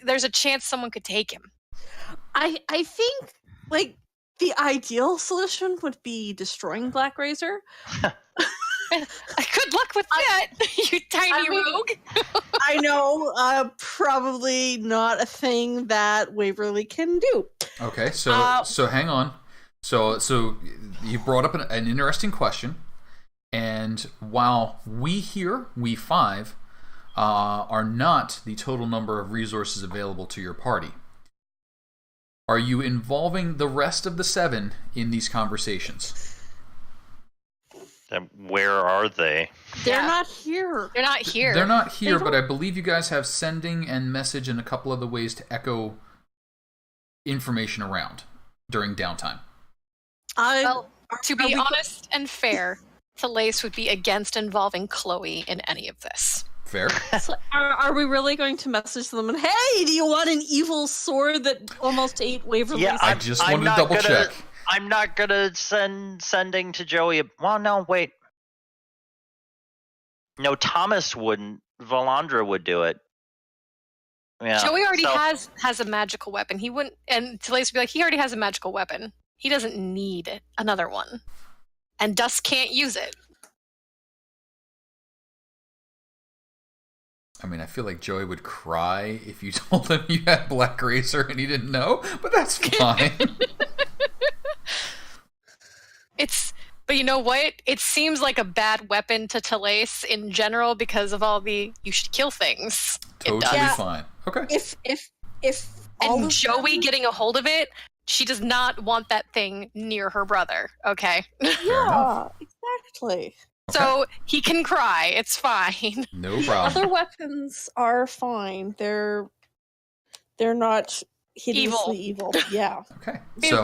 Speaker 7: there's a chance someone could take him.
Speaker 3: I think like the ideal solution would be destroying Black Razor.
Speaker 7: Good luck with that, you tiny rogue.
Speaker 3: I know, probably not a thing that Waverly can do.
Speaker 1: Okay, so hang on. So you brought up an interesting question, and while we five, are not the total number of resources available to your party, are you involving the rest of the 7 in these conversations?
Speaker 5: Where are they?
Speaker 3: They're not here.
Speaker 7: They're not here.
Speaker 1: They're not here, but I believe you guys have sending and message and a couple of the ways to echo information around during downtime.
Speaker 7: Well, to be honest and fair, Telaise would be against involving Chloe in any of this.
Speaker 1: Fair.
Speaker 3: So are we really going to message them and, hey, do you want an evil sword that almost ate Waverly?
Speaker 5: Yeah,
Speaker 1: I just wanted to double check.
Speaker 5: I'm not gonna sending to Joey. Well, no, wait. No, Thomas wouldn't. Valandra would do it. Yeah.
Speaker 7: Joey already has a magical weapon. He wouldn't, and Telaise would be like, he already has a magical weapon. He doesn't need another one, and Dust can't use it.
Speaker 1: I mean, I feel like Joey would cry if you told him you had Black Razor and he didn't know, but that's fine.
Speaker 7: But you know what? It seems like a bad weapon to Telaise in general because of all the you should kill things.
Speaker 1: Totally fine. Okay.
Speaker 3: If
Speaker 7: and Joey getting a hold of it, she does not want that thing near her brother. Okay.
Speaker 3: Yeah, exactly.
Speaker 7: So he can cry. It's fine.
Speaker 1: No problem.
Speaker 3: Other weapons are fine. They're not hideously evil. Yeah.
Speaker 1: Okay.
Speaker 7: So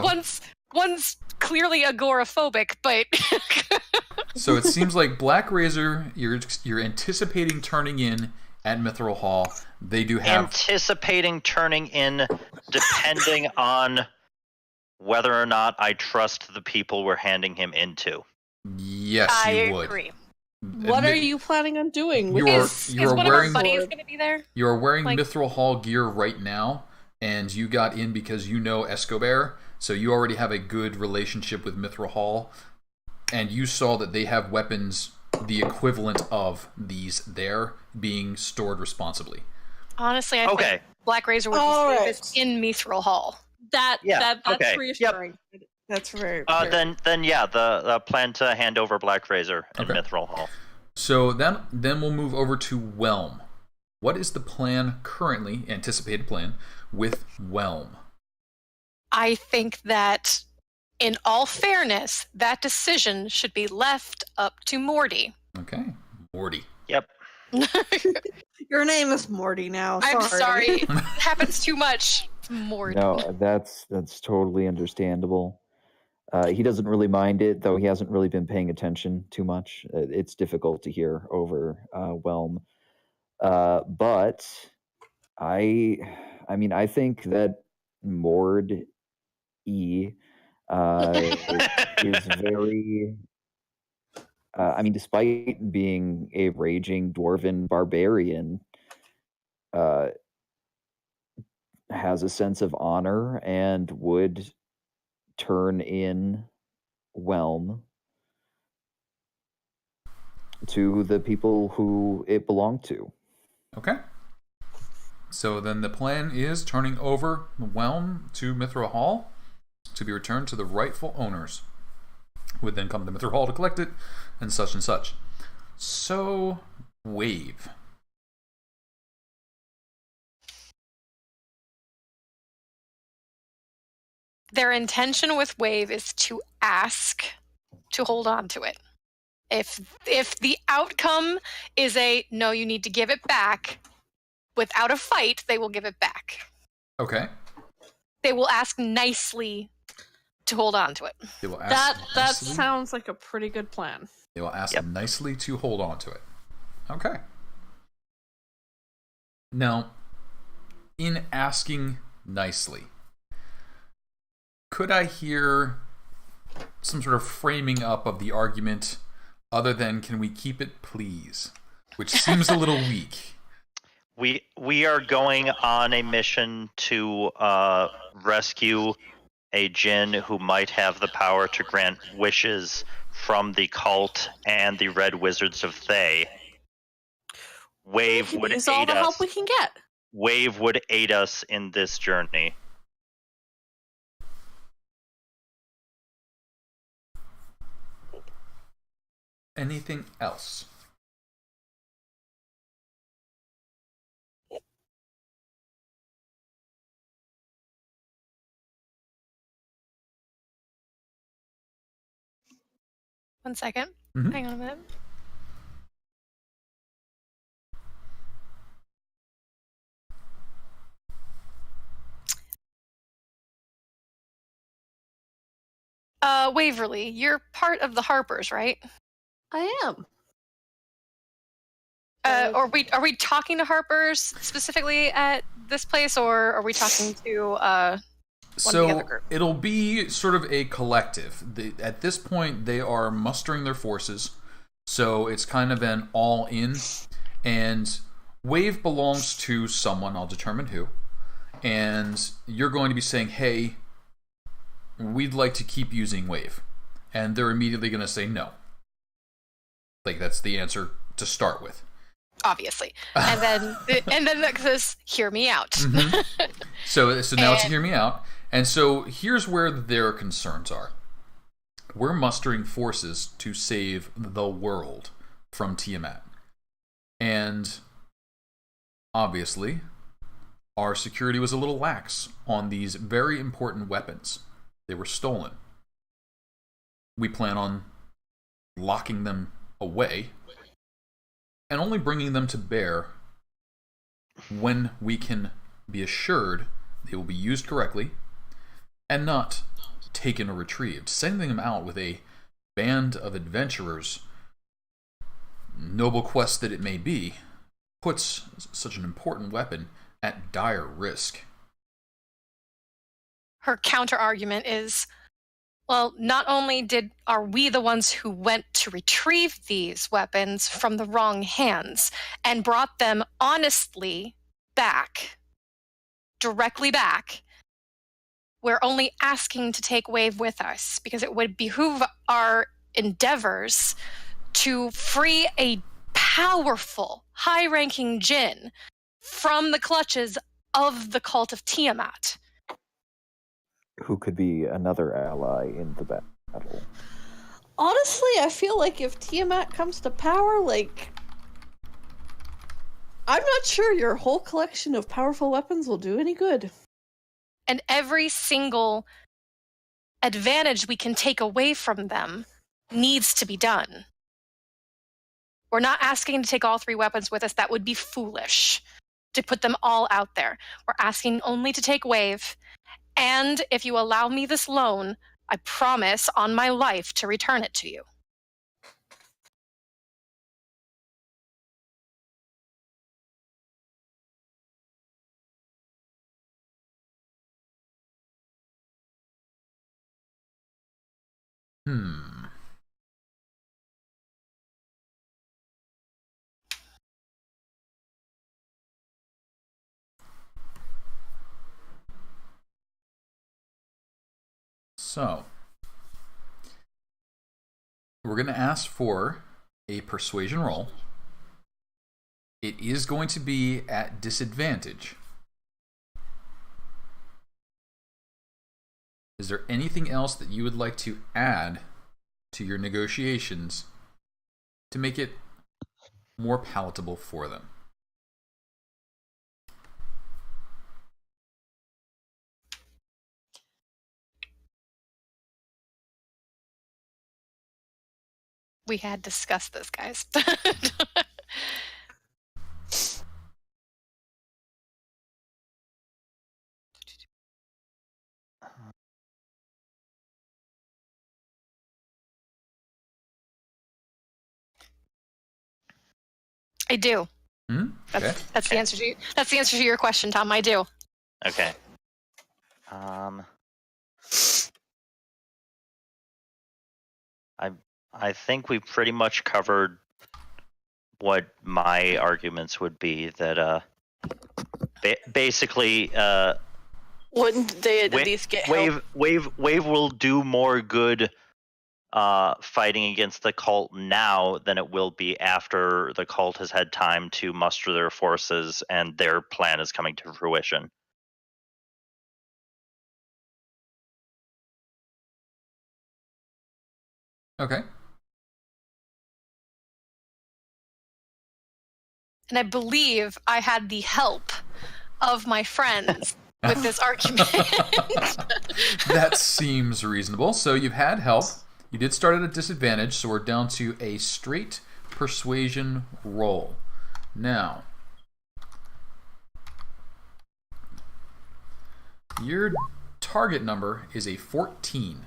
Speaker 7: one's clearly agoraphobic, but
Speaker 1: so it seems like Black Razor, you're anticipating turning in at Mithril Hall. They do have
Speaker 5: anticipating turning in, depending on whether or not I trust the people we're handing him into.
Speaker 1: Yes, you would.
Speaker 7: I agree.
Speaker 3: What are you planning on doing?
Speaker 7: Is one of our buddies going to be there?
Speaker 1: You are wearing Mithril Hall gear right now, and you got in because you know Escobar, so you already have a good relationship with Mithril Hall, and you saw that they have weapons the equivalent of these there being stored responsibly.
Speaker 7: Honestly, I think Black Razor would be safest in Mithril Hall.
Speaker 3: That's reassuring. Yep. That's very
Speaker 5: then the plan to hand over Black Razor in Mithril Hall.
Speaker 1: So then we'll move over to Whelm. What is the plan currently, anticipated plan, with Whelm?
Speaker 7: I think that, in all fairness, that decision should be left up to Morty.
Speaker 1: Okay, Morty.
Speaker 5: Yep.
Speaker 3: Your name is Morty now.
Speaker 7: I'm sorry. It happens too much. Morty.
Speaker 4: No, that's totally understandable. He doesn't really mind it, though he hasn't really been paying attention too much. It's difficult to hear over Whelm. But I think that Mord E is very... despite being a raging dwarven barbarian, has a sense of honor and would turn in Whelm to the people who it belonged to.
Speaker 1: Okay. So then the plan is turning over the Whelm to Mithril Hall to be returned to the rightful owners, who would then come to Mithril Hall to collect it, and such and such. So, Wave.
Speaker 7: Their intention with Wave is to ask to hold on to it. If the outcome is a no, you need to give it back, without a fight, they will give it back.
Speaker 1: Okay.
Speaker 7: They will ask nicely to hold on to it.
Speaker 1: They will ask
Speaker 3: that sounds like a pretty good plan.
Speaker 1: They will ask nicely to hold on to it. Okay. Now, in asking nicely, could I hear some sort of framing up of the argument other than "can we keep it, please," which seems a little weak.
Speaker 5: We are going on a mission to rescue a djinn who might have the power to grant wishes from the cult and the Red Wizards of Thay. Wave would
Speaker 3: use all
Speaker 5: aid
Speaker 3: the help
Speaker 5: us.
Speaker 3: we can get.
Speaker 5: Wave would aid us in this journey.
Speaker 1: Anything else?
Speaker 7: One second.
Speaker 1: Mhm.
Speaker 7: Hang on a minute. Waverly, you're part of the Harpers, right?
Speaker 3: I am.
Speaker 7: Are we talking to Harpers specifically at this place, or are we talking to one of the other group?
Speaker 1: It'll be sort of a collective. At this point, they are mustering their forces, so it's kind of an all-in. And Wave belongs to someone, I'll determine who. And you're going to be saying, hey, we'd like to keep using Wave. And they're immediately going to say no. Like, that's the answer to start with.
Speaker 7: Obviously. And then that says, hear me out.
Speaker 1: Mm-hmm. So now it's hear me out. And so here's where their concerns are. We're mustering forces to save the world from Tiamat. And obviously, our security was a little lax on these very important weapons. They were stolen. We plan on locking them away and only bringing them to bear when we can be assured they will be used correctly and not taken or retrieved. Sending them out with a band of adventurers, noble quest that it may be, puts such an important weapon at dire risk.
Speaker 7: Her counter argument is, well, not only are we the ones who went to retrieve these weapons from the wrong hands and brought them honestly back, directly back, we're only asking to take Wave with us because it would behoove our endeavors to free a powerful, high-ranking djinn from the clutches of the cult of Tiamat.
Speaker 4: Who could be another ally in the battle.
Speaker 3: Honestly, I feel like if Tiamat comes to power, I'm not sure your whole collection of powerful weapons will do any good.
Speaker 7: And every single advantage we can take away from them needs to be done. We're not asking to take all 3 weapons with us. That would be foolish to put them all out there. We're asking only to take Wave. And if you allow me this loan, I promise on my life to return it to you.
Speaker 1: So, we're going to ask for a persuasion roll. It is going to be at disadvantage. Is there anything else that you would like to add to your negotiations to make it more palatable for them?
Speaker 7: We had discussed this, guys. I do.
Speaker 1: Okay.
Speaker 7: That's the answer to that's the answer to your question, Tom. I do.
Speaker 5: Okay. I think we pretty much covered what my arguments would be. That basically,
Speaker 8: wouldn't they at least get help?
Speaker 5: Wave will do more good fighting against the cult now than it will be after the cult has had time to muster their forces and their plan is coming to fruition.
Speaker 1: Okay.
Speaker 7: And I believe I had the help of my friends with this argument.
Speaker 1: That seems reasonable. So you've had help. You did start at a disadvantage, so we're down to a straight persuasion roll. Now, your target number is a 14.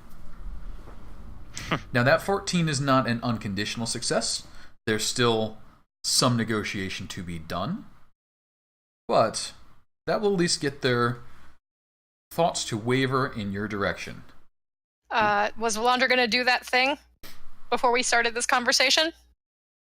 Speaker 1: Now, that 14 is not an unconditional success. There's still some negotiation to be done. But that will at least get their thoughts to waver in your direction.
Speaker 7: Was Valandra going to do that thing before we started this conversation?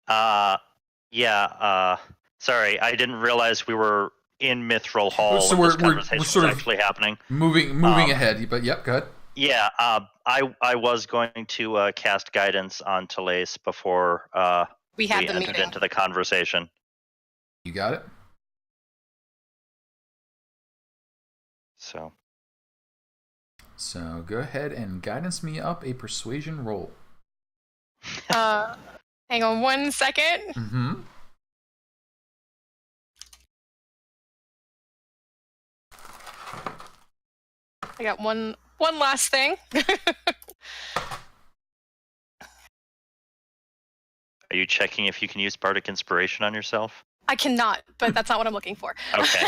Speaker 5: Yeah. Sorry, I didn't realize we were in Mithril Hall
Speaker 1: So
Speaker 5: when this
Speaker 1: we're
Speaker 5: conversation
Speaker 1: sort
Speaker 5: was
Speaker 1: of
Speaker 5: actually happening.
Speaker 1: Moving ahead, but yep, go ahead.
Speaker 5: Yeah, I was going to cast guidance on Telaise before
Speaker 7: we had the
Speaker 5: entered
Speaker 7: meeting.
Speaker 5: into the conversation.
Speaker 1: You got it? So go ahead and guidance me up a persuasion roll.
Speaker 7: Hang on 1 second.
Speaker 1: Mm-hmm.
Speaker 7: I got one last thing.
Speaker 5: Are you checking if you can use Bardic Inspiration on yourself?
Speaker 7: I cannot, but that's not what I'm looking for.
Speaker 5: Okay.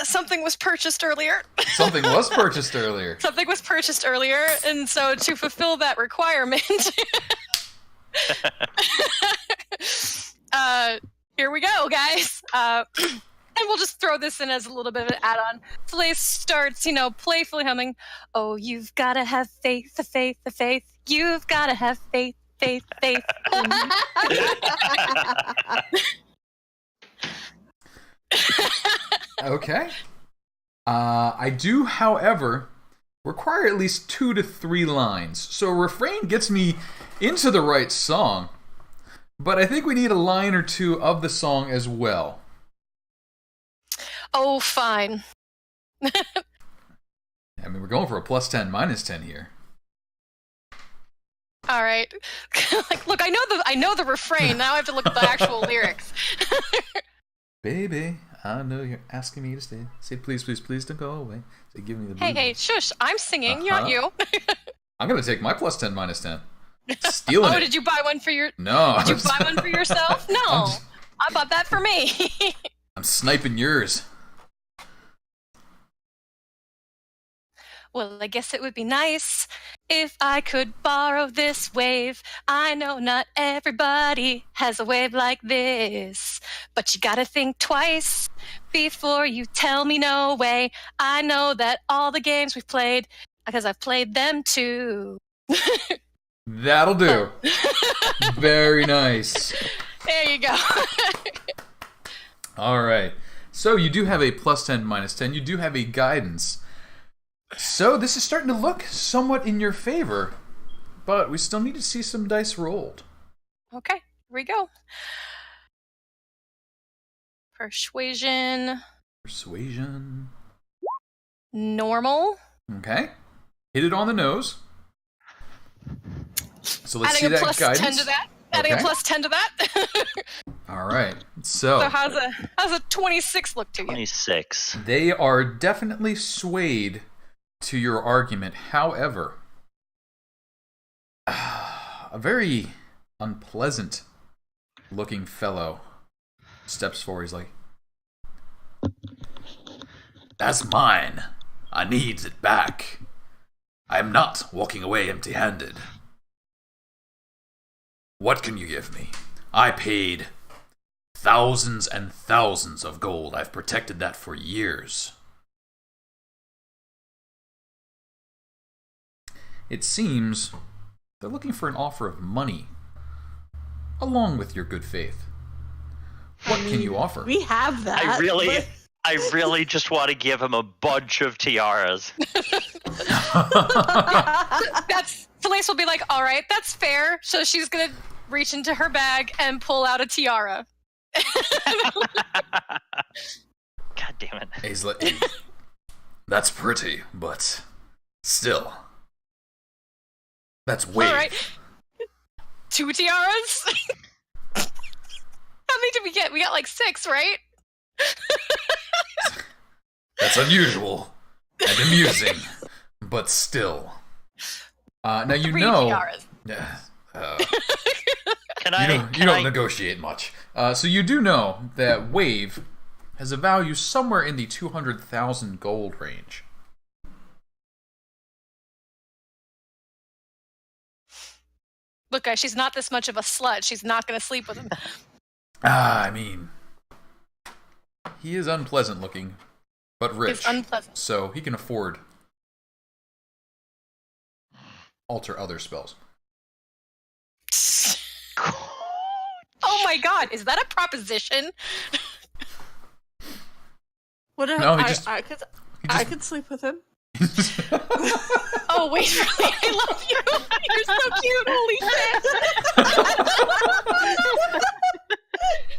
Speaker 7: Something was purchased earlier.
Speaker 1: Something was purchased earlier.
Speaker 7: Something was purchased earlier, and so to fulfill that requirement, here we go, guys. And we'll just throw this in as a little bit of an add-on. Telaise starts, playfully humming, "Oh, you've gotta have faith, the faith, the faith. You've gotta have faith, faith, faith."
Speaker 1: Okay. I do, however, require at least 2 to 3 lines. So refrain gets me into the right song, but I think we need a line or two of the song as well.
Speaker 7: Oh, fine.
Speaker 1: I mean, we're going for a +10, -10 here.
Speaker 7: All right. Look, I know the refrain. Now I have to look at the actual lyrics.
Speaker 1: Baby, I know you're asking me to stay. Say please, please, please don't go away. Say give me the blues.
Speaker 7: Hey, shush! I'm singing, not you.
Speaker 1: I'm gonna take my +10, -10. Stealing it.
Speaker 7: Did you buy one for your?
Speaker 1: No.
Speaker 7: Did you buy one for yourself? No, I bought that for me.
Speaker 1: I'm sniping yours.
Speaker 7: Well, I guess it would be nice if I could borrow this wave. I know not everybody has a wave like this, but you gotta think twice before you tell me no way. I know that all the games we've played, because I've played them too.
Speaker 1: That'll do. Very nice.
Speaker 7: There you go.
Speaker 1: All right. So you do have a +10, -10. You do have a guidance. So this is starting to look somewhat in your favor, but we still need to see some dice rolled.
Speaker 7: Okay, here we go. Persuasion. Normal.
Speaker 1: Okay. Hit it on the nose. So let's
Speaker 7: Adding
Speaker 1: see
Speaker 7: a
Speaker 1: that guidance.
Speaker 7: +10 to that. Adding a +10 to that.
Speaker 1: All right. So
Speaker 7: how's a 26 look to you?
Speaker 5: 26.
Speaker 1: They are definitely swayed to your argument. However, a very unpleasant looking fellow steps forward. He's like, "That's mine. I needs it back." I am not walking away empty-handed. What can you give me? I paid thousands and thousands of gold. I've protected that for years. It seems they're looking for an offer of money, along with your good faith. What can you offer?
Speaker 3: We have that.
Speaker 5: I really just want to give him a bunch of tiaras.
Speaker 7: Telaise will be like, all right, that's fair. So she's going to reach into her bag and pull out a tiara.
Speaker 5: God damn it.
Speaker 1: He's like, that's pretty, but still. That's Wave.
Speaker 7: All right. 2 tiaras? How many did we get? We got like 6, right?
Speaker 1: That's unusual and amusing, but still. Now you
Speaker 7: 3
Speaker 1: know.
Speaker 7: tiaras.
Speaker 1: You don't negotiate much. So you do know that Wave has a value somewhere in the 200,000 gold range.
Speaker 7: Look, guys, she's not this much of a slut. She's not going to sleep with him.
Speaker 1: I mean, he is unpleasant looking, but rich.
Speaker 7: He's unpleasant.
Speaker 1: So he can afford alter other spells.
Speaker 7: Oh my god, is that a proposition?
Speaker 3: What if
Speaker 1: No,
Speaker 3: I could sleep with him?
Speaker 7: Oh, wait, really? I love you. You're so cute. Holy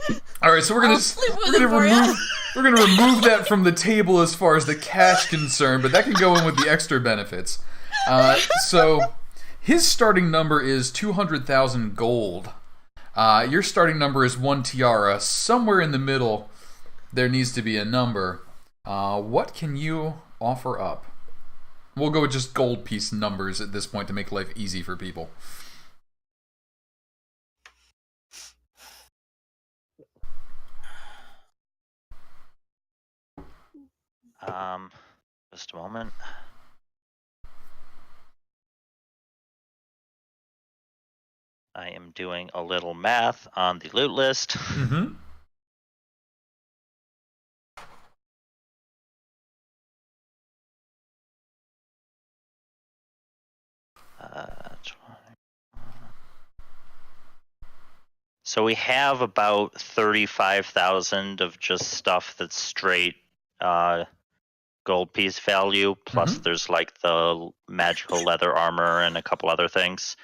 Speaker 7: shit.
Speaker 1: All right, so we're gonna remove that from the table as far as the cash concerned, but that can go in with the extra benefits. So his starting number is 200,000 gold. Your starting number is 1 tiara. Somewhere in the middle, there needs to be a number. What can you offer up? We'll go with just gold piece numbers at this point to make life easy for people.
Speaker 5: Just a moment. I am doing a little math on the loot list.
Speaker 1: Mm-hmm.
Speaker 5: So we have about 35,000 of just stuff that's straight gold piece value. Plus, there's like the magical leather armor and a couple other things.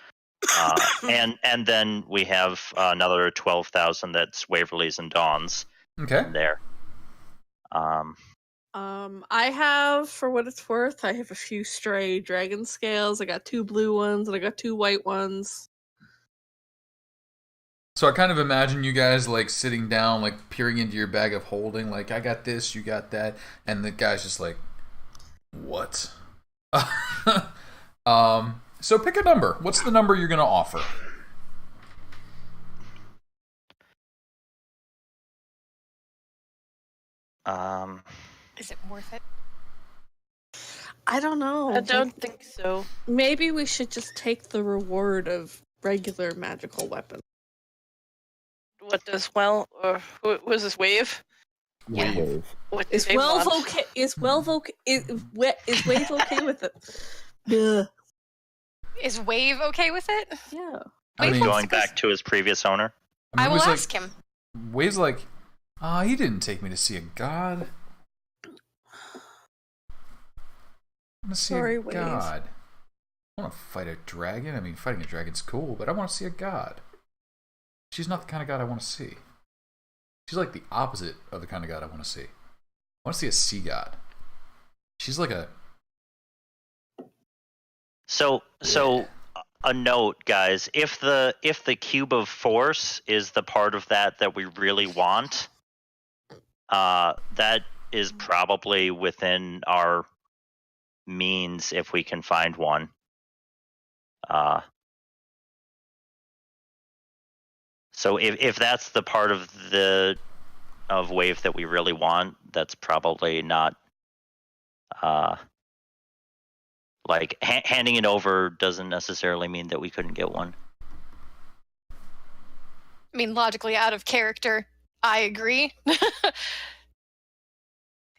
Speaker 5: And then we have another 12,000 that's Waverly's and Dawn's.
Speaker 1: Okay.
Speaker 5: There.
Speaker 3: I have, for what it's worth, I have a few stray dragon scales. I got 2 blue ones and I got 2 white ones.
Speaker 1: So I kind of imagine you guys like sitting down, like peering into your bag of holding, like I got this, you got that, and the guy's just like, what? So pick a number. What's the number you're gonna offer?
Speaker 7: Is it worth it?
Speaker 3: I don't know.
Speaker 8: I don't think so.
Speaker 3: Maybe we should just take the reward of regular magical weapons.
Speaker 8: What does or who was this Wave?
Speaker 4: Wave.
Speaker 8: What
Speaker 3: Is
Speaker 8: they
Speaker 3: Wave
Speaker 8: want?
Speaker 3: okay? Is Wave okay with it? Yeah.
Speaker 7: Is Wave okay with it?
Speaker 3: Yeah.
Speaker 1: I mean,
Speaker 5: Going back to his previous owner.
Speaker 7: I will
Speaker 1: Wave's
Speaker 7: ask him.
Speaker 1: Wave's like, he didn't take me to see a god. I want to see
Speaker 3: Sorry,
Speaker 1: a
Speaker 3: Wave.
Speaker 1: god. I want to fight a dragon. I mean, fighting a dragon's cool, but I want to see a god. She's not the kind of god I want to see. She's like the opposite of the kind of god I want to see. I want to see a sea god. She's like a...
Speaker 5: So a note, guys. If the cube of force is the part of that we really want, that is probably within our means if we can find one. So if that's the part of Wave that we really want, that's probably not Like, handing it over doesn't necessarily mean that we couldn't get one.
Speaker 7: I mean, logically out of character, I agree.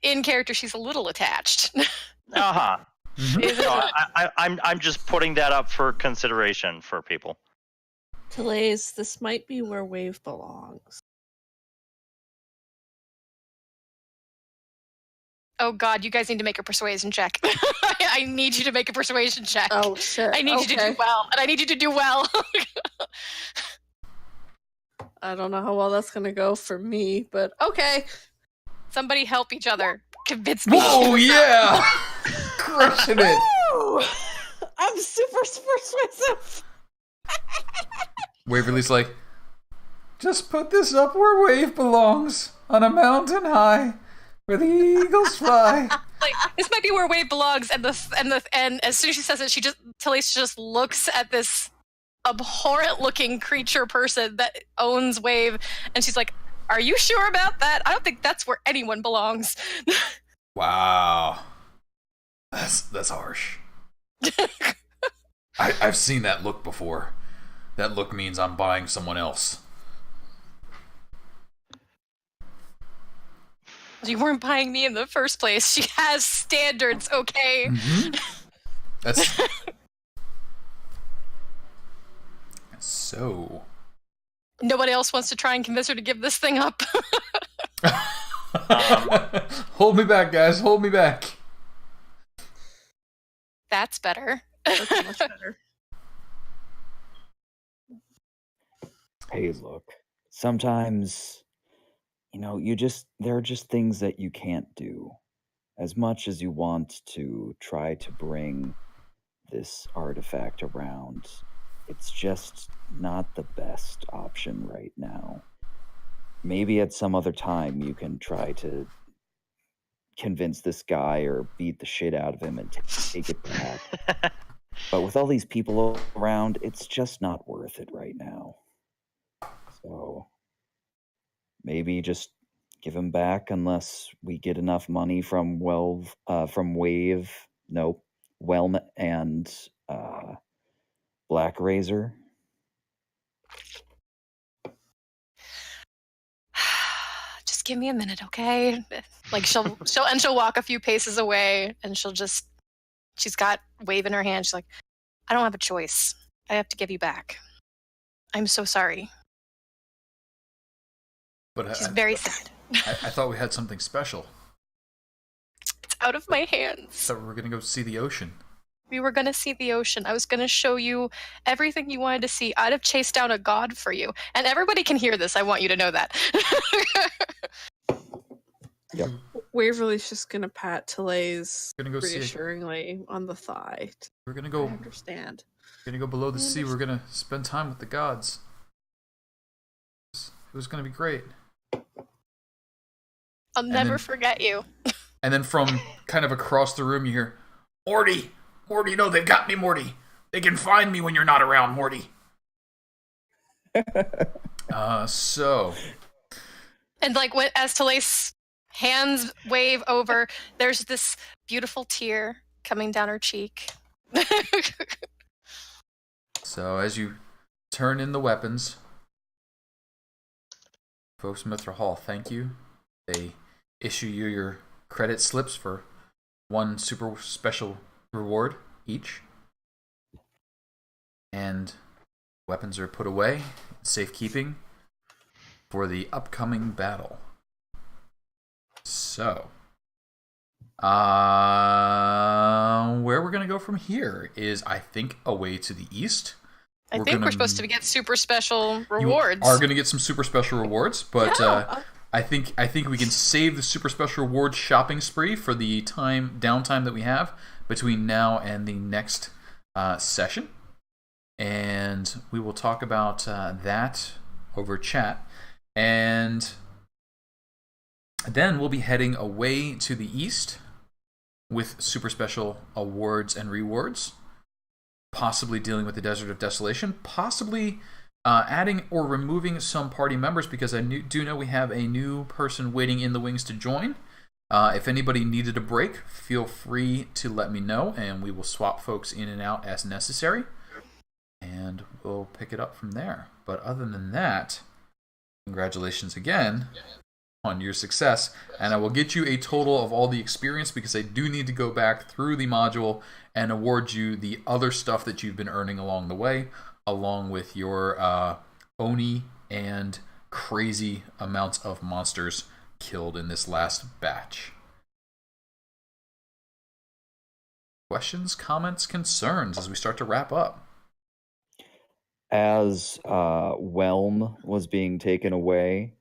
Speaker 7: In character, she's a little attached.
Speaker 5: Uh-huh. No, I'm just putting that up for consideration for people.
Speaker 3: Telaise, this might be where Wave belongs.
Speaker 7: Oh god, you guys need to make a persuasion check. I need you to make a persuasion check.
Speaker 3: Oh shit.
Speaker 7: I need you to do well, and I need you to do well.
Speaker 3: I don't know how well that's gonna go for me, but okay.
Speaker 7: Somebody help each other. Convince me.
Speaker 1: Whoa, yeah! Crushing it!
Speaker 3: Woo! I'm super persuasive.
Speaker 1: Waverly's like, just put this up where Wave belongs, on a mountain high, where the eagles fly.
Speaker 7: Like, this might be where Wave belongs, and as soon as she says it, Telaise just looks at this abhorrent-looking creature person that owns Wave, and she's like, "Are you sure about that? I don't think that's where anyone belongs."
Speaker 1: Wow, that's harsh. I've seen that look before. That look means I'm buying someone else.
Speaker 7: You weren't buying me in the first place. She has standards, okay?
Speaker 1: Mm-hmm. That's so.
Speaker 7: Nobody else wants to try and convince her to give this thing up.
Speaker 1: Hold me back, guys. Hold me back.
Speaker 7: That's better.
Speaker 3: That's much better.
Speaker 4: Hey, look. Sometimes, there are just things that you can't do. As much as you want to try to bring this artifact around, it's just not the best option right now. Maybe at some other time you can try to convince this guy or beat the shit out of him and take it back. But with all these people around, it's just not worth it right now. So maybe just give him back unless we get enough money from Wave, Whelm and Black Razor.
Speaker 7: Just give me a minute, okay? Like she'll walk a few paces away, and she's got Wave in her hand. She's like, "I don't have a choice. I have to give you back. I'm so sorry."
Speaker 1: But
Speaker 7: she's very sad.
Speaker 1: I thought we had something special.
Speaker 7: It's out of my hands.
Speaker 1: So we're gonna go see the ocean.
Speaker 7: We were gonna see the ocean. I was gonna show you everything you wanted to see. I'd have chased down a god for you. And everybody can hear this. I want you to know that.
Speaker 4: Yep.
Speaker 3: Waverly's just gonna pat Telaise
Speaker 1: reassuringly
Speaker 3: on the thigh.
Speaker 1: We're gonna go.
Speaker 3: I understand.
Speaker 1: We're gonna go below the sea. We're gonna spend time with the gods. It was gonna be great.
Speaker 7: I'll never forget you.
Speaker 1: And then from kind of across the room, you hear, "Morty, no, they've got me, Morty. They can find me when you're not around, Morty." So.
Speaker 7: And like as Telaise hands Wave over, there's this beautiful tear coming down her cheek.
Speaker 1: So as you turn in the weapons, folks from Mithra Hall, thank you. They issue you your credit slips for one super special reward each. And weapons are put away in safekeeping for the upcoming battle. So, where we're going to go from here is, I think, away to the east.
Speaker 7: I think we're supposed to get super special rewards.
Speaker 1: You are going to get some super special rewards, but I think we can save the super special rewards shopping spree for the downtime that we have between now and the next session, and we will talk about that over chat, and then we'll be heading away to the east with super special awards and rewards, possibly dealing with the Desert of Desolation, possibly adding or removing some party members, because I do know we have a new person waiting in the wings to join. If anybody needed a break, feel free to let me know, and we will swap folks in and out as necessary, and we'll pick it up from there. But other than that, congratulations again on your success, and I will get you a total of all the experience because I do need to go back through the module and award you the other stuff that you've been earning along the way, along with your Oni and crazy amounts of monsters killed in this last batch. Questions, comments, concerns as we start to wrap up?
Speaker 4: As Whelm was being taken away,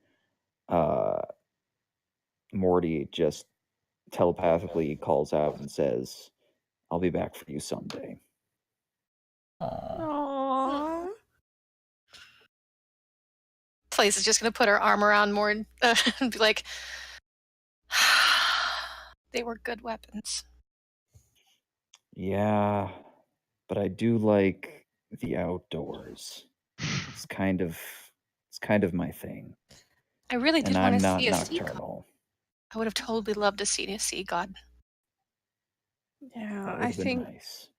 Speaker 4: Morty just telepathically calls out and says, "I'll be back for you someday."
Speaker 3: Aww.
Speaker 7: Telaise is just going to put her arm around Mord and be like, they were good weapons.
Speaker 4: Yeah, but I do like the outdoors. It's kind of my thing.
Speaker 7: I really did
Speaker 4: And
Speaker 7: want
Speaker 4: I'm
Speaker 7: to
Speaker 4: not
Speaker 7: see a sea god.
Speaker 4: nocturnal.
Speaker 7: I would have totally loved to see a sea god.
Speaker 3: Yeah,
Speaker 4: That would
Speaker 3: I
Speaker 4: have been
Speaker 3: think
Speaker 4: nice.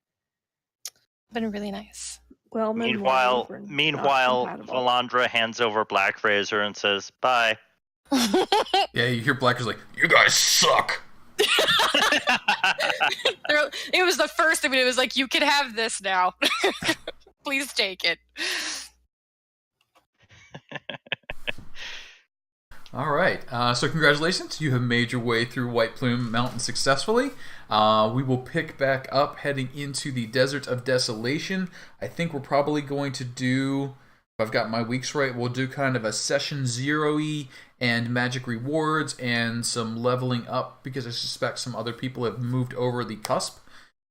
Speaker 7: Been really nice.
Speaker 3: Wellman and
Speaker 5: Meanwhile,
Speaker 3: Warlock were not compatible.
Speaker 5: Valandra hands over Black Razor and says, "Bye."
Speaker 1: Yeah, you hear Blacker's like, "You guys suck."
Speaker 7: It was the first thing, but it was like, you can have this now. Please take it.
Speaker 1: All right, so congratulations. You have made your way through White Plume Mountain successfully. We will pick back up heading into the Desert of Desolation. I think we're probably going to do, if I've got my weeks right, we'll do kind of a Session 0-y and magic rewards and some leveling up because I suspect some other people have moved over the cusp.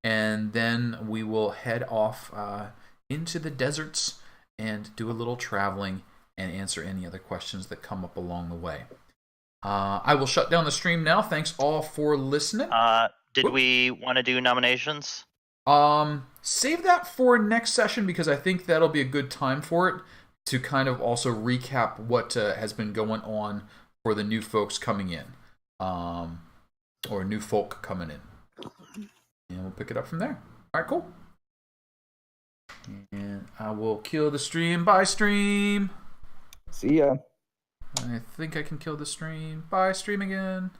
Speaker 1: And then we will head off into the deserts and do a little traveling and answer any other questions that come up along the way. I will shut down the stream now. Thanks all for listening.
Speaker 5: Did we want to do nominations?
Speaker 1: Save that for next session because I think that'll be a good time for it to kind of also recap what has been going on for the new folks coming in, or new folk coming in, and we'll pick it up from there. All right, cool. And I will kill the stream. Bye, stream.
Speaker 4: See ya.
Speaker 1: I think I can kill the stream. Bye, stream again.